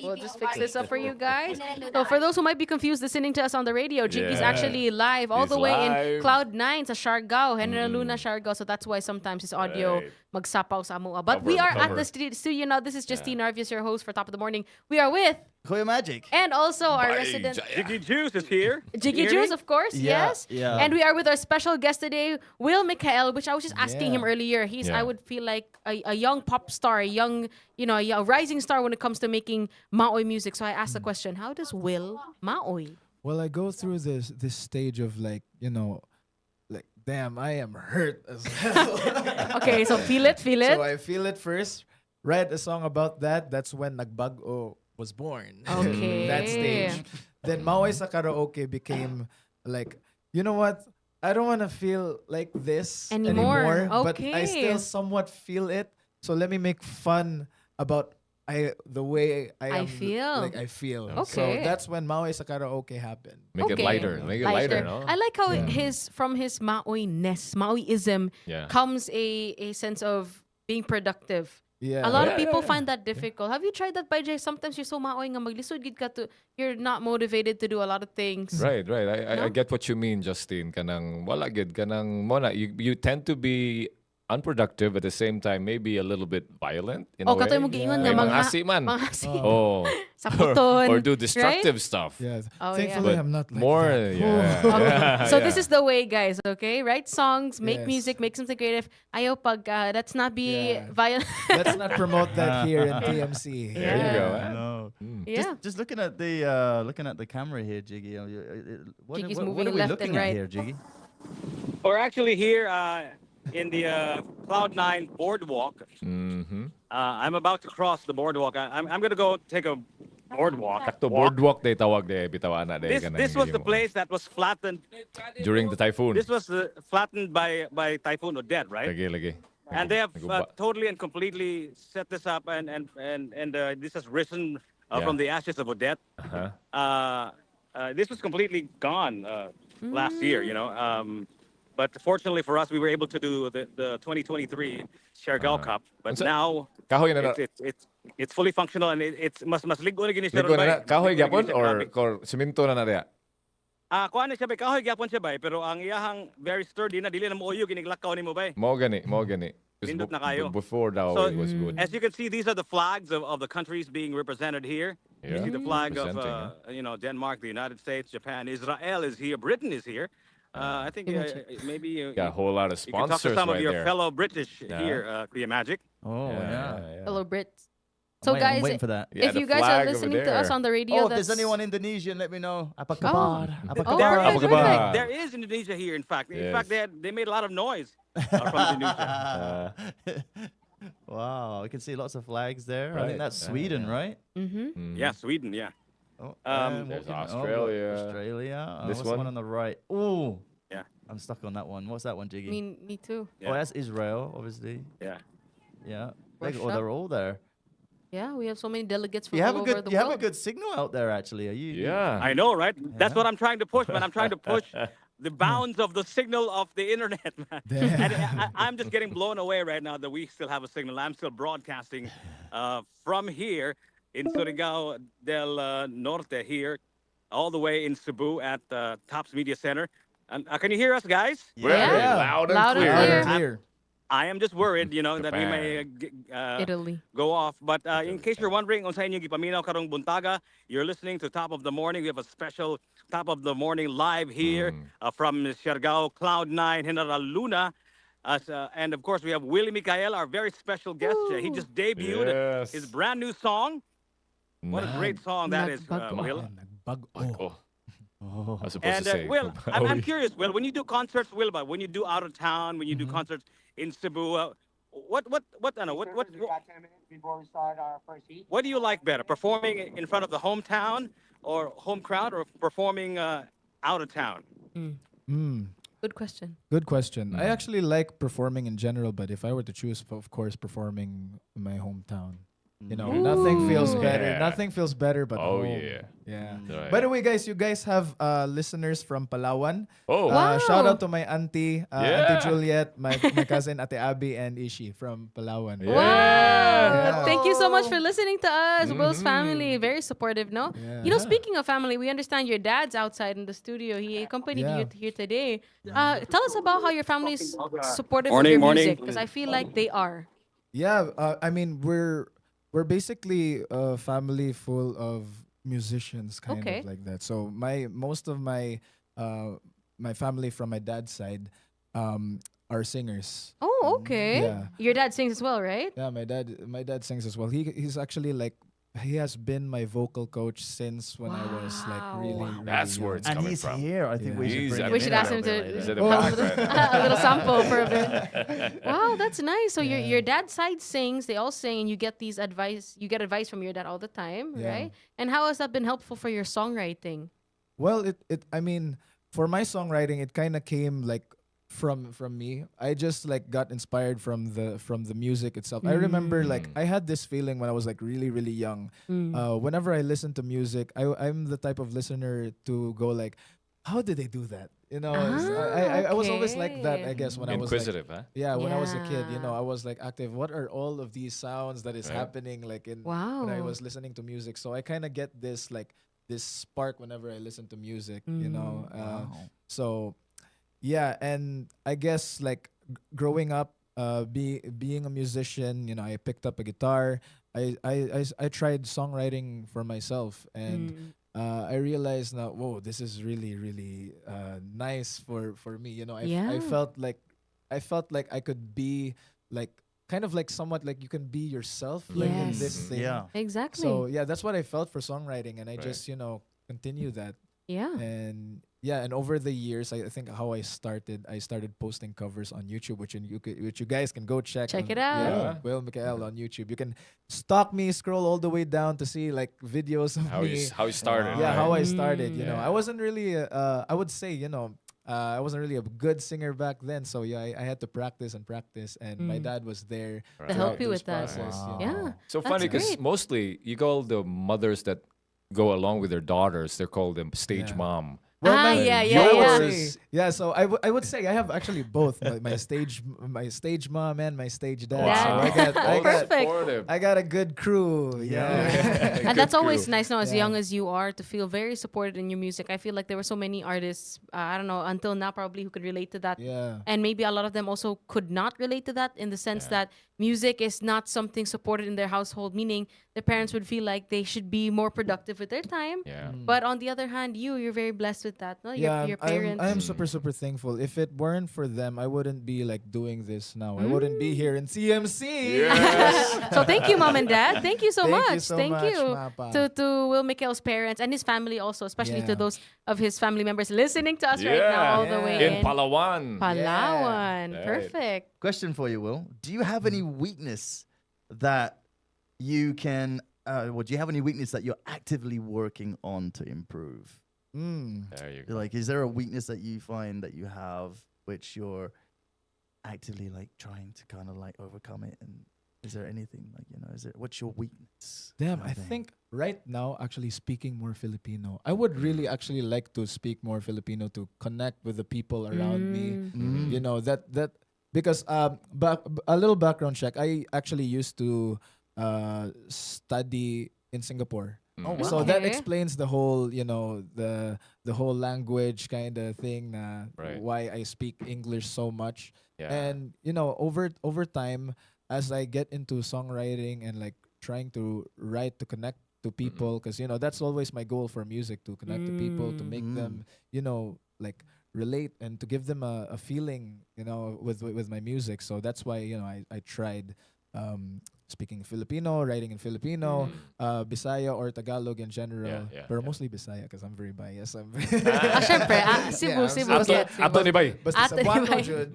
We'll just fix this up for you guys. So for those who might be confused listening to us on the radio, Jiggy's Yeah. actually live all He's the way in live. Cloud9 sa Siargao, Henry Luna Siargao. So that's why sometimes his audio Right. magsapaw sa amoa. But we Cover, are at cover. the studio now. This is Justine Narvius, your host for Top of the Morning. We are with, Kuya Magic. and also our Bye, resident Jaya. Jiggy Juice is here. Jiggy Hear Juice, me? of course, Yeah, yes. yeah. And we are with our special guest today, Will Mikhail, which I was just asking him Yeah. earlier. He's, Yeah. I would feel like a young pop star, a young, a rising star when it comes to making maoy music. So I asked the question, how does Will maoy? well, I go through this stage of like, you know, like damn, I am hurt as well. Okay, so feel it. So I feel it first. Write a song about that. That's when Nagbago was born. Okay. That stage. Then Maoy sa Karaoke became like, you know what? I don't want to feel like this Anymore. but I Okay. still somewhat feel it. So let me make fun about the way I am, feel. Like I feel. So Okay. that's when Maoy sa Karaoke happened. Make it Okay. lighter. Make it lighter, no? I like how from his maoy-ness, maoyism, Yeah. comes a sense of being productive. Yeah. A lot Yeah, of people yeah, find that difficult. Have you tried that, by Jay? Sometimes you're so maoy nga maglisod gid ka to, you're not motivated to do a lot of things. Right. I No? get what you mean, Justine. Kanang wala gid kanang mona. You tend to be unproductive at the same time, maybe a little bit violent in a Oh, way. katoy mo giingon May nga mga hasi man. Manghasi. Oh. Sa puton, or do destructive stuff. Yeah. Oh, Thankfully, But I'm not like more, that. yeah. Okay. Yeah, So yeah. this is the way, guys, okay? Write songs, make Yes. music, make something creative. Ayaw pag, let's not be Yeah. violent. Let's not promote that here in TMC. There you go. Yeah. eh? No. Yeah. Just looking at the camera here, Jiggy. What, Jiggy's what moving are we left looking and right. at here, Jiggy? We're actually here in the Cloud9 boardwalk. Mm-hmm. I'm about to cross the boardwalk. I'm gonna go take a boardwalk. Sakto boardwalk day tawag day bitawan na day This was the place that was flattened. during the typhoon. This was flattened by Typhoon Odette, right? Lagi. And they have Naguba. totally and completely set this up, and this has risen Yeah. from the ashes of Odette. Uh-huh. This was completely gone last year, you know. But fortunately for us, we were able to do the 2023 Siargao Cup. But Unsa- now Kahoy na na. it's fully functional, and it's mas ligo na gini siya Ligo ron, na na. bay. Kahoy Ligo na gyapon gini siya, grabe. or simento na na diya. Kuha na siya bay, kahoy gyapon siya bay, pero ang iyahang very sturdy na dili na mo uyo giniglakaw nimo bay. Mo gani. 'Cause Nindot na kayo. Before daw So, it was good. As you can see, these are the flags of the countries being represented here. You Yeah. see the flag of Representing, Denmark, the United States, Japan, Israel is here, Britain is here. I think maybe Got a whole lot of you can talk to sponsors some of right your there. fellow British Yeah. here, Kuya Magic. Oh, yeah. Hello, Brits. I'm So, waiting- I'm guys, waiting for that. Yeah, if the you guys are flag over listening to us there. on the radio, Oh, if there's that's anyone Indonesian, let me know. Apa Oh. kabar? Apa Oh, There kabar? is, Apa kabar? there is Indonesia here, in fact. In fact, Yes. they made a lot of noise from Indonesia. Wow, I can see lots of flags there. I Right. think that's Yeah, Sweden, yeah. right? mm-hmm. Yeah, Sweden, yeah. Oh, Um, There's walking- Australia. Australia. This what's the one? one on the right? Ooh. Yeah. I'm stuck on that one. What's that one, Jiggy? Me too. Yeah. Oh, that's Israel, obviously. Yeah. Yeah. Russia. They're all there. Yeah, we have so many delegates from You have all a over good the you have a world. good signal out there actually. Are you? Yeah. I know, right? That's what I'm trying to push, man. I'm trying to push the bounds of the signal of the internet, man. And I'm just getting blown away right now that we still have a signal. I'm still broadcasting from here in Surigao del Norte here, all the way in Cebu at Tops Media Center. And can you hear us, guys? Yeah. Loud and Loud and clear. clear. Clear. I am just worried, that we Japan. may Italy. go off. But in case you're wondering, kung sa inyo gipaminaw karong buntaga, you're listening to Top of the Morning. We have a special Top of the Morning live here from Siargao Cloud9, General Luna. And of course, we have Willie Micael, our very special guest. He just debuted Yes. his brand new song. What a great song that is, Nagbago. Will. Nagbag-o. Oh. I was supposed And to say. Will, I'm Oh, curious, Will, when you do concerts, Will, but when you do out of town, when you do concerts in Cebu, what do you like better, performing in front of the hometown or home crowd, or performing out of town? Mm. Good question. Good question. I actually like performing in general, but if I were to choose, of course, performing in my hometown. Nothing feels better. Yeah. Nothing feels better but Oh, home. yeah. Yeah. Right. By the way, guys, you guys have listeners from Palawan. Oh. Wow. Shout out to my auntie, Yeah. Auntie Juliet, my cousin Ate Abby, and Ishi from Palawan. Yeah. Wow. Yeah. Thank you so much for listening to us. Will's family, very supportive, no? Yeah. Speaking of family, we understand your dad's outside in the studio. He accompanied Yeah. you here today. Tell us about how your family's supportive Morning, of your morning. music, because I feel like they are. Yeah, I mean we're basically a family full of musicians, kind Okay. of like that. So most of my family from my dad's side are singers. Oh, okay. Yeah. Your dad sings as well, right? Yeah, my dad sings as well. He's actually like he has been my vocal coach since when I was like really, Wow. really That's young. where it's And coming he's from. here. I think we should He's- bring him We should in ask a him little to bit Is later. it a a back, little, right? a little sample for a bit. Wow, that's nice. So your dad's side sings, they all sing, and you get advice from your dad all the time, Yeah. right? And how has that been helpful for your songwriting? Well, I mean, for my songwriting, it kind of came like from me. I just like got inspired from the music itself. I remember like I had this feeling when I was like really really young. Whenever I listen to music, I'm the type of listener to go like, how did they do that? I was always like that. I guess when I was like, Inquisitive, huh? yeah, when I was a kid, Yeah. I was like active. What are all of these sounds that is Right. happening like when I Wow. was listening to music? So I kind of get this spark whenever I listen to music, So yeah, and I guess like growing up, being a musician, I picked up a guitar. I tried songwriting for myself, and I realized now, whoa, this is really really nice for me. I Yeah. felt like I could be like kind of like somewhat like you can be yourself like in Yes. this thing. Yeah. Exactly. So yeah, that's what I felt for songwriting, and I Right. just continue that. yeah. And yeah, and over the years, I think how I started posting covers on YouTube, which you guys can go check. Check on- it out. Yeah, Will Michael on YouTube. You can stalk me, scroll all the way down to see like videos of How me. you started. Yeah, right? how I started. Mm. I wasn't really. I would say I wasn't really a good singer back then, so yeah, I had to practice and practice, and my dad was there To help throughout you this with that. process, Wow. Yeah. So That's funny because great. mostly you call the mothers that go along with their daughters, they're called them stage Yeah. mom. Yeah. I would Yeah. say- yeah, so I would say I have actually both my stage mom and my stage dad. Wow. So Oh, Perfect. supportive. I got a good crew. Yeah. And that's always nice now, as Yeah. young as you are, to feel very supported in your music. I feel like there were so many artists, I don't know, until now probably who could relate to that. Yeah. And maybe a lot of them also could not relate to that in the sense that music is not something supported in their household, meaning their parents would feel like they should be more productive with their time. Yeah. But on the other hand, you're very blessed with that. No? Your parents. I'm super thankful. If it weren't for them, I wouldn't be like doing this now. I wouldn't be here in CMC. So thank you, mom and dad. Thank you so Thank much. you so Thank much, you Mapa. to Will Michael's parents and his family also, especially to Yeah. those of his family members listening to us right now all the way In Palawan. Palawan. Right. Perfect. Question for you, Will. Do you have any weakness that you can, do you have any weakness that you're actively working on to improve? There you go. Like, is there a weakness that you find that you have which you're actively like trying to kind of like overcome it? And is there anything like, what's your weakness? Damn, kind I of thing? think right now, actually speaking more Filipino, I would really actually like to speak more Filipino to connect with the people around me. That because a little background check. I actually used to study in Singapore. Oh, wow. So that Okay. explains the whole, the whole language kind of thing, Right. why I speak English so much. Yeah. And over time, as I get into songwriting and like trying to write to connect to people, because that's always my goal for music, to connect to people, to make them like relate and to give them a feeling with my music. So that's why I tried speaking Filipino, writing in Filipino, Bisaya or Tagalog in general, but mostly Bisaya because I'm very biased. Syempre, Cebu, I'm Cebu. Cebu. Get Cebu. Ato ni Bay. Basta Ate sa Cebuano Bay. jud.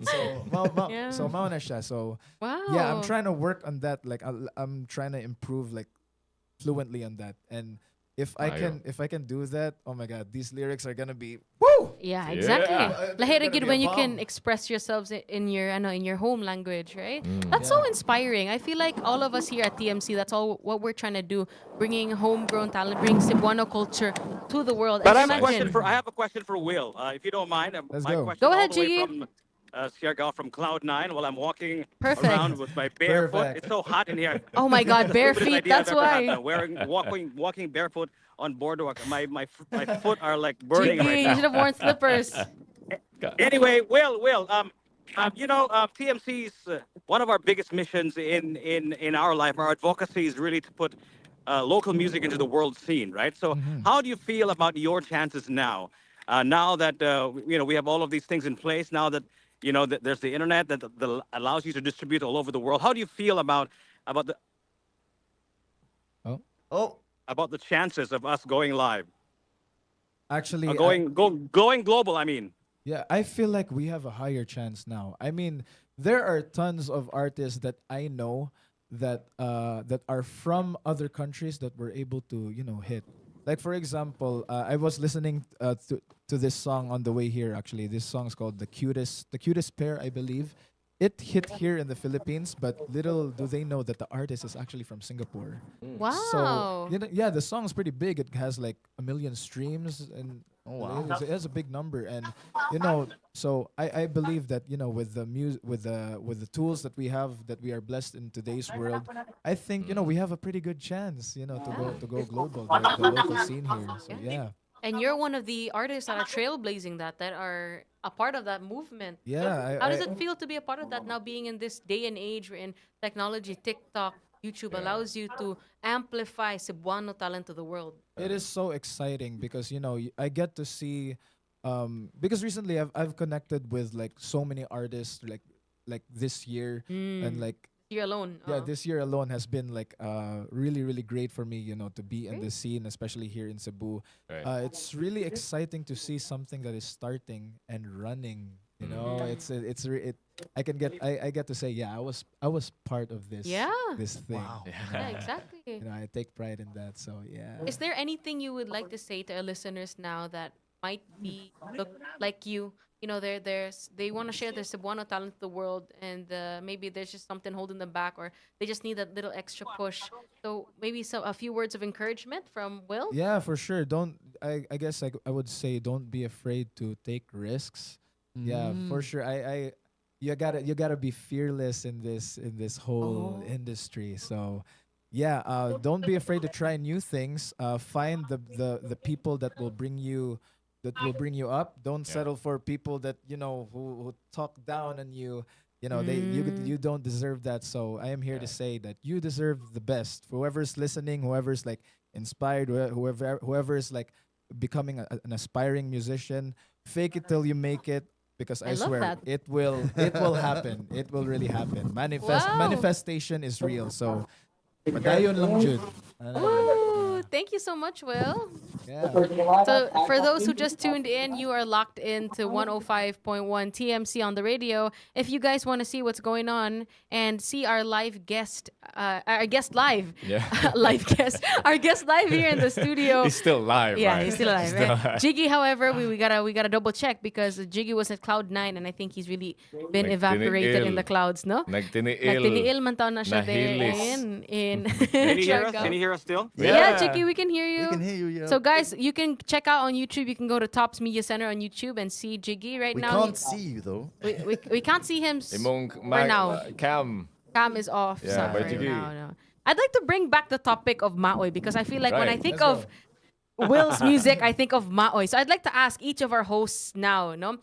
Yeah. So mao na siya. So Wow. yeah, I'm trying to work on that. Like I'm trying to improve like fluently on that. And if I can do that, oh my god, these lyrics are gonna be woo. Yeah, exactly. Yeah. Lahira Gonna gid be when a you can bomb. express yourselves in your home language, right? That's so inspiring. I feel like all of us here at TMC, that's all what we're trying to do, bringing homegrown talent, bringing Cebuano culture to the world. But And I imagine, have a question for Will, if you don't mind. Let's My go. question Go all ahead, the way Jiggy. from Siargao, from Cloud9, while I'm walking Perfect. around with my bare foot. Perfect. It's so hot in here. oh my God, bare Stupidest feet. idea I've That's ever had, why. walking barefoot on boardwalk. My foot are like burning Jiggy, right you now. should have worn slippers. Anyway, Will, TMC's one of our biggest missions in our life, our advocacy is really to put local music into the world scene, right? So, how do you feel about your chances now? Now that we have all of these things in place, now that that there's the internet that allows you to distribute all over the world. How do you feel about the Oh, about the chances of us going live, Actually, going global? I mean. yeah, I feel like we have a higher chance now. I mean, there are tons of artists that I know that are from other countries that were able to hit. Like for example, I was listening to this song on the way here. Actually, this song is called the cutest pair, I believe. It hit here in the Philippines, but little do they know that the artist is actually from Singapore. Wow. So yeah, the song is pretty big. It has like 1 million streams, and wow. it has a big number. And so I believe that with the with the tools that we have, that we are blessed in today's world, I think we have a pretty good chance to go global, the local scene here. So yeah. And you're one of the artists that are trailblazing that are a part of that movement. Yeah, How does it feel to be a part of that now, being in this day and age wherein technology, TikTok, YouTube allows you to amplify Cebuano talent to the world? It is so exciting because I get to see because recently I've connected with like so many artists like this year, and like You're alone. yeah, this year alone has been like really really great for me, to be in the scene, especially here in Cebu. Right. It's really exciting to see something that is starting and running. I get to say, yeah, I was part of this Yeah. this thing. Wow. Yeah, exactly. I take pride in that. So yeah. Is there anything you would like to say to our listeners now that might be look like you? They want to share their Cebuano talent to the world, and maybe there's just something holding them back, or they just need that little extra push. So maybe a few words of encouragement from Will. Yeah, for sure. I guess I would say don't be afraid to take risks. Yeah, for sure. You gotta be fearless in this whole industry. So yeah, don't be afraid to try new things. Find the people that will bring you up. Don't settle for people that who talk down on you. You don't deserve that. So I am here to say that you deserve the best. Whoever's listening, whoever's like inspired, whoever's like becoming an aspiring musician, fake it till you make it. Because I love swear that. it will happen. It will really happen. Wow. Manifestation is real. So padayon lang jud. Ooh, thank you so much, Will. Yeah. So, for those who just tuned in, you are locked into 105.1 TMC on the radio. If you guys want to see what's going on and see our live guest, our guest live, live guest, our guest live here in the studio. He's still live. Yeah, right? he's still alive. Still Right? Jiggy, however, we gotta double check because Jiggy was at Cloud9, and I think he's really been evaporated in the clouds, no? Nagtiniil man taon na siya there Nahilis. in Can you hear us? Siargao. Can you hear us still? Yeah, Jiggy, we can hear you. We can hear you. Yeah. So guys, you can check out on YouTube. You can go to Tops Media Center on YouTube and see Jiggy right we now. can't see you though. We can't see him Imong right now. Cam. Cam is off. Yeah, so but right Jiggy. now, no. I'd like to bring back the topic of Maoy because I feel like when I Right. think Let's of Will's music, I think of Maoy. So I'd like to ask each of our hosts now, no,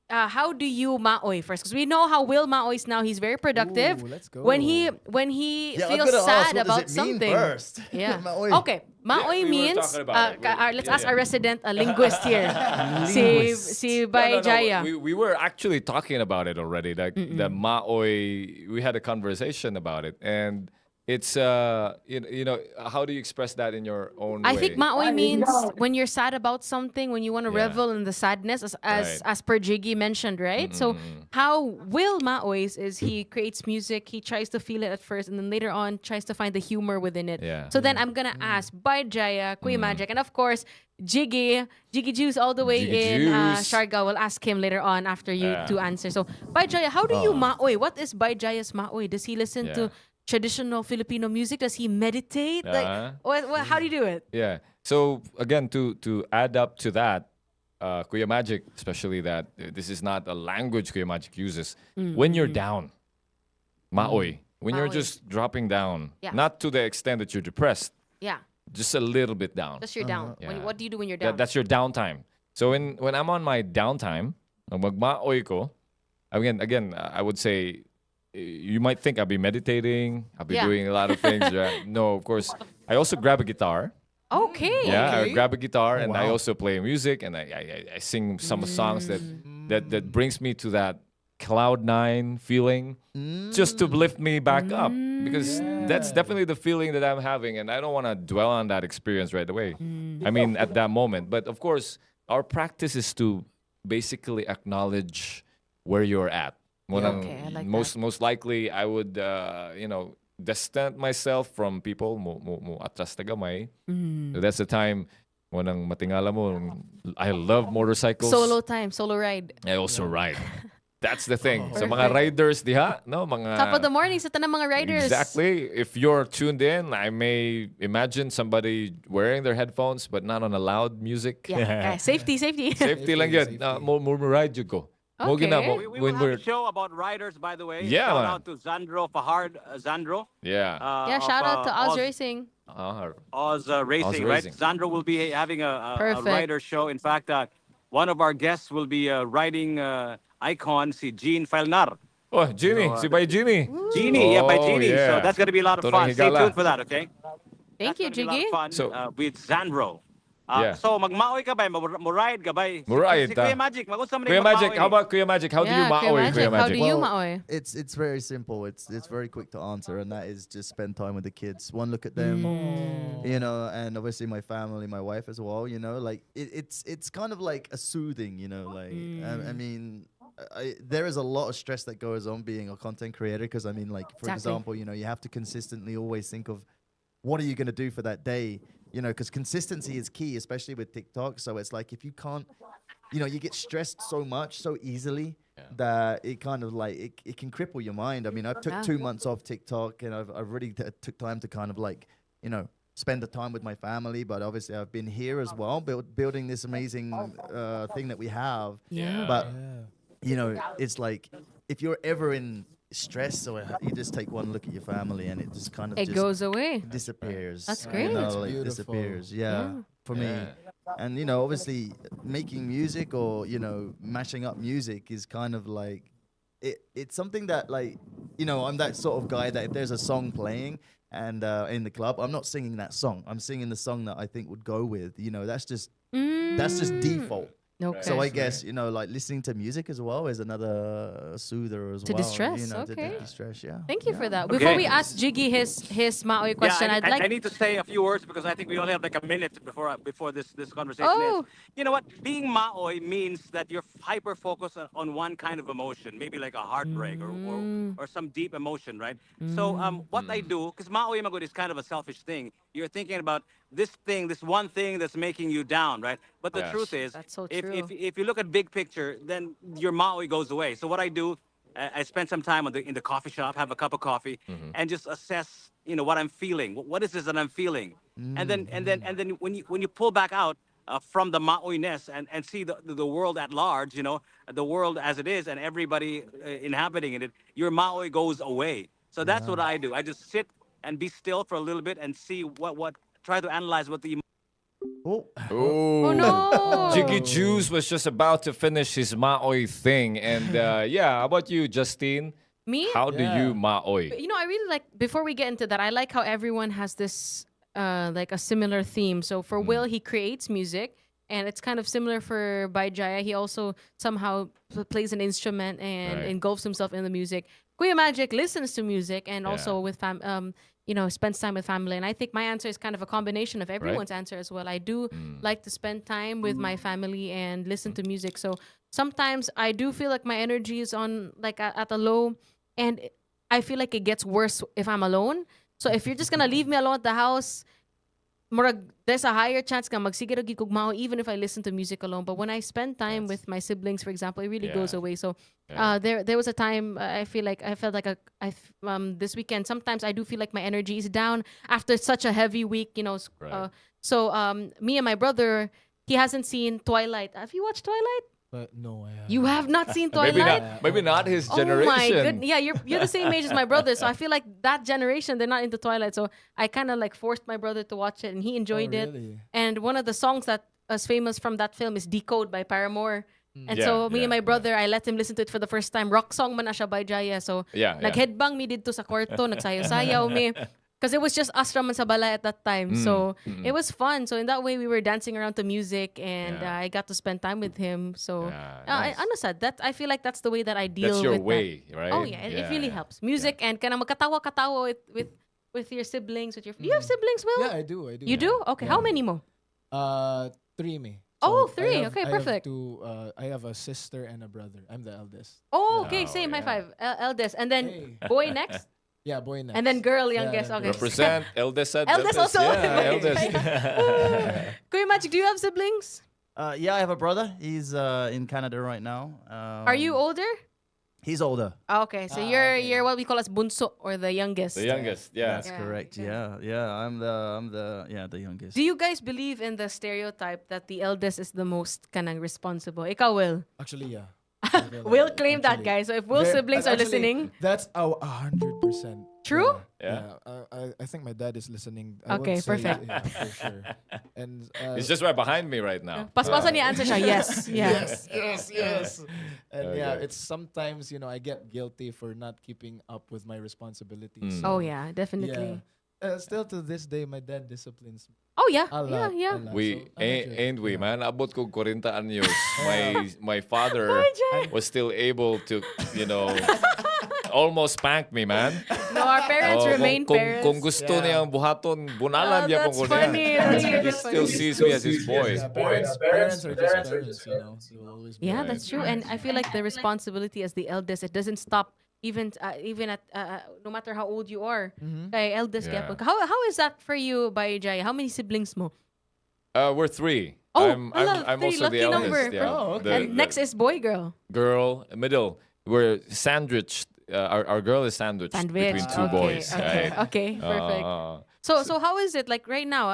how do you Maoy first? Because we know how Will Maoys now. He's very productive. Ooh, let's go. When he Yeah, I'm feels gonna ask, sad what does about it mean something. first? Yeah. Maoy. Okay. Maoy we were means. talking about it. Let's Yeah, ask yeah. our resident linguist here. Si No, Bay no, no. Jaya. We were actually talking about it already. Like the Maoy, we had a conversation about it, and it's you know, how do you express that in your own I way? think Maoy means when you're sad about something, when you want to Yeah. revel in the sadness, as Right. as per Jiggy mentioned, right? So how Will Maoys is he creates music, he tries to feel it at first, and then later on tries to find the humor within it. Yeah. So then I'm gonna ask by Jaya, Kuya Magic, and of course Jiggy Juice all the way Jiggy in Juice. Sharga. We'll ask him later on after you Yeah. to answer. So by Jaya, how do you Maoy? What is by Jaya's Maoy? Does he listen Yeah. to traditional Filipino music? Does he meditate? Uh-huh. Like how do you do it? Yeah. So again, to add up to that, Kuya Magic, especially that this is not a language Kuya Magic uses. When you're down, Maoy. When you're Maoy. just dropping down, Yeah. not to the extent that you're depressed, Yeah. just a little bit down. Just you're down. Yeah. What do you do when you're down? That's your downtime. So when I'm on my downtime, ang magmaoy ko, again, I would say you might think I'll be meditating, I'll be Yeah. doing a lot of things. Right? No, of course. I also grab a guitar. Okay. Yeah, I Okay. grab a guitar and I wow. also play music and I sing some songs Mm. that brings me to that cloud 9 feeling, just to lift me back up, because that's definitely the feeling that I'm having, and I don't want to dwell on that experience right away. I mean, at that moment. But of course, our practice is to basically acknowledge where you're at. Okay, I like Most likely, I would distance myself from people mo atras na gamay. So that's the time when ang matingala mo, I love motorcycles. Solo time, solo ride. I also ride. That's the thing. Sa Perfect. mga riders diha, no, mga Top of the morning sa tanang mga riders. Exactly. If you're tuned in, I may imagine somebody wearing their headphones but not on a loud music. Yeah. Safety. Safety lang yun. Mo ride jud ko. Mo Okay. gina mo We when will we're have a show about riders, by the way. Yeah, Shout man. out to Zandro Fahard Zandro. yeah. Yeah, of, shout out to Oz Oz Racing. Oz Racing, right? Racing. Zandro will be having a Perfect. rider show. In fact, one of our guests will be riding icon, si Jean Falnar. Oh, Ginny, si Bay Ginny. Genie, yeah, by Oh, Genie. yeah. So that's going to be a lot of Tunay fun. Stay higala. tuned for that, okay? Thank you, That's gonna be a lot of Jiggy. fun, So- with Zandro. Yeah. So magmaoy ka ba? Mo-ride ka ba? Mo-ride Si ta. Kuya Magic, mag-unsa man Kuya yung Magic, magmaoy? how about Kuya Magic? How do you Yeah, Kuya maoy, Magic, Kuya how Magic? do you Well, maoy? It's very simple. It's very quick to answer, and that is just spend time with the kids. One look at them, you know, and obviously my family, my wife as well. You know, like it's kind of like a soothing. You know, like I mean. There is a lot of stress that goes on being a content creator because I mean, like for Exactly. example, you know, you have to consistently always think of what are you going to do for that day, you know, because consistency is key, especially with TikTok. So it's like if you can't, you know, you get stressed so much so easily that it kind of like it can cripple your mind. I mean, I took Yeah. 2 months off TikTok and I've really took time to kind of like, you know, spend the time with my family. But obviously, I've been here as well, building this amazing thing that we have. Yeah. But you know, it's like if you're ever in stress or you just take one look at your family and it just kind of It just goes away. disappears. That's you great. know, That's like beautiful. disappears. Yeah, for me. And you know, obviously, making music or you know, mashing up music is kind of like it's something that like you know, I'm that sort of guy that if there's a song playing and in the club, I'm not singing that song. I'm singing the song that I think would go with. You know, that's just default. Okay. So I guess you know, like listening to music as well is another soother as To well. distress, You know, okay. to distress. Yeah. Thank you for that. Okay. Before we ask Jiggy his Maoy question, yeah, I'd like I need to say a few words because I think we only have like a minute before this conversation Oh. ends. You know what? Being maoy means that you're hyper focused on one kind of emotion, maybe like a heartbreak or some deep emotion, right? So what I do, because maoy magod is kind of a selfish thing. You're thinking about this one thing that's making you down, right? But the Yes. truth is, That's so if, true. if you look at big picture, then your maoy goes away. So what I do, I spend some time in the coffee shop, have a cup of coffee, and just assess, you know, what I'm feeling. What is this that I'm feeling? And then when you pull back out from the maoyness and see the world at large, you know, the world as it is, and everybody inhabiting in it, your maoy goes away. So that's what I do. I just sit and be still for a little bit and see what try to analyze what the Oh. Oh no. Jiggy Juice was just about to finish his maoy thing. And yeah, how about you, Justine? Me? How do Yeah. you maoy? You know, I really like, before we get into that, I like how everyone has this like a similar theme. So for Will, he creates music, and it's kind of similar for Baijaya. He also somehow plays an instrument and Right. engulfs himself in the music. Kuya Magic listens to music and also with spends time with family. And I think my answer is kind of a combination of everyone's answer as well. I do like to spend time with my family and listen to music. So sometimes I do feel like my energy is on like at a low, and I feel like it gets worse if I'm alone. So if you're just gonna leave me alone at the house, there's a higher chance nga magsigiro gid kog mao even if I listen to music alone. But when I spend time with my siblings, for example, it really goes Yeah. away. So there was a time I felt like this weekend sometimes I do feel like my energy is down after such a heavy week, you know. Right. So me and my brother, he hasn't seen Twilight. Have you watched Twilight? No, I haven't. You have not seen Twilight? Maybe not his generation. Oh my goodness. Yeah, you're the same age as my brother. So I feel like that generation, they're not into Twilight. So I kind of like forced my brother to watch it, and he enjoyed it. Really? And one of the songs that is famous from that film is Decode by Paramore. And Yeah, so me yeah, and my brother, I let him listen to it for the first time. Rock song man na siya by Jaya. So Yeah, yeah. nag-headbang mi dito sa kwarto, nagsayaw-sayaw mi. Because it was just us raman sa balay at that time. So it was fun. So in that way, we were dancing around to music, and Yeah. I got to spend time with him. So Yeah, nice. ano sad, I feel like that's the way that I deal That's your with way, that. right? Oh yeah, it really helps. Music and kind of magkatawa-katawa with your siblings. Do you have siblings, Will? Yeah, I do. You do? Okay, how many mo? 3 me. Oh, I three. have- Okay, I perfect. I have a sister and a brother. I'm the eldest. Oh, okay, Oh, same. High yeah. five. Eldest. And then Hey. boy next. Yeah, boy next. And then girl Yeah, youngest. then Okay. girl. Represent eldest said Eldest also. Yeah, eldest. Kuya Magic, do you have siblings? Yeah, I have a brother. He's in Canada right now. Are you older? He's older. Oh, okay, so you're what we call as bunso, or the youngest. The youngest, yeah. That's correct. okay. Yeah. I'm the youngest. Do you guys believe in the stereotype that the eldest is the most kanang responsible? Ikaw, Will. Actually, yeah. Will claim that, guys. So if Will's siblings are listening, That's 100%. True? Yeah. I think my dad is listening. I would Okay, say, perfect. Yeah, for sure. And He's just right behind me right now. paspasan niya answer siya. Yes. Yeah. yes. And yeah, Okay. it's sometimes I get guilty for not keeping up with my responsibilities. Oh yeah, definitely. Still to this day, my dad disciplines me Oh yeah. a lot. Yeah. a lot. We So, I'm ain't we, yeah. man? Abot ko 40 anyos. My father was still able to, almost spank me, man. No, our parents remain parents. Kung gusto niyang buhaton, bunalan niya that's po ko niya. funny. That's He really still funny. sees me as his boy. Yeah, parents are just parents, They will always be Yeah, there. that's true. And I feel like the responsibility as the eldest, it doesn't stop even at no matter how old you are. Kay eldest Yeah. kaya po. How is that for you, Jaya? How many siblings mo? We're 3. Oh, I'm three. also the Lucky eldest. number. Yeah. Oh, okay. And next is boy, girl. Girl, middle. We're sandwiched. Our girl is sandwiched Sandwich. between two okay. boys. Okay. Right? Okay. Perfect. So how is it like right now?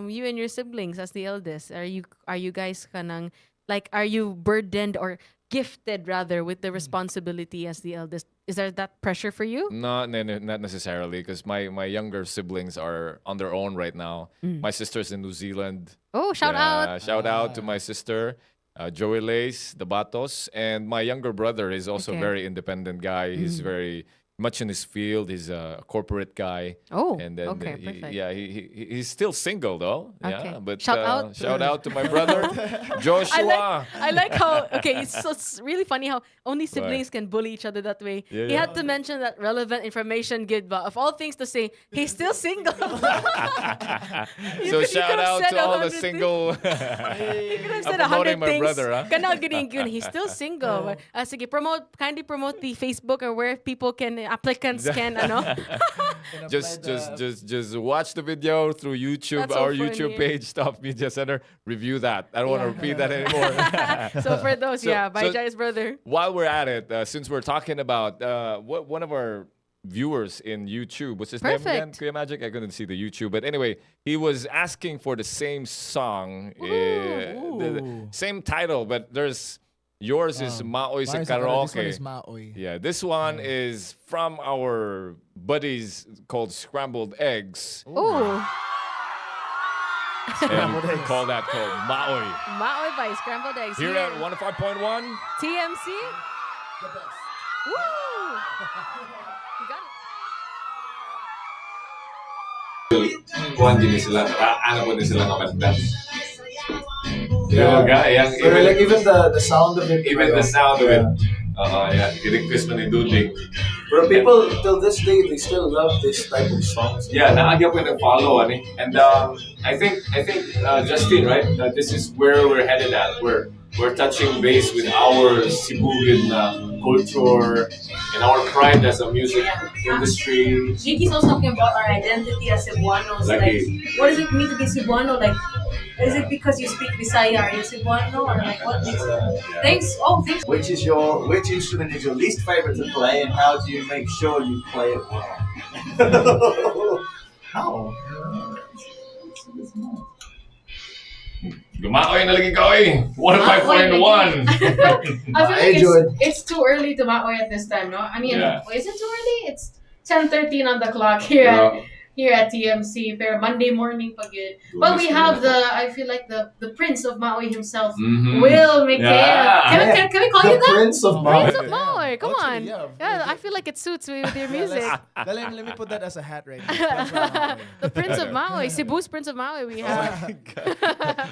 You and your siblings as the eldest, are you guys kanang like, are you burdened or gifted rather with the responsibility as the eldest? Is there that pressure for you? Not necessarily, because my younger siblings are on their own right now. My sister's in New Zealand. Oh, shout out. Shout out to my sister, Joey Lace, the Batos. And my younger brother is also a Okay. very independent guy. He's very much in his field. He's a corporate guy. Oh, And then okay, perfect. he's still single though. Okay. Yeah, but Shout out. shout out to my brother Joshua. I like how it's really funny how only siblings can bully each other that way. Yeah, He yeah. had to mention that relevant information, good, but of all things to say, he's still single. So you shout could have out said to all the 100 single. You could have said I'm promoting 100 my things. brother, huh? Kanal yun. He's still single. Sige, kindly promote the Facebook or where people can, applicants can, Just watch the video through YouTube, That's so our YouTube funny. page, Top Media Center. Review that. I don't want to repeat that anymore. So for those, by so- Jai's brother. While we're at it, since we're talking about one of our viewers in YouTube, what's his name again? Perfect. Kuya Magic? I couldn't see the YouTube, but anyway, he was asking for the same song, the same title, but there's Yours is Maoy sa Mine is This one karaoke. is Maoy. Yeah, this one is from our buddies called Scrambled Eggs. Ooh. And we call that called Maoy. Maoy by Scrambled Eggs. Here at 105.1. TMC. Woo! You got it. Kuhan din sila, ano po din sila kapatid. Yung yang So like even the sound of it. even the sound of it. Yeah, i-request mo ni Duding. Bro, people till this day they still love this type of songs. Yeah, naagya po yung follow ani. And I think Justin, right? This is where we're headed at. We're touching base with our Cebuan culture and our pride as a music industry. Jiki's also talking about our identity as Cebuanos. Like, what does it mean to be Cebuano? Like, is it because you speak Bisaya? Are you Cebuano? Or like, what makes it? Thanks. Which instrument is your least favorite to play, and how do you make sure you play it well? How? Gumakoy na lagi ko eh. 105.1. I feel like it's too early to maoy at this time, no? I mean, is it too early? It's 10:13 on the clock here at TMC. Pero Monday morning pag yun. But we have I feel like the Prince of Maui himself, Will Mikael. Yeah. Can we call you that? Prince of Maui. Prince of Maoy, come on. Actually, Yeah, I feel like it suits with your music. Let me put that as a hat right now. The Prince of Maui, Cebu's Prince of Maui we have.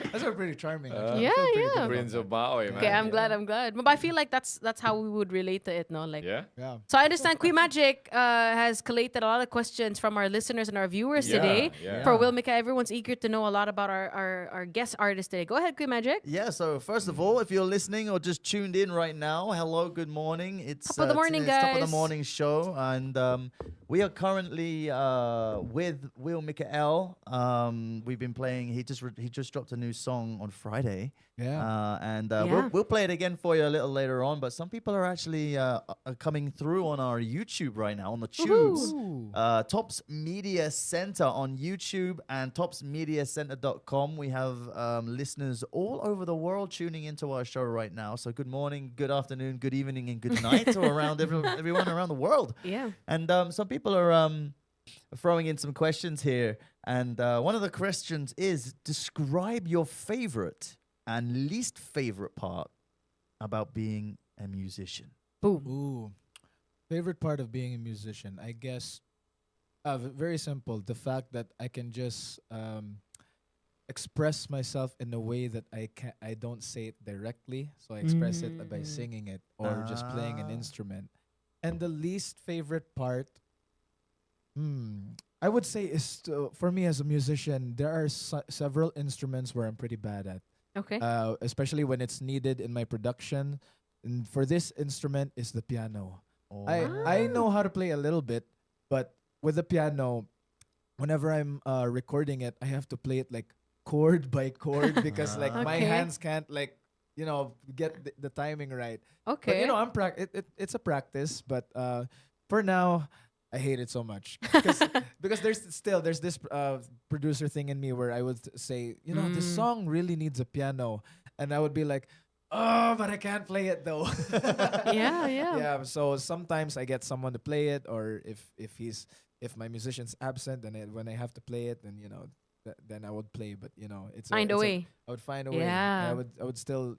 That's pretty charming. Actually. Yeah, I feel pretty yeah. good Prince about of Maoy, man. Okay, I'm glad. But I feel like that's how we would relate to it, no? Like, Yeah? that. so I understand Queen Magic has collated a lot of questions from our listeners and our viewers today. yeah. For Will Mika, everyone's eager to know a lot about our guest artist today. Go ahead, Queen Magic. Yeah, so first of all, if you're listening or just tuned in right now, hello, good morning. It's Top of the morning, it's Top of the guys. Morning show, and we are currently with Will Mikael. We've been playing. He just dropped a new song on Friday. Yeah. And Yeah. we'll play it again for you a little later on. But some people are actually coming through on our YouTube right now on the tubes. Tops Media Center on YouTube and topsmediacenter.com. We have listeners all over the world tuning into our show right now. So good morning, good afternoon, good evening, and good night to around everyone around the world. Yeah. And some people are throwing in some questions here. And one of the questions is, describe your favorite and least favorite part about being a musician. Boom. Ooh. Favorite part of being a musician, I guess, very simple. The fact that I can just express myself in a way that I don't say it directly, so I express it by singing it or just playing an instrument. And the least favorite part, I would say is for me as a musician, there are several instruments where I'm pretty bad at. Okay. Especially when it's needed in my production. And for this instrument is the piano. I know how to play a little bit, but with the piano, whenever I'm recording it, I have to play it like chord by chord because like my Okay. hands can't like get the timing right. Okay. But I'm it's a practice, but for now I hate it so much because there's this producer thing in me where I would say, this song really needs a piano, and I would be like, oh, but I can't play it though. Yeah. Yeah. So sometimes I get someone to play it, or if my musician's absent, then when I have to play it, then then I would play. But it's Find a way. I would find a way. Yeah. I would still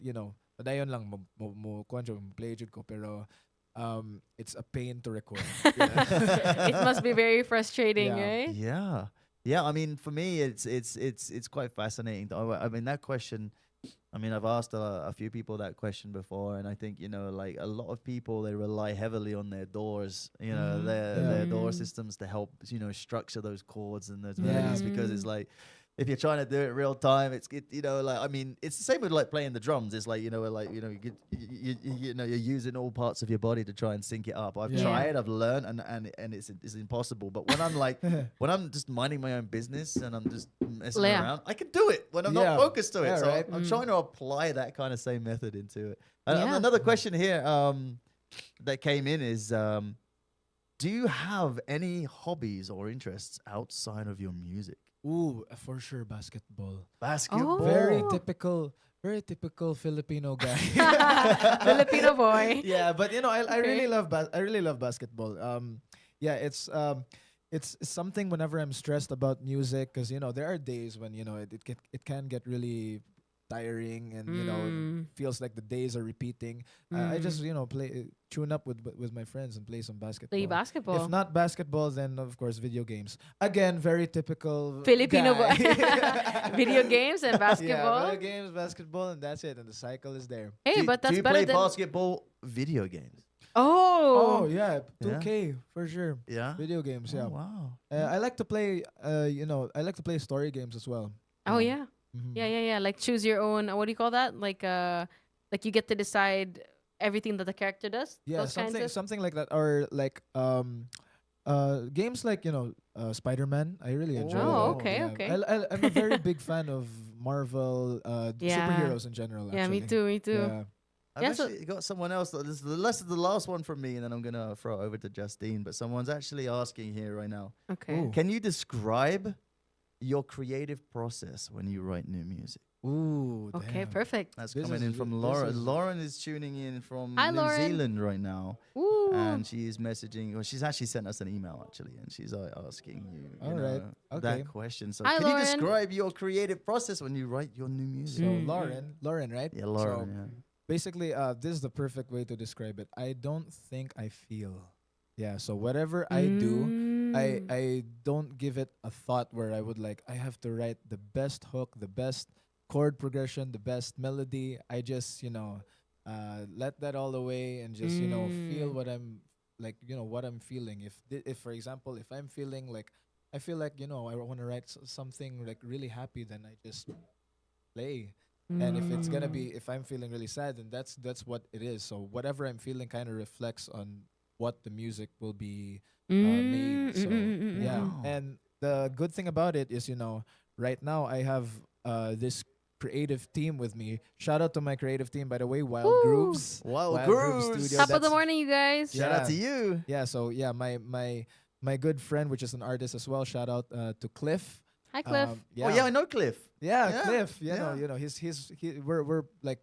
padayon lang mo play jud ko, pero it's a pain to record. It must be very frustrating, Yeah. right? Yeah. I mean, for me, it's quite fascinating. I mean, that question. I mean, I've asked a few people that question before, and I think like a lot of people, they rely heavily on their doors, their door systems to help structure those chords and those melodies, because it's like, if you're trying to do it real time, it's like, I mean, it's the same with like playing the drums. It's like you're using all parts of your body to try and sync it up. I've tried, I've learned, and it's impossible. But when I'm like when I'm just minding my own business and I'm just messing around, I can do it when I'm not focused to it. Yeah, So right. I'm trying to apply that kind of same method into it. And Yeah. another question here that came in is, do you have any hobbies or interests outside of your music? Ooh, for sure basketball. Basketball. Very Oh. typical Very typical Filipino guy. Filipino boy. Yeah, but I really Okay. I really love basketball. Yeah, it's something whenever I'm stressed about music, because there are days when it can get really tiring, and feels like the days are repeating. I just play tune up with my friends and play some basketball. Play basketball. If not basketball, then of course video games. Again, very typical Filipino guy. boy. Video games and Yeah, basketball. video games, basketball, and that's it. And the cycle is there. Hey, but Do that's you better play than. basketball video games? Oh Oh. yeah, 2K for sure. Yeah. Video games, yeah. Oh, wow. I like to play. I like to play story games as well. Oh yeah. Mhm. Yeah. Like choose your own. What do you call that? Like you get to decide everything that the character does. Yeah, Those kinds something of. like that, or like games like Spider-Man. I really enjoy. Oh, that. okay, Yeah. okay. I'm a very big fan of Marvel Yeah. superheroes in general. Yeah, me actually. too. Me too. Yeah. Yeah, I've so- actually got someone else. This is the last one from me, and then I'm gonna throw it over to Justine. But someone's actually asking here right now. Okay. Ooh. Can you describe your creative process when you write new music? Ooh. Okay. damn. Perfect. That's This coming is in from this Lauren. is- Lauren is tuning in from Hi, New Lauren. Zealand right now, Ooh. and she is messaging. Well, she's actually sent us an email actually, and she's asking you, All right, okay. that question. So, Hi, can Lauren. you describe your creative process when you write your new music? So Mm. Lauren, right? Yeah, Lauren. So, yeah. basically, this is the perfect way to describe it. I don't think, I feel. Yeah. So whatever I do, Mm. I don't give it a thought where I would I have to write the best hook, the best chord progression, the best melody. I just let that all away and just feel Mm. what I'm what I'm feeling. If for example, if I'm feeling I feel I want to write something really happy, then I just play. And if it's gonna be, if I'm feeling really sad, then that's what it is. So whatever I'm feeling kind of reflects on what the music will be made. So yeah, Wow. and the good thing about it is, right now I have this creative team with me. Shout out to my creative team, by the way, Wild Woo! Grooves. Wild Grooves. Studio. Top of the That's- morning, you guys. Shout out to you. Yeah, so yeah, my good friend, which is an artist as well. Shout out to Cliff. Hi, Cliff. Oh yeah, I know Cliff. Yeah, Yeah, Cliff. yeah. We're like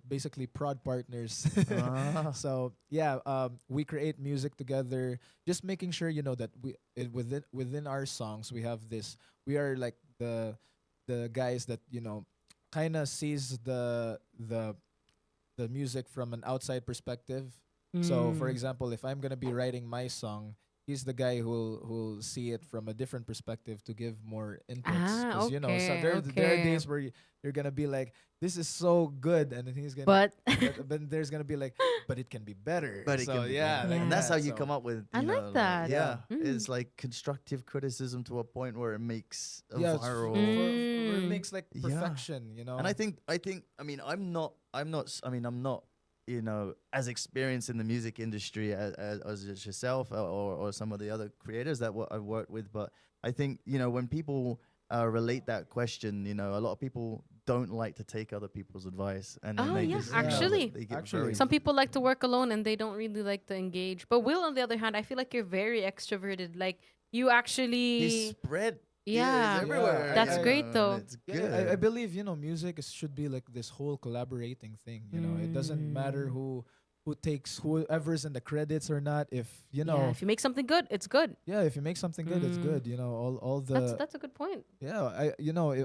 basically prod partners. Ah. So yeah, we create music together, just making sure that within our songs we have this. We are like the guys that kind of sees the music from an outside perspective. So for Mm. example, if I'm gonna be writing my song, he's the guy who'll see it from a different perspective to give more inputs. Ah, 'Cause, so okay, there are okay. days where you're gonna be like, "This is so good," and then he's gonna. But but there's gonna be like, "But it can be better." But it so can be yeah, better. like and that's that, how you so- come up with. I you like know, that. Yeah, Mm. it's like constructive criticism to a point where it makes a Yeah, it's viral. where it Mm. makes like Yeah. perfection, And I think, I mean, I'm not, I'm not, as experienced in the music industry as yourself or some of the other creators that I've worked with. But I think, when people relate that question, a lot of people don't like to take other people's advice. And then Oh, they yeah, just, actually. they get Actually. very- some people like to work alone and they don't really like to engage. But Will, on the other hand, I feel like you're very extroverted. Like you He's actually. spread. Yeah. He's everywhere. Yeah, That's I- great, though. It's Yeah, good. I believe music should be like this whole collaborating thing. It doesn't matter Mm. who takes whoever's in the credits or not. If Yeah, if you make something good, it's good. if you make something good, it's Mm. good. All the That's a good point. yeah,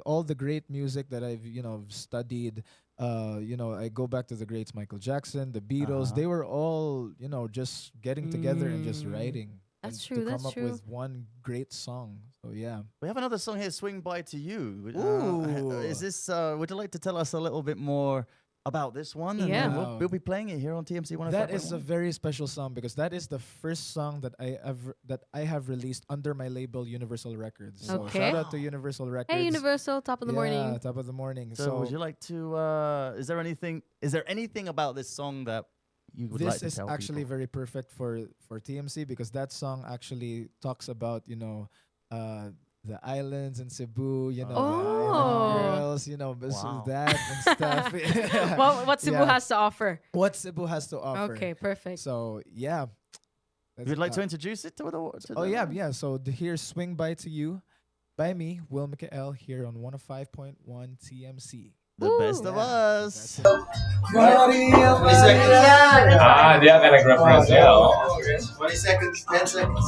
all the great music that I've studied. I go back to the greats, Michael Jackson, the Beatles. Uh-huh. They were all just getting together and just Mm. writing. That's and true, To come that's up true. with one great song. So yeah. We have another song here, "Swing By to You." Ooh. Is this? Would you like to tell us a little bit more about this one? And Yeah. then we'll be playing it here on TMC 105.1. That is a very special song because that is the first song that I have released under my label Universal Records. So Okay. shout out to Universal Records. Hey, Universal, top of the morning. Yeah, top of the morning. So, would you like to? Is there anything about this song that you would like This to is tell actually people? very perfect for TMC because that song actually talks about the islands in Cebu, the Oh. island girls, Wow. that and stuff. What Cebu Yeah. has to offer. What Cebu has to offer. Okay, perfect. So yeah. You'd like to introduce it to the? Oh yeah. So here's "Swing By to You" by me, Will Mikael, here on 105.1 TMC. The best of us. 20 seconds. dia ka nag-reference niya. 20 seconds, 10 seconds.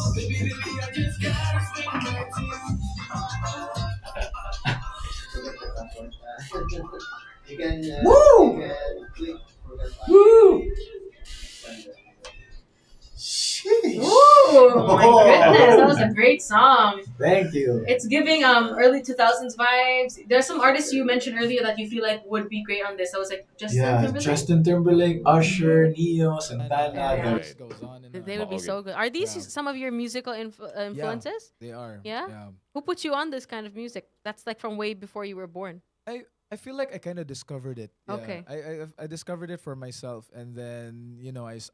Woo! Woo! Sheesh. Ooh, my goodness, that was a great song. Thank you. It's giving early 2000s vibes. There's some artists you mentioned earlier that you feel like would be great on this. I was like, Justin Timberlake? Justin Timberlake, Usher, Neo, Santana. Yeah. The list goes on and on. They would be so good. Are these some of your musical influences? They are. Yeah? Who put you on this kind of music? That's like from way before you were born. I feel like I kind of discovered it. Yeah. Okay. I discovered it for myself, and then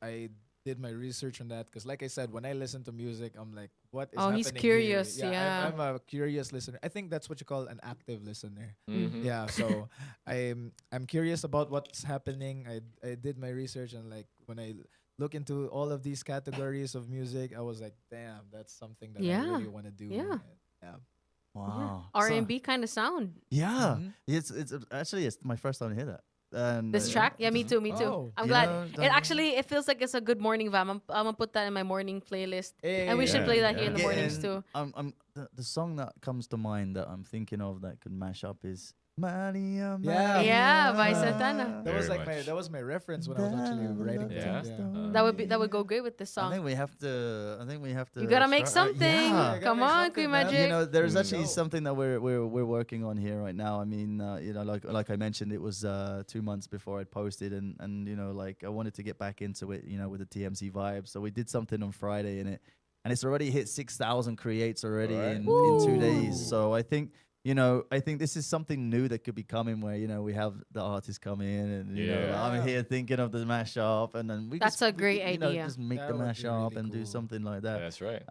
I did my research on that because, like I said, when I listen to music, I'm like, what is happening he's curious. here? Yeah. I'm a curious listener. I think that's what you call an active listener. Mhm. Yeah. So I'm curious about what's happening. I did my research, and like when I look into all of these categories of music, I was like, damn, that's something that I really want to do. Yeah. Yeah. Wow. R&B kind of sound. Yeah. It's actually it's my first time to hear that. And This track? Yeah, me too. Oh. I'm You glad. know, It feels like it's a good morning vibe. I'm gonna put that in my morning playlist. And we should Yeah, play that here yeah. in the mornings Getting- too. The song that comes to mind that I'm thinking of that could mash up is Maria. Yeah. Yeah, by Santana. That was Very like much. that was my reference when I was actually writing it. Yeah. That would go great with this I song. think we have to. You gotta make something. Yeah. Come on, Queen Magic. You know, there's Mm. actually something that we're working on here right now. I mean, like I mentioned, it was 2 months before I posted, and like I wanted to get back into it, with the TMC vibe. So we did something on Friday in it, and it's already hit 6,000 creates already in 2 days. So I think. I think this is something new that could be coming where, we have the artists come in and, Yeah. I'm here thinking of the mashup and then That's a great idea. Just make That the would be mashup really and do cool. something like that. That's right.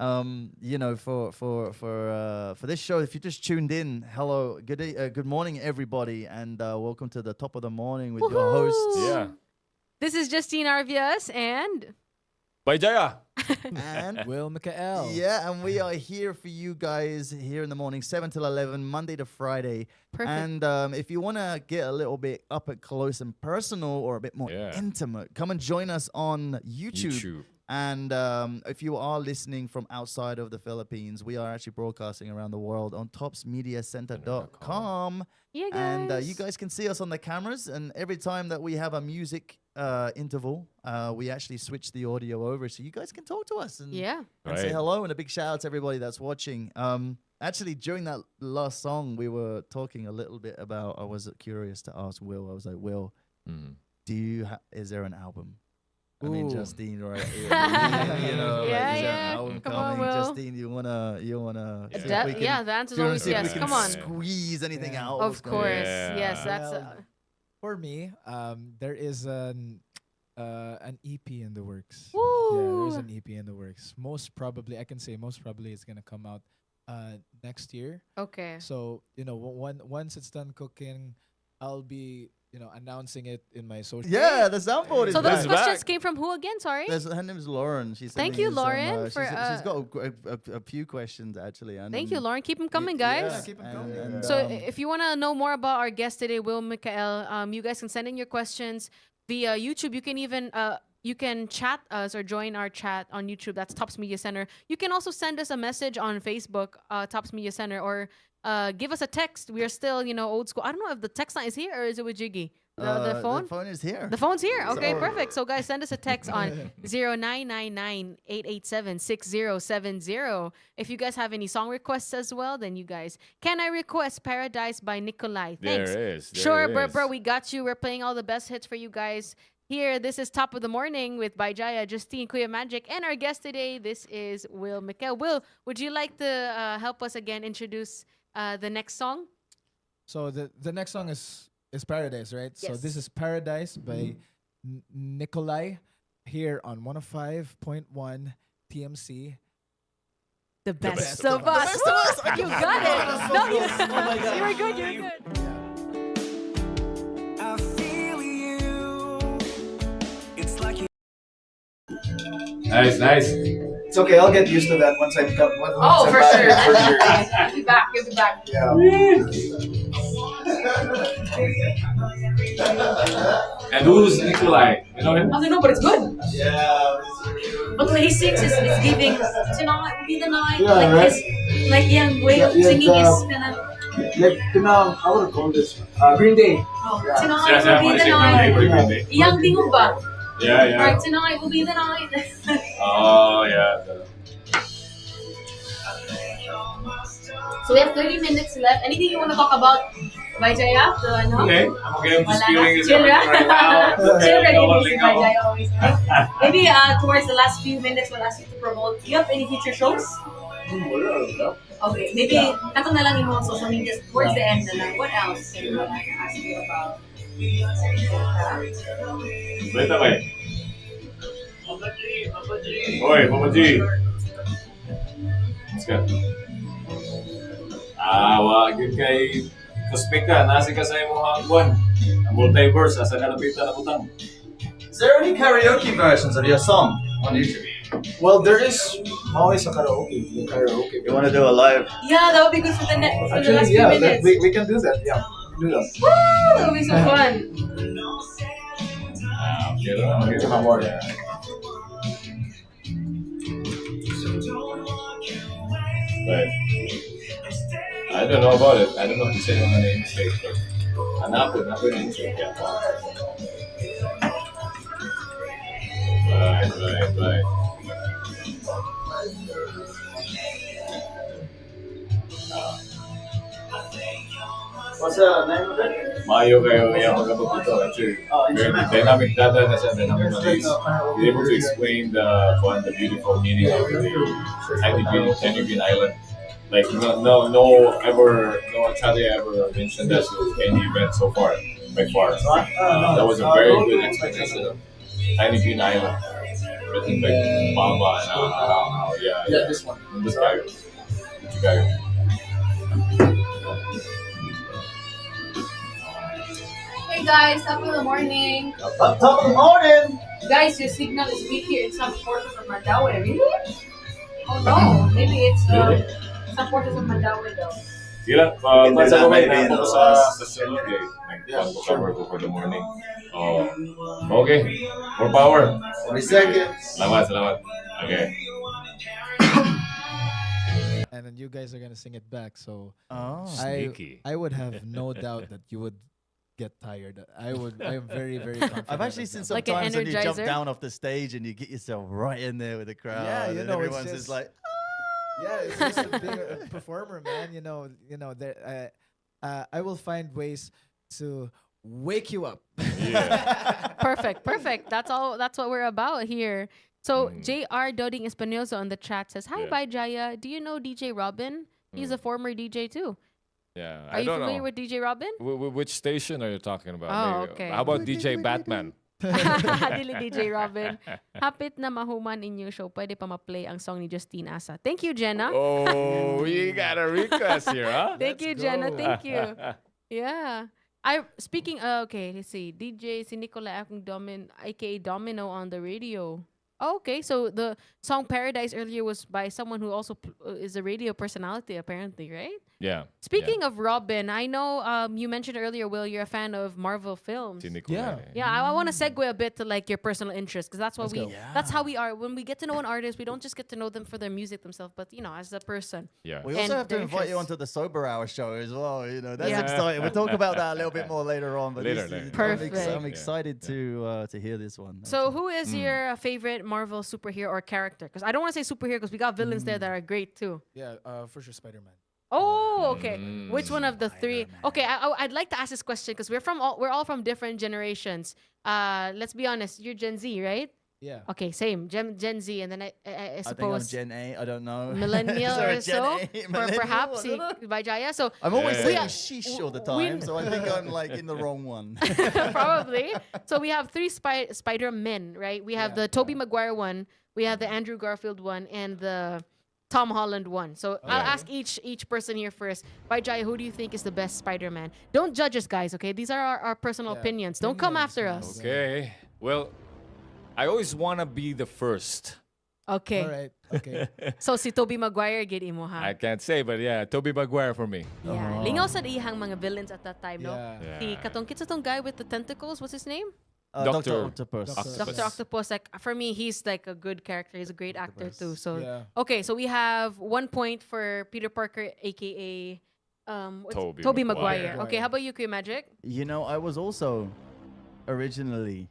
For this show, if you just tuned in, hello, good morning, everybody, and welcome to the top of the morning with your hosts. Yeah. This is Justine Arvias and Bye, Jaya. And Will Mikael. yeah, and we are here for you guys here in the morning, 7 till 11, Monday to Friday. Perfect. And if you want to get a little bit up at close and personal or a bit more Yeah. intimate, come and join us on YouTube. And if you are listening from outside of the Philippines, we are actually broadcasting around the world on topsmediacenter.com. yeah, guys. And you guys can see us on the cameras. And every time that we have a music interval, we actually switch the audio over so you guys can talk to us and, Yeah. and say Right. hello. And a big shout out to everybody that's watching. Actually, during that last song, we were talking a little bit about, I was curious to ask Will. I was like, Will, Mhm. is there an album? I mean, Ooh. Justine, right? Is Yeah, there yeah. an album Come on, coming? Will. Justine, you wanna see if That- we can, yeah, the answer's do you wanna always see if we yes. can Come on. squeeze anything Yeah. out? Of what's going course. on? Yeah. Yes, that's Well, For me, there is an EP in the works. Yeah, there is Woo. an EP in the works. Most probably it's gonna come out next year. Okay. So once it's done cooking, I'll be announcing it in my social. Yeah, the soundboard is So back. those questions came from who again? Sorry. Her name is Lauren. She's Thank sending you, us some, Lauren, she's for, got a few questions actually. And Thank you, Lauren. Keep them coming, yeah, guys. keep 'em and- coming. and, So um, if you want to know more about our guest today, Will Mikael, you guys can send in your questions via YouTube. You can even you can chat us or join our chat on YouTube. That's Tops Media Center. You can also send us a message on Facebook, Tops Media Center, or give us a text. We are still, old school. I don't know if the text line is here or is it with Jiggy? The phone? The phone is here. The phone's here. Okay, So- perfect. So, guys, send us a text on 0999-887-6070. If you guys have any song requests as well, then you guys, can I request Paradise by Nikolai? Thanks. There is. Sure, there bro, is. we got you. We're playing all the best hits for you guys. Here, this is Top of the Morning with Baijaya, Justine, Kuya Magic, and our guest today, this is Will Mikael. Will, would you like to help us again introduce the next song? So the next song is Paradise, right? So Yes. this is Paradise by Nikolai here on 105.1 TMC. The best, best of us. You got it. No, you, my God. you were good. You were good. I feel you. It's like you. Nice, nice. It's okay. I'll get used to that once I come. Oh, for sure. For sure. You'll be back. You'll be back. Yeah. And who's Nikolai? You know him? I don't know, but it's good. Yeah. But when he sings, it's giving. Tonight will be the night. Yeah, like right? his, like young way of Yeah, singing yeah, is kind of. Like, I want to call this Green Day. Oh, Yeah. tonight Yeah, will be the yeah, night. yeah. Young thing ba? Yeah, yeah. Right, tonight will be the night. Oh, yeah. So we have 30 minutes left. Anything you want to talk about, Vijaya? No? Okay, I'm okay. I'm just Wala feeling na. this Chill everything ra? right now. Chill ra, No, si lingaw. Vijaya always. Maybe towards the last few minutes, we'll ask you to promote. Do you have any future shows? Okay, maybe kato na lang yung mga social media towards the end na lang. What else can I ask you about? Wait a minute. Oi, Papa G. Let's go. Wag yun kay Cosmic ka. Nasi ka sa imong hangguan. Ang multiverse, asa na napita na butang. Is there any karaoke versions of your song on YouTube? Well, there is always a karaoke. You want to do a live? Yeah, that would be good for the last Actually, few yeah, minutes. we can do that. Yeah, we can do that. Woo! That would be so fun. Okay lang. Okay lang. Yeah. But I don't know about it. I don't know if you say on the name mistake, but hanapin yung intro. Right. What's the name of it? Mayo kayo yung magkabot dito. Actually, very dynamic data na siya, dynamic release. He's able to explain the beautiful meaning of the Tiny Green Island. Like no Achari ever mentioned that to any event so far, by far. That was a very good explanation of Tiny Green Island, written by Baba and Yeah, this one. this guy. Hey guys, top of the morning. Up top of the morning. Guys, your signal is weak here in some portions of Mandaue. Really? Oh no, maybe it's some portions of Mandaue though. Sila, can do pansa that ko maybe may in the nako last- sa sunod eh. Nag-cover ko for the morning. Oh. Okay. More power. 40 seconds. Salamat. Okay. And then you guys are gonna sing it back. So Oh. Sneaky. I would have no doubt that you would get tired. I am very, very confident. I've actually of seen that. some Like an times when you jump energizer? down off the stage and you get yourself right in there with the crowd. Yeah, you and know, it's everyone's just just- like, Yeah, it's just being a performer, man. You know, there. I will find ways to wake you up. Yeah. Perfect. That's all. That's what we're about here. So J.R. Doding Espinosa on the chat says, "Hi, Yeah. bye Jaya. Do you know DJ Robin? He's a former DJ too. Yeah. Are I you don't familiar know. with DJ Robin? Which station are you talking about? Oh, Maybe- okay. How about DJ Batman? Dili DJ Robin. Hapit na mahuman inyo show. Pwede pa ma-play ang song ni Justine Asa. Thank you, Jenna. Oh, we got a request here, huh? Thank you, Jenna. go. Thank you. Yeah. Speaking okay, let's see. DJ si Nicola akong aka Domino on the radio. Oh, okay, so the song Paradise earlier was by someone who also is a radio personality apparently, right? Yeah. Speaking of Robin, I know you mentioned earlier, Will, you're a fan of Marvel films. Si Nicolai. Yeah, I want to segue a bit to like your personal interest because that's what Let's go. that's how we are when we get to know an artist. We don't just get to know them for their music themselves, but you know, as a person. Yeah. we also And have to their invite you interests. onto the Sober Hour show as well. You know, that's Yeah. exciting. We'll talk about that a little bit more later on. But Later, this is- later. Perfect. I'm Yeah. excited to hear this one. So, who is your favorite Marvel superhero or character? Because I don't want to say superhero because we got villains there that are great too. Yeah, for sure, Spider-Man. Oh, okay. Which one of the three? Okay, I'd like to ask this question because we're all from different generations. Let's be honest. You're Gen Z, right? Yeah. Okay, same. Gen Z, and then I I think I'm suppose Gen A. I don't know. millennial Is there or a Gen so, A? Millennial? perhaps I don't know. by Jaya. So I'm always Yeah. saying sheesh all the we- time, so I think I'm like in the wrong one. probably. So we have three Spider-Men, right? We have Yeah. the Tobey Maguire one, we have the Andrew Garfield one, and the Tom Holland one. So I'll ask each person here first. By Jaya, who do you think is the best Spider-Man? Don't judge us, guys. Okay, these are our personal Yeah. opinions. Don't come Opinions, after man. us. Okay. Well, I always want to be the first. Okay. All right. Okay. So si Tobey Maguire gid imo ha. I can't say, but yeah, Tobey Maguire for me. Yeah. Lingaw sa ihang mga villains at that time, no? Yeah. Si katong kitsa tong guy with the tentacles, what's his name? Doctor Octopus. Dr. Octopus. Like for me, he's like a good character. He's a great actor too. So Yeah. okay, so we have 1 point for Peter Parker, aka Tobey Maguire. Maguire. Okay, how about you, Queen Magic? You know, I was also originally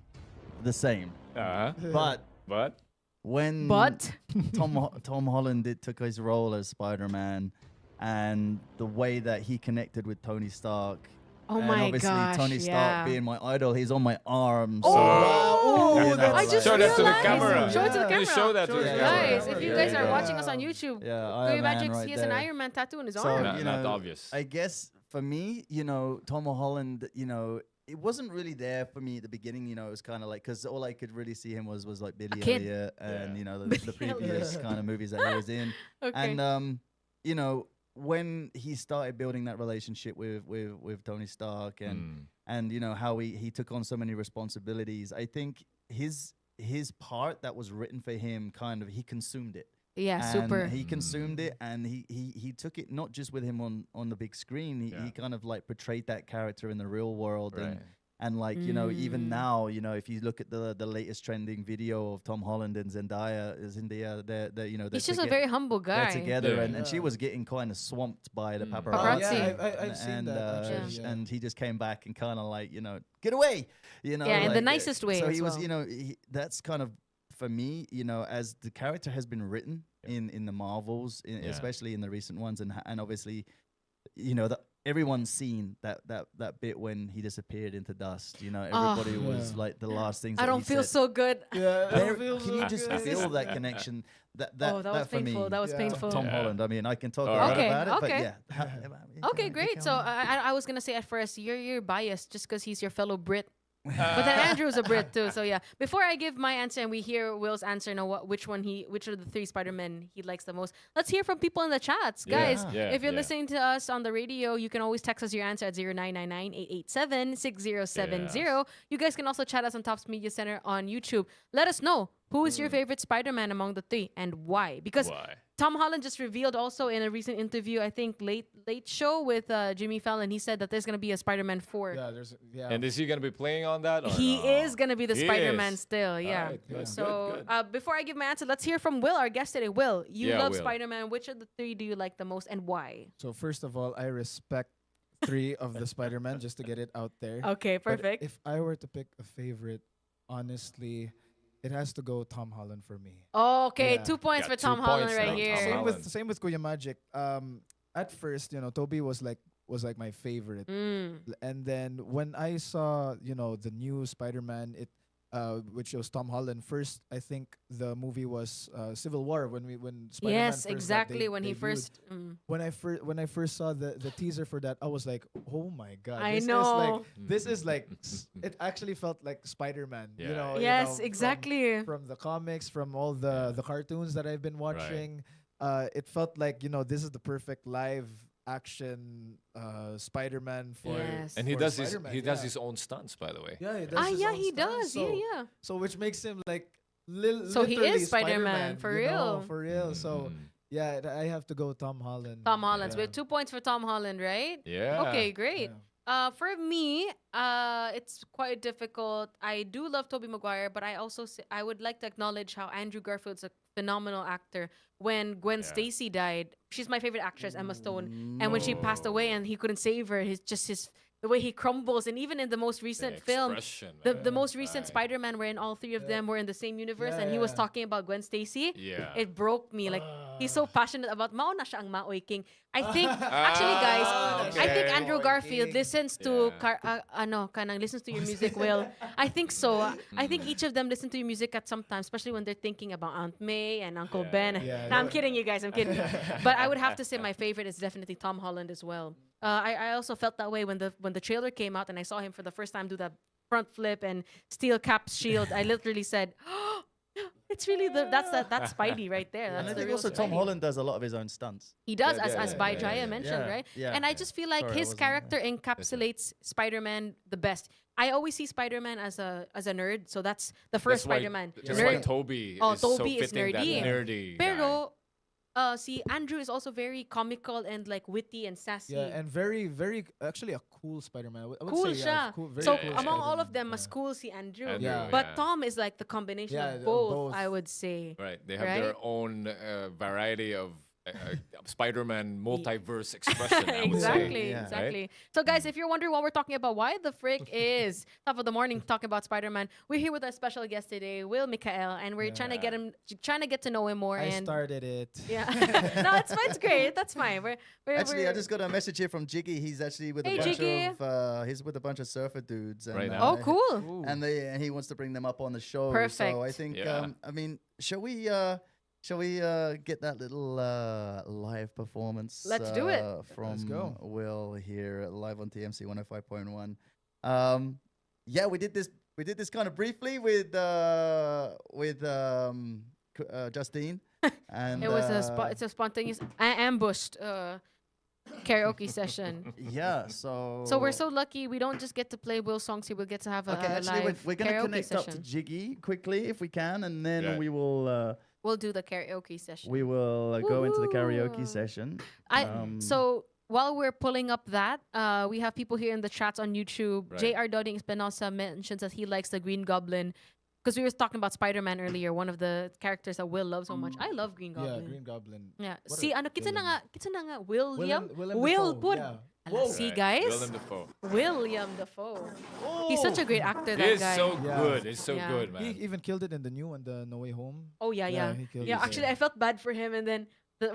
the same, but But when Tom Holland took his role as Spider-Man, and the way that he connected with Tony Stark. Oh and my obviously gosh, Tony Stark yeah. being my idol, he's on my arm. Oh, so, you know, I just show that to the realized. camera. Show it to the camera. Just show that to the camera. Guys, if you guys are Yeah. watching us on YouTube, Yeah, Queen Iron Man Magic, right he has an there. Iron Man tattoo on his So, arm. you Not know, obvious. I guess for me, you know, Tom Holland, you know, it wasn't really there for me at the beginning. You know, it was kind of like, because all I could really see him was like Billy kid. Elliot and, Yeah. you know, the previous kind of movies that he was in. Okay. And, you know, when he started building that relationship with Tony Stark and you know how he took on so many responsibilities, I think his part that was written for him kind of he consumed it. Yeah, And super. He consumed it, and he took it not just with him on the big screen. He kind of like portrayed that character in the real world, and like you know even now, you know, if you look at the latest trending video of Tom Holland and Zendaya, they're you know He's just a very humble guy. they're together, Yeah. and she was getting kind of swamped by the Oh, paparazzi. yeah, I've seen and, that. Actually, yeah. and he just came back and kind of like, you know, get away, you know. Yeah, in the like, nicest way So as he was, well. you know, that's kind of for me, you know, as the character has been written in the Marvels, especially in the recent ones, and obviously, you know, everyone's seen that bit when he disappeared into dust. You know, everybody was like the last things. I that don't he feel said. so good. Yeah, I There- feel can so you just good. feel that connection? That Oh, that was for painful. me, That was Yeah. painful. Tom Yeah. Holland. I mean, I can talk All a lot right. about it, Okay. but yeah. Okay, great. So I was gonna say at first you're biased just because he's your fellow Brit. But then Andrew's a Brit too, so yeah. Before I give my answer and we hear Will's answer, know which of the three Spider-Men he likes the most. Let's hear from people in the chats, guys. Yeah, If you're yeah. listening to us on the radio, you can always text us your answer at 0999-887-6070. You guys can also chat us on Tops Media Center on YouTube. Let us know who is your favorite Spider-Man among the three and why. Because Why? Tom Holland just revealed also in a recent interview, I think late show with Jimmy Fallon, he said that there's gonna be a Spider-Man 4. Yeah. And is he gonna be playing on that? Or He no? is gonna be the He Spider-Man is. still, yeah. Alright, good, So good. before I give my answer, let's hear from Will, our guest today. Will, you Yeah, love Will. Spider-Man. Which of the three do you like the most and why? So first of all, I respect 3 of the Spider-Man just to get it out there. Okay, But perfect. if I were to pick a favorite, honestly, it has to go Tom Holland for me. Okay, Yeah. 2 points Got for Tom 2 Holland points right now, here. Tom Same Holland. with Kuya Magic. At first, you know, Toby was like my favorite, and then when I saw, you know, the new Spider-Man, which was Tom Holland. First, I think the movie was Civil War when Spider-Man Yes, first got exactly. When he debuted. first. When I first saw the teaser for that, I was like, oh my god! I This know. Is like, this is like it actually felt like Spider-Man. Yeah. You know. Yes, from- exactly. From the comics, from all the cartoons that I've been watching, it felt like, you know, this is the perfect live action Spider-Man for. Yes. And he for does Spider-Man, his own stunts, by the way. Yeah, he does. Ah, his yeah, own he stunts, does. So, Yeah. So which makes him like So he literally is Spider-Man, for you know, real. for real. So yeah, I have to go Tom Holland. Tom Holland. So we Yeah. have 2 points for Tom Holland, right? Yeah. Okay, great. For me, it's quite difficult. I do love Tobey Maguire, but I would like to acknowledge how Andrew Garfield's a phenomenal actor. When Gwen Stacy died, she's my favorite actress, Emma Stone, and when she passed away and he couldn't save her, the way he crumbles, and even in the most recent film, expression, the most recent Spider-Man, wherein all three of them were in the same universe, and he was talking about Gwen Stacy. Yeah. It broke me. Like he's so passionate about mao na siya ang Maoy King. I think actually, guys, I think okay. Andrew Garfield listens to listens to your music. Will I think so? I think each of them listen to your music at some time, especially when they're thinking about Aunt May and Uncle Ben. Yeah. No, I'm kidding, you guys. I'm kidding. But I would have to say my favorite is definitely Tom Holland as well. I also felt that way when the trailer came out and I saw him for the first time do that front flip and steel cap shield. I literally said, oh, It's really that's Spidey right there. That's And I the think real also Tom Spidey. Holland does a lot of his own stunts. He does, Yeah, as yeah, Bai yeah, Jaya yeah. mentioned, Yeah, right? yeah. And I just feel like Sorry, I his wasn't- character encapsulates Spider-Man the best. I always see Spider-Man as a nerd, so that's the first That's why- Spider-Man. That's Nerd. why Toby Oh, is so Toby is fitting that nerdy. nerdy guy. Pero, see, Andrew is also very comical and like witty and sassy. Yeah, and very, very actually a cool Spider-Man. I would cool say, siya. yeah, cool, very So cool among all of Spider-Man, them, yeah. mas cool si Andrew. Andrew, Yeah. But yeah. Tom is like the combination Yeah, of both, both. I would say. Right. They have their own variety of Spider-Man multiverse expression, I would say. Exactly, Yeah. exactly. So, guys, if you're wondering what we're talking about, why the frick is Top of the Morning talking about Spider-Man, we're here with our special guest today, Will Mikael, and we're trying to get to know him more. I and started it. yeah, no, it's fine. It's great. That's fine. Actually, I just got a message here from Jiggy. He's actually with Hey, a bunch Jiggy. of he's with a bunch of surfer dudes. And, Right now? Oh, cool. And he wants to bring them up on the show. Perfect. So I think Yeah. I mean, shall we get that little live performance? Let's do it. From Let's go. Will here live on TMC 105.1. Yeah, we did this kind of briefly with Justine. And It was it's a spontaneous, ambushed karaoke session. yeah. So So we're so lucky. We don't just get to play Will songs here. We get to have a, okay. a Actually, live we're gonna karaoke connect up to session. Jiggy quickly if we can, and then Yeah. we will We'll do the karaoke session. go into the karaoke Woohoo. session. So while we're pulling up that, we have people here in the chats on YouTube. Right. J.R. Dodding Espinosa mentions that he likes the Green Goblin because we were talking about Spider-Man earlier, one of the characters that Will loves so much. I love Green Yeah, Goblin. Green Goblin. Yeah. What See, a ano, kita na villain. nga, William? Willem Will Dafoe, put. yeah. Ala, see, Right. guys? Willem Dafoe. William Dafoe. He's such a great actor, He that is guy. so Yeah. good. He's so Yeah. good, He man. even killed it in the new one, the No Way Home. Oh, yeah, yeah. he killed Yeah, it, actually, I felt bad for him. And then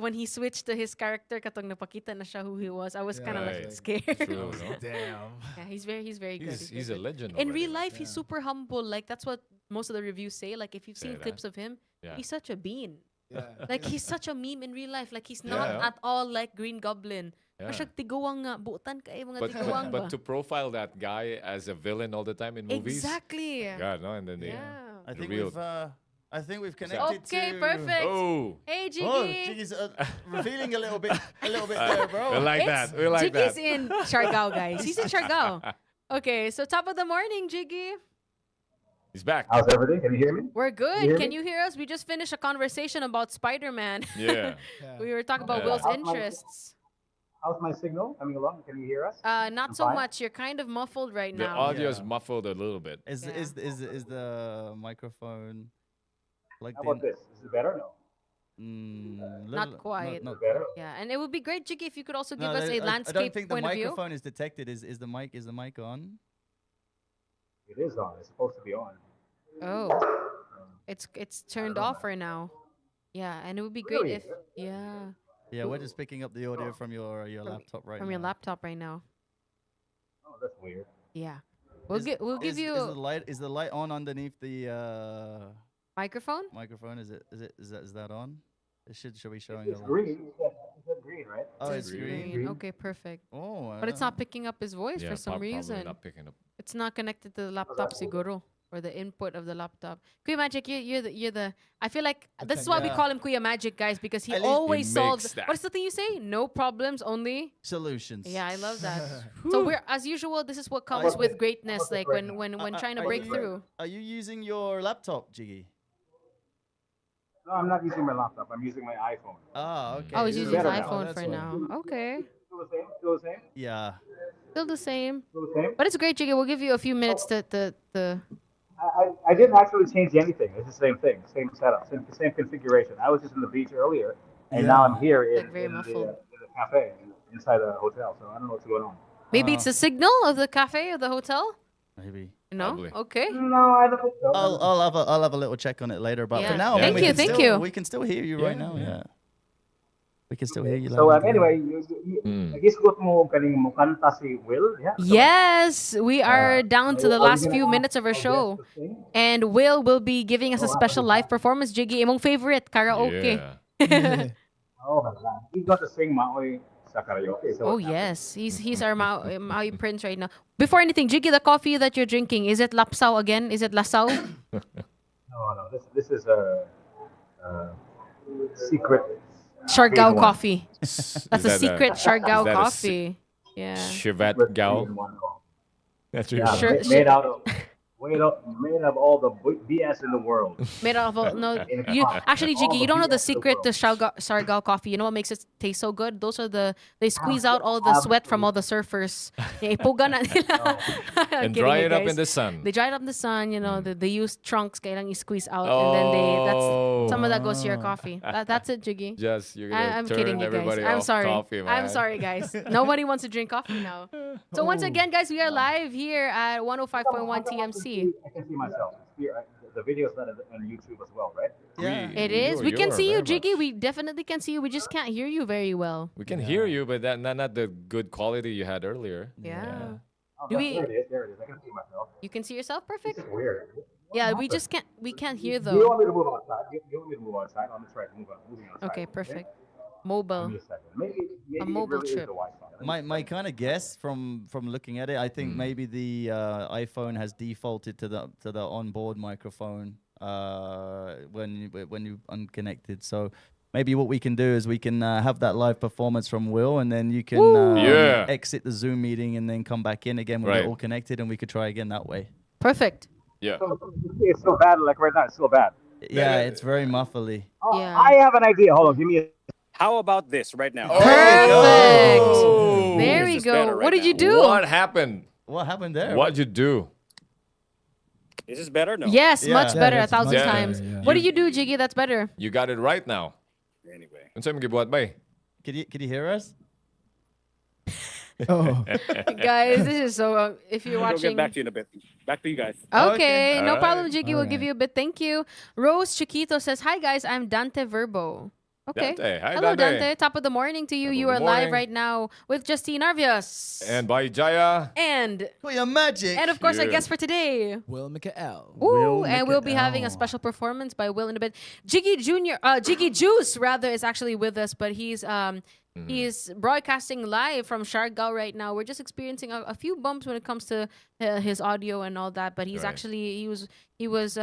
when he switched to his character, katong napakita na siya who he was, I was kind of like Right. scared. True, no? Damn. Yeah, he's very good. He's a legend. In already. real life, he's super humble. Like that's what most of the reviews say. Like if you've Say seen that. clips of him, Yeah. he's such a bean. Yeah. Like he's such a meme in real life. Like he's Yeah. not at all like Green Goblin. Yeah. Masyag tiguang nga, buutan ka mga But, tiguang but ba? to profile that guy as a villain all the time in movies. Exactly. God, no, and then the, Yeah. I the think real. I think we've connected Okay, to. perfect. Oh, Hey, Jiggy. Oh, Jiggy's revealing a little bit there, bro. we like that. We like Jiggy's that. in Siargao, guys. He's in Siargao. Okay, so top of the morning, Jiggy. He's back. How's everything? Can you hear me? We're good. You hear Can me? you hear us? We just finished a conversation about Spider-Man. Yeah. Yeah. We were talking about Yeah. Will's How's my- interests. How's my signal coming along? Can you hear us? Not I'm so fine. much. You're kind of muffled right The now. audio is Yeah. muffled a little bit. Is Yeah. is the microphone plugged How about in? this? Is it better? No. Not quite. Is it better? Yeah, and it would be great, Jiggy, if you could also give No, us a I landscape don't think the point of view. microphone is detected. Is the mic on? It is on. It's supposed to be on. Oh, it's turned off for now. Yeah, and it would be great Really? if Yeah, we're just picking up the audio from your laptop right from now. your laptop right now. Oh, that's weird. Yeah, we'll give Is you the light on underneath the microphone. microphone? Is that on? It should be showing. It's a light. green. It's green, right? Oh, it's green. Green. Okay, perfect. Oh, But it's not picking up his voice Yeah, for some probably reason. not picking up. It's not connected to the laptop, siguro, or the input of the laptop. Kuya Magic, you're the. I feel like this is why we yeah. call him Kuya Magic, guys, because he At least- always He solves. makes that. What is the thing you say? No problems, only. solutions. Yeah, I love that. So we're as usual. This is what comes with greatness, like when trying to break through. Are you using your laptop, Jiggy? No, I'm not using my laptop. I'm using my iPhone. Ah, okay. Oh, he's This is using his better now. iPhone That's for why. now. Okay, Still the same? Still the same? Yeah. still the same. Still the same? But it's great, Jiggy. We'll give you a few minutes to. I didn't actually change anything. It's the same thing, same setup, same configuration. I was just in the beach earlier, and now I'm here Like in, very in, the, muffled. in the cafe inside a hotel. So I don't know what's going on. Maybe it's the signal of the cafe or the hotel. Maybe. No. Probably. Okay. No, I don't think so. I'll have a little check on it later. But Yeah. for now, Thank we you, can thank still- you. We can still hear you right now. Yeah. We can still hear you. So loud and clear. anyway, I guess got mo kaning mo kanta si Will, yeah? Yes, we are down to the are we last gonna few ask minutes of our our guest show. to sing? And Will be giving us a special live performance, Jiggy. Imong favorite karaoke. Yeah. Oh, he got to sing Maui sa karaoke. So Oh yes, he's our Maui prince right now. Before anything, Jiggy, the coffee that you're drinking, is it lapsaw again? Is it lasau? No, This is a secret. Siargao One. coffee. Is That's a that secret Siargao is that a coffee. Yeah. Chevet Gao. That's your Yeah, Sure- made out of made of all the BS in the world. Made out of no. In a You cup. actually, All Jiggy, the you don't know the BS in the secret to world. Siargao coffee. You know what makes it taste so good? Those are they squeeze out all the sweat from all the surfers. Ipuga na nila. and Kidding dry you it up in guys. the sun. They dry it up in the sun. You know, they use trunks. Kailang you squeeze out, and then that's some of that goes to your coffee. That's it, Jiggy. Just you're gonna I'm turn kidding you guys. everybody I'm off sorry. coffee, man. I'm sorry, guys. Nobody wants to drink coffee now. So once again, guys, we are live here at 105.1 TMC. I can see myself. The video's not on YouTube as well, right? Yeah. It is. We can are see you, very Jiggy. much. We definitely can see you. We just can't hear you very well. We can hear you, but that not the good quality you had earlier. Yeah. Oh, Do we- there it is. There it is. I can see myself. You can see yourself perfect. This is weird. Yeah, we just can't. We can't hear Do you though. want me to move outside? You want me to move outside? I'm just trying to moving outside. Okay, perfect. Give Mobile. me a second. Maybe it mobile really is trip. the Wi-Fi. My kind of guess from looking at it, I think Mm. maybe the iPhone has defaulted to the onboard microphone when you unconnected. So maybe what we can do is we can have that live performance from Will, and then you can Yeah. exit the Zoom meeting and then come back in again when Right. we're all connected, and we could try again that way. Perfect. Yeah. So, it's so bad. Like right now, it's so bad. Yeah, it's very muffly. Oh, Yeah. I have an idea. Hold on. Give me a. How about this right now? Perfect. Oh. There This we is go. better What right did you now. do? What happened? What happened there? What'd you do? Is this better? No. Yes, Yeah. much Yeah, better, that's 1,000 much times. better, yeah. What did you do, Jiggy? That's better. You got it right now. Anyway. Unsa mo gibuhat bay? Could you hear us? Oh, Guys, this is so. If you're We'll watching. get back to you in a bit. Back to you guys. Okay, no Alright. problem, Jiggy. We'll Alright. give you a bit. Thank you. Rose Chiquito says, "Hi guys, I'm Dante Verbo." Okay. Dante. Hi, Hello, Dante. Dante. Top of the morning to you. Top of You the are live morning. right now with Justine Arvias. And by Jaya. And Kuya Magic. of course, our Yeah. guest for today. Will Mikael. Woo! Will And we'll be having a Mikael. special performance by Will in a bit. Jiggy Junior, Jiggy Juice rather, is actually with us, but he's broadcasting live from Siargao right now. We're just experiencing a few bumps when it comes to his audio and all that, but he's Right. actually he was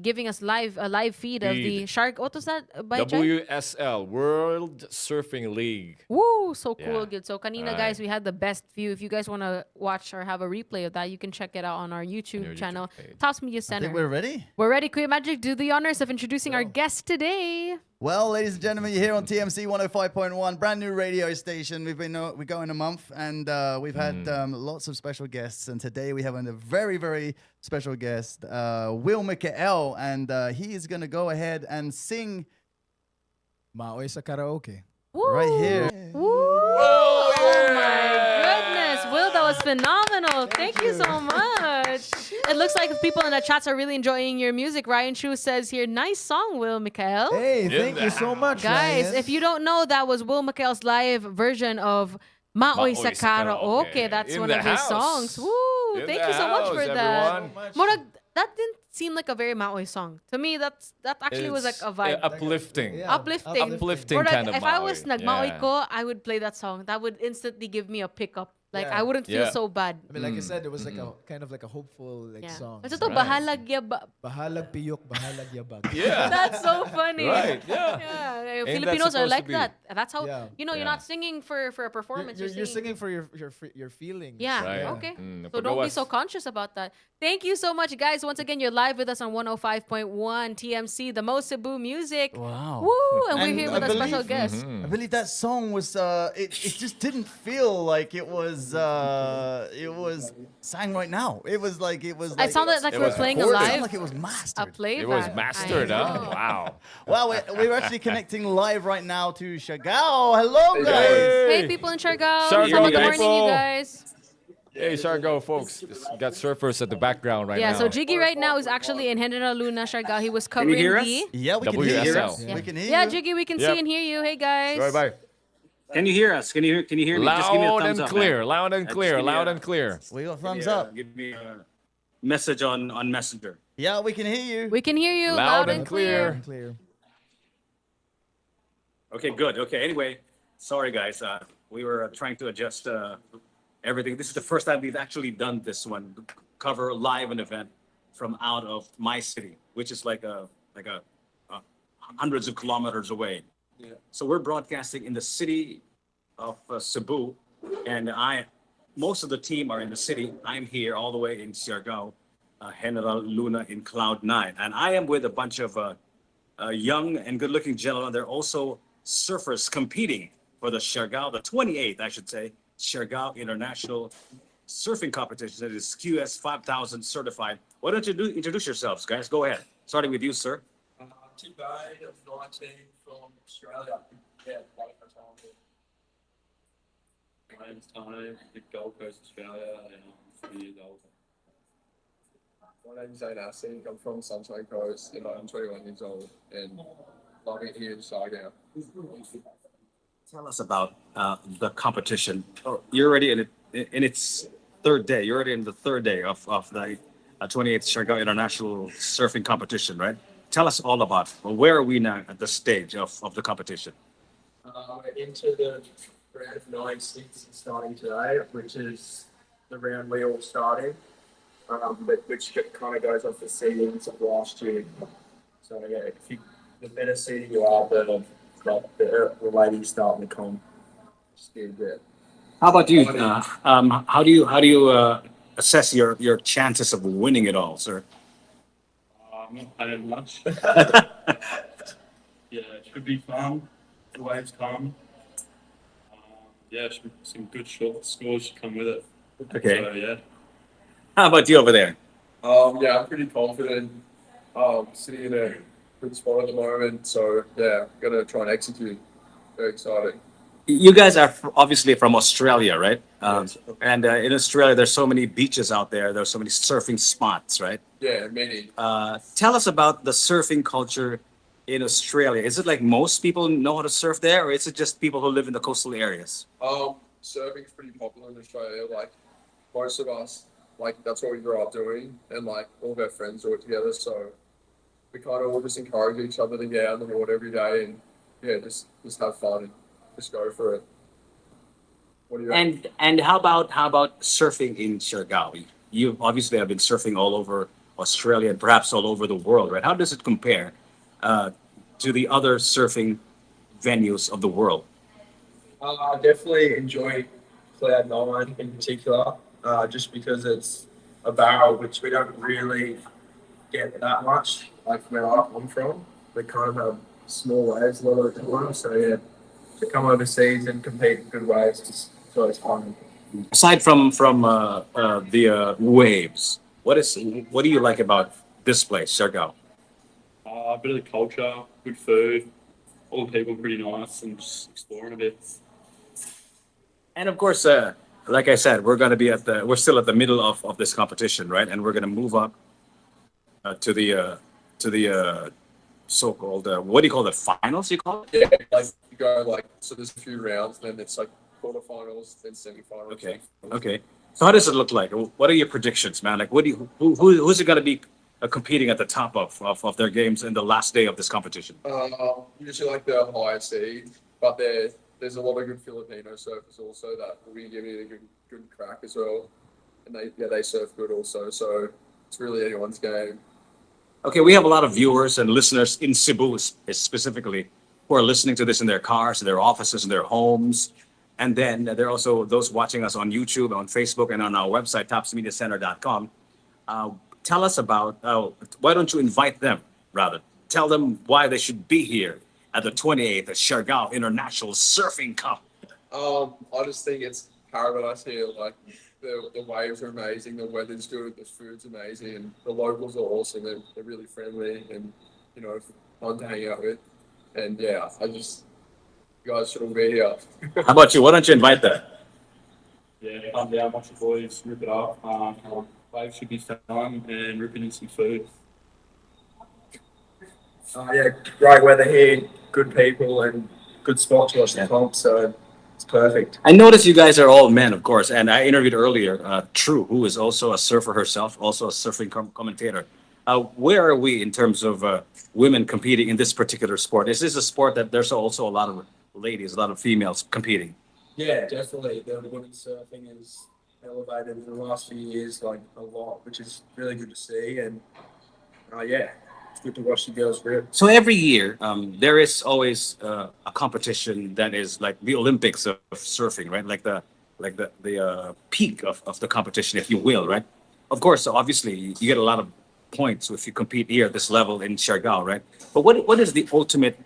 giving us a live feed of the Feed. Shark. What was that? By Jai? WSL, World Surfing League. Woo! So cool, Yeah. good. So kanina, Right. guys, we had the best view. If you guys want to watch or have a replay of that, you can check it out on our Your YouTube YouTube channel, page. Tops Media I Center. think we're ready. We're ready. Kuya Magic, do the honors of introducing our guest today. Well, ladies and gentlemen, you're here on TMC 105.1, brand new radio station. We're going a month, and we've had lots of special guests. And today we have a very, very special guest, Will Mikael, and he is going to go ahead and sing Maoy sa karaoke. Woo! right here. Woo! Oh, Oh my goodness, Will, that was phenomenal. Thank you so much. It looks like people in the chats are really enjoying your music. Ryan Chu says here, nice song, Will Mikael. Hey, In thank the you so much, Guys, Ryan. if you don't know, that was Will Mikael's live version of Maoy sa Maoy sa Karaoke. Karaoke. That's In one the of his house. songs. Woo! In Thank the you so much house, for that. everyone. Murag, that didn't seem like a very Maoy song. To me, that actually was like It's, a vibe. uplifting. Yeah. Uplifting. Uplifting Murag, kind of if I was Maoy. nag-Maoy Yeah. ko, I would play that song. That would instantly give me a pickup. Like, Yeah. I wouldn't feel Yeah. so bad. I mean, like I said, it was like a kind of like a hopeful Yeah. song. Basta to, Right. bahalag yaba. Bahalag piyok, bahalag yabag. Yeah. That's so funny. Right, yeah. Yeah, that Filipinos are supposed to like be? that. That's how, Yeah. you're Yeah. not singing for a performance. You're singing for your feelings. Yeah, Right. okay. Mm, So don't be pagawas. so conscious about that. Thank you so much, guys. Once again, you're live with us on 105.1 TMC, the most Cebu music. Wow. Woo! And we're And here I with a special believe- guest. Mm-hmm. I believe that song was it just didn't feel like it was sang right now. It was like It like sounded like It we were was playing a it recorded. sounded live. like it was A mastered. playback. It was mastered, I huh? know. Wow. Well, we're actually connecting live right now to Siargao. Hello, guys. Hey, people in Siargao. Siargao Top of the morning, people. you guys. Hey, Siargao, folks. Just got surfers at the background right Yeah, now. so Jiggy right now is actually in General Luna, Siargao. He was you covering hear us? the... Yeah, we can hear you. WSL. Yeah. We can hear Yeah, you. Jiggy, we can Yep. see and hear you. Hey, guys. Bye bye. Can you hear us? Can you hear me? Just give me a Loud thumbs and up. clear. man. Loud and Just clear. give me Loud a- and clear. We got thumbs Yeah, up. Give me a message on Messenger. Yeah, we can hear you. We can hear you Loud loud and and clear. Clear. Okay, good. Okay, anyway, sorry guys. We were trying to adjust everything. This is the first time we've actually done this one, cover live an event from out of my city, which is like a hundreds of kilometers away. Yeah. So we're broadcasting in the city of Cebu, and most of the team are in the city. I'm here all the way in Siargao, General Luna in Cloud 9, and I am with a bunch of young and good-looking gentlemen. They're also surfers competing for the Siargao, the 28th, I should say, Siargao International Surfing Competition. It is QS 5000 certified. Why don't you introduce yourselves, guys? Go ahead. Starting with you, sir. T-Guy of 19 from Australia. Yeah, like my time here. My name's Tony, the Gold Coast, Australia, and I'm 3 years old. My name's Zane Assing. I'm from Sunshine Coast, and I'm 21 years old, and loving it here in Siargao. Tell us about the competition. Oh, you're already in its third day. You're already in the third day of the 28th Siargao International Surfing Competition, right? Tell us all about it. Well, where are we now at the stage of the competition? We're into the round of 9-6 starting today, which is the round we all started, but which kind of goes off the seedings of last year. So yeah, the better seeding you are, the ladies start in the comp. How about you? How do you assess your chances of winning it all, sir? I'm not playing much. Yeah, it should be fun. The waves come. Yeah, should be some good short scores should come with it. Okay. So, yeah. How about you over there? Yeah, I'm pretty confident. Sitting in a good spot at the moment. So yeah, gonna try and execute. Very exciting. You guys are obviously from Australia, right? Yes. And in Australia, there's so many beaches out there. There's so many surfing spots, right? Yeah, many. Tell us about the surfing culture in Australia. Is it like most people know how to surf there, or is it just people who live in the coastal areas? Surfing's pretty popular in Australia. Like most of us, like that's what we grew up doing, and like all of our friends do it together. So we kind of all just encourage each other to get out in the water every day and yeah, just have fun and just go for it. What do you? And how about surfing in Siargao? You obviously have been surfing all over Australia and perhaps all over the world, right? How does it compare to the other surfing venues of the world? I definitely enjoy Cloud 9 in particular, just because it's a barrel which we don't really get that much. Like where I'm from, we kind of have small waves a lot of the time. So yeah, to come overseas and compete in good waves is always fun. Aside from the waves, what do you like about this place, Siargao? A bit of the culture, good food, all the people pretty nice, and just exploring a bit. And of course, like I said, we're still at the middle of this competition, right? And we're gonna move up to the so-called what do you call it? Finals? You call it? Yeah, like you go like so. There's a few rounds, then it's like quarterfinals, then semifinals. Okay. So how does it look like? What are your predictions, man? Like, who's it gonna be competing at the top of their games in the last day of this competition? Usually like the higher seed, but there's a lot of good Filipino surfers also that will be giving it a good crack as well, and they surf good also. So it's really anyone's game. Okay, we have a lot of viewers and listeners in Cebu specifically who are listening to this in their cars, in their offices, in their homes. And then there are also those watching us on YouTube, on Facebook, and on our website, topsmediacenter.com. Tell us about, why don't you invite them, rather? Tell them why they should be here at the 28th Siargao International Surfing Cup. I just think it's paradise here. Like, the waves are amazing, the weather's good, the food's amazing, and the locals are awesome. They're really friendly and, fun to hang out with. And yeah, you guys should all be here. How about you? Why don't you invite them? Yeah, come down, watch the boys, rip it up. Waves should be fun and ripping in some food. Yeah, great weather here, good people, and good spot to watch the comp, so it's perfect. I noticed you guys are all men, of course, and I interviewed earlier True, who is also a surfer herself, also a surfing commentator. Where are we in terms of women competing in this particular sport? Is this a sport that there's also a lot of ladies, a lot of females competing? Yeah, definitely. The women's surfing is elevated in the last few years, like a lot, which is really good to see. And yeah, it's good to watch the girls rip. So every year, there is always a competition that is like the Olympics of surfing, right? Like the peak of the competition, if you will, right? Of course, obviously, you get a lot of points if you compete here at this level in Siargao, right? But what is the ultimate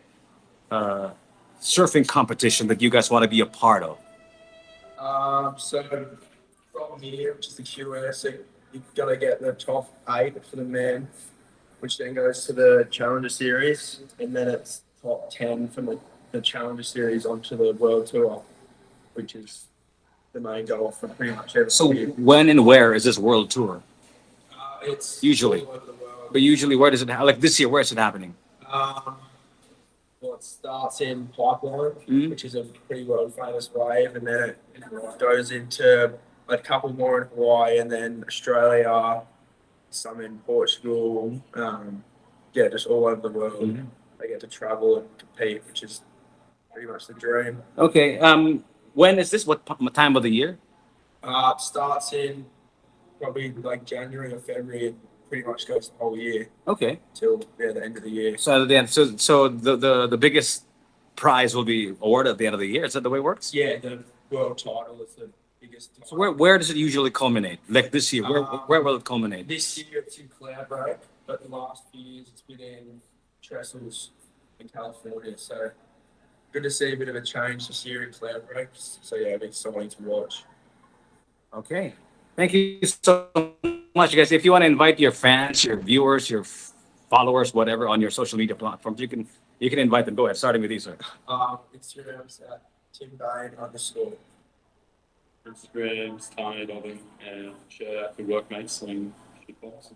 surfing competition that you guys want to be a part of? So from here, which is the QS, you gotta get the top 8 for the men, which then goes to the Challenger Series, and then it's top 10 from the Challenger Series onto the World Tour, which is the main goal for pretty much every So year. when and where is this world tour? It's Usually. all over the world. But usually, where does it like this year? Where is it happening? Well, it starts in Pipeline, which is a pretty world famous wave, and then it goes into a couple more in Hawaii, and then Australia, some in Portugal. Yeah, just all over the world. I get to travel and compete, which is pretty much the dream. Okay. When is this? What time of the year? It starts in probably like January or February, and pretty much goes the whole year Okay. till the end of the year. So at the end, so the biggest prize will be awarded at the end of the year. Is that the way it works? Yeah, the world title is the biggest title. So where does it usually culminate? Like this year, where will it culminate? This year it's in Cloudbreak, but the last few years it's been in Trestles in California. So good to see a bit of a change this year in Cloudbreak. So yeah, it's exciting to watch. Okay. Thank you so much, guys. If you want to invite your fans, your viewers, your followers, whatever, on your social media platforms, you can invite them. Go ahead, starting with you, sir. Instagram's at Tim Bain _ Instagram's Tiny Dobbin, and shout out to workmates and shitballs.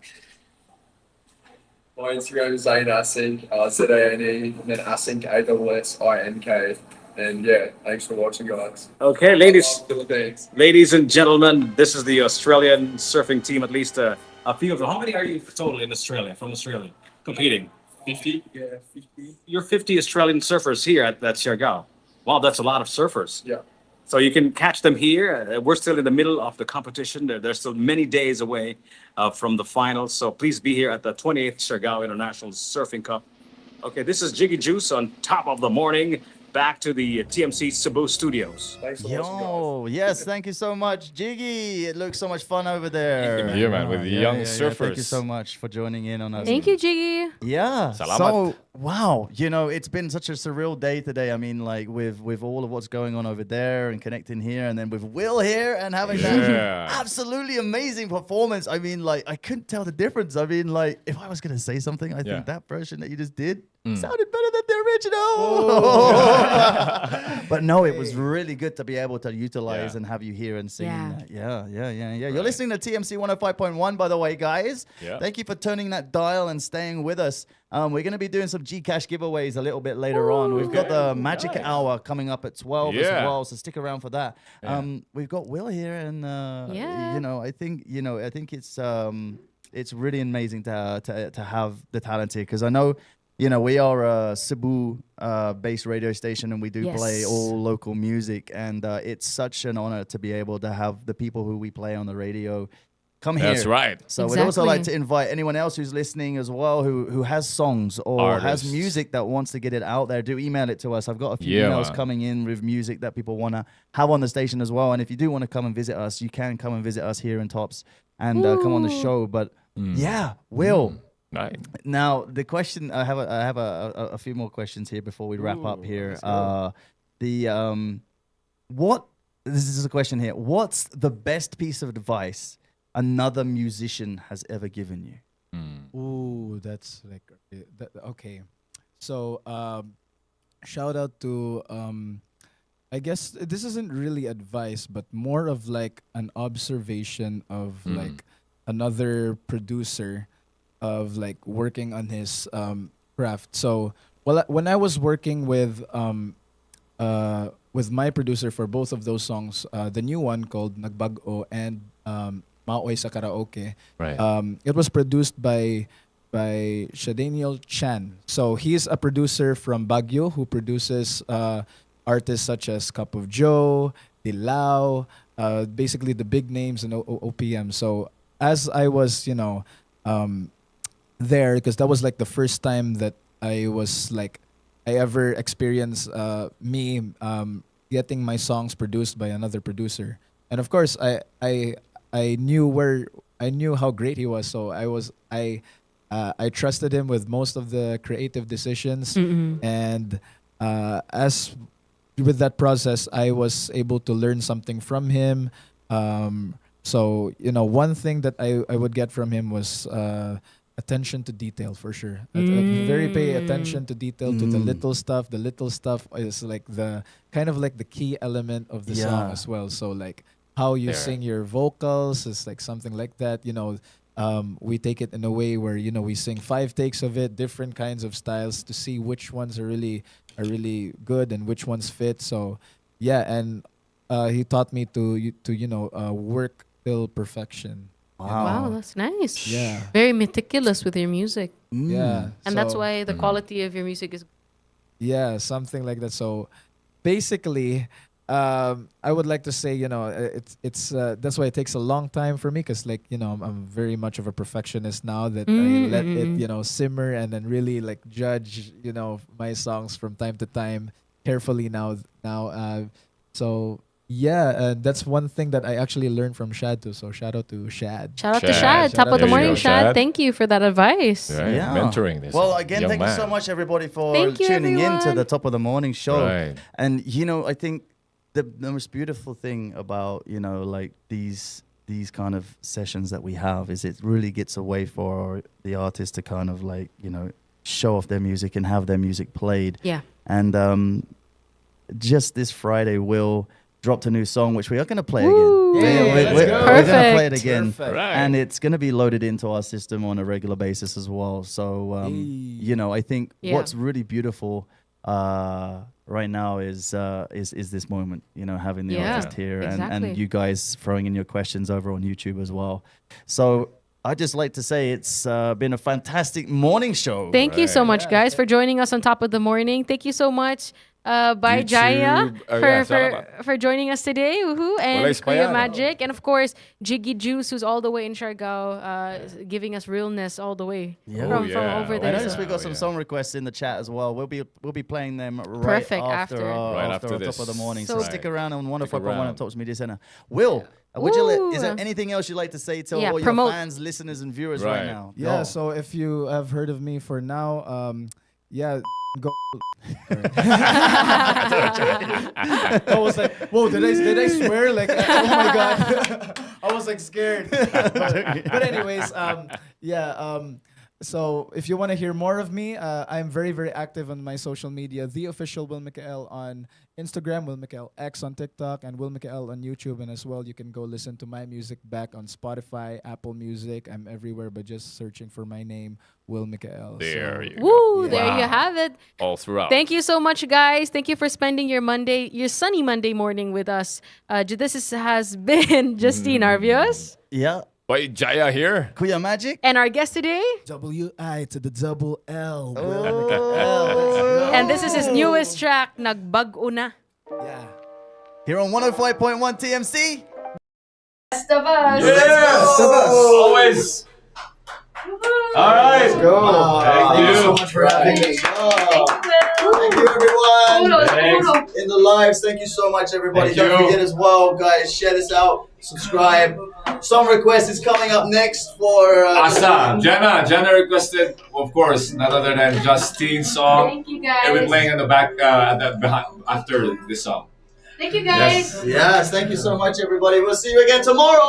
My Instagram is Zane Asink, ZANE, and then Asink, ASSINK. And yeah, thanks for watching, guys. Okay, ladies, Philippines. ladies and gentlemen, this is the Australian surfing team. At least a few of them. How many are you total in Australia? From Australia, competing? 50. Yeah, 50. You're 50 Australian surfers here at Siargao. Wow, that's a lot of surfers. Yeah. So you can catch them here. We're still in the middle of the competition. They're still many days away from the finals. So please be here at the 28th Siargao International Surfing Cup. Okay, this is Jiggy Juice on top of the morning. Back to the TMC Cebu studios. Thanks for Yo, yes, thank you so much, Jiggy. It looks so much fun over there. Yeah, man, with the young Thank you surfers. so much for joining in on us. Thank you, Jiggy. Yeah. Salamat. So wow, it's been such a surreal day today. I mean, like with all of what's going on over there and connecting here, and then with Will here and having that Yeah. absolutely amazing performance. I mean, like I couldn't tell the difference. I mean, like if I was gonna say something, I Yeah. think that version that you just did sounded better than the original. But no, it was really good to be able to utilize and have you here and singing Yeah. that. Yeah. You're listening to TMC 105.1, by the way, guys. Yeah. Thank you for turning that dial and staying with us. We're going to be doing some Gcash giveaways a little bit later on. We've got the Magic Hour coming up at 12 as Yeah. well, so stick around for that. Yeah. We've got Will here, and Yeah. I think it's really amazing to have the talent here, because I know. We are a Cebu based radio station, and we do play Yes. all local music, and it's such an honor to be able to have the people who we play on the radio come here. That's right. So we'd also like Exactly. to invite anyone else who's listening as well, who has songs or has Artists. music that wants to get it out there. Do email it to us. I've got a few Yeah, emails man. coming in with music that people want to have on the station as well. And if you do want to come and visit us, you can come and visit us here in Tops and come on the show. But yeah, Will. Right. Now the question I have a few more questions here before we wrap up here. This is a question here. What's the best piece of advice another musician has ever given you? Ooh, that's like okay. So shout out to I guess this isn't really advice, but more of like an observation of like another producer of like working on his craft. So when I was working with my producer for both of those songs, the new one called Nagbago and Maoy sa Karaoke. Right. It was produced by Shadaniel Chan. So he's a producer from Baguio who produces artists such as Cup of Joe, Dilao, basically the big names in OPM. So as I was, there, because that was like the first time that I was like I ever experienced me getting my songs produced by another producer. And of course, I knew how great he was, so I trusted him with most of the creative decisions, and as with that process, I was able to learn something from him. So one thing that I would get from him was attention to detail, for sure. Very pay attention to detail, to the little stuff. The little stuff is like the kind of like the key element of the song as well. So like how you sing your vocals is like something like that. We take it in a way where we sing 5 takes of it, different kinds of styles to see which ones are really good and which ones fit. So yeah, and he taught me to work till perfection. Wow, that's nice. Yeah. Very meticulous with your music. Yeah. And that's So- why the quality of your music is Yeah, something like that. So basically, I would like to say, it's that's why it takes a long time for me, because like I'm very much of a perfectionist now that I let it simmer and then really like judge my songs from time to time carefully now. So yeah, that's one thing that I actually learned from Shad too. So shout out to Shad. Shout out to Shad. Top of the morning, Shad. Thank you for that advice. Right. Yeah. Mentoring this. Well, again, young thank you so man. much, everybody, for Thank you, tuning in to everyone. the Top of the Morning show. Right. And I think the most beautiful thing about like these kind of sessions that we have is it really gets a way for the artist to kind of like show off their music and have their music played. Yeah. And just this Friday, Will dropped a new song which we are going to play Woo. again. Yeah, We're let's going go. to play it Perfect. again, Perfect. Right. and it's going to be loaded into our system on a regular basis as well. So I think Yeah. what's really beautiful right now is this moment, having the Yeah, artist here exactly. and you guys throwing in your questions over on YouTube as well. So I'd just like to say it's been a fantastic morning show. Thank you so much, guys, for joining us on Top of the Morning. Thank you so much, Bye Jaya, for joining us today. Woohoo! And Walay's Kuya payano. Magic, and of course Jiggy Juice, who's all the way in Siargao, giving us realness all the way from over I there. noticed So- we got some song requests in the chat as well. We'll be playing them right Perfect, after after. our, Right after after our this. Top of the Morning. So- So stick around on Stick 105.1 around. at Tops Media Center. Will, is there anything else you'd like to say to Yeah, all promote. your fans, listeners, and viewers right, Right. now? Yeah, Go. so if you have heard of me for now, go. I was like, whoa, did I swear? Like, oh my god, I was like scared. But anyways, so if you want to hear more of me, I'm very, very active on my social media. The official Will Mikael on Instagram, Will Mikael X on TikTok, and Will Mikael on YouTube. And as well, you can go listen to my music back on Spotify, Apple Music. I'm everywhere, but just searching for my name, Will Mikael. There So- you go. Woo! There Wow. you have it. All throughout. Thank you so much, guys. Thank you for spending your sunny Monday morning with us. Has been Justine Arvios. Yeah. Why Jaya here? Kuya Magic. And our guest today, W-I to the double L. Will Oh, Mikael. let's go. and this is his newest track, Nagbag-o Na. Yeah. Here on 105.1 TMC. Best of us. Always. All right. Let's go. Thank you. so much for having me. Thank you, everyone. Thanks. In the lives, thank you so much, everybody. Thank Don't you. forget as well, guys, share this out, subscribe. Song request is coming up next for Asa, Jenna requested, of course, none other than Justine's song. Thank you, It'll be guys. playing in the back after this song. Thank you, guys. Yes. Yes, thank you so much, everybody. We'll see you again tomorrow.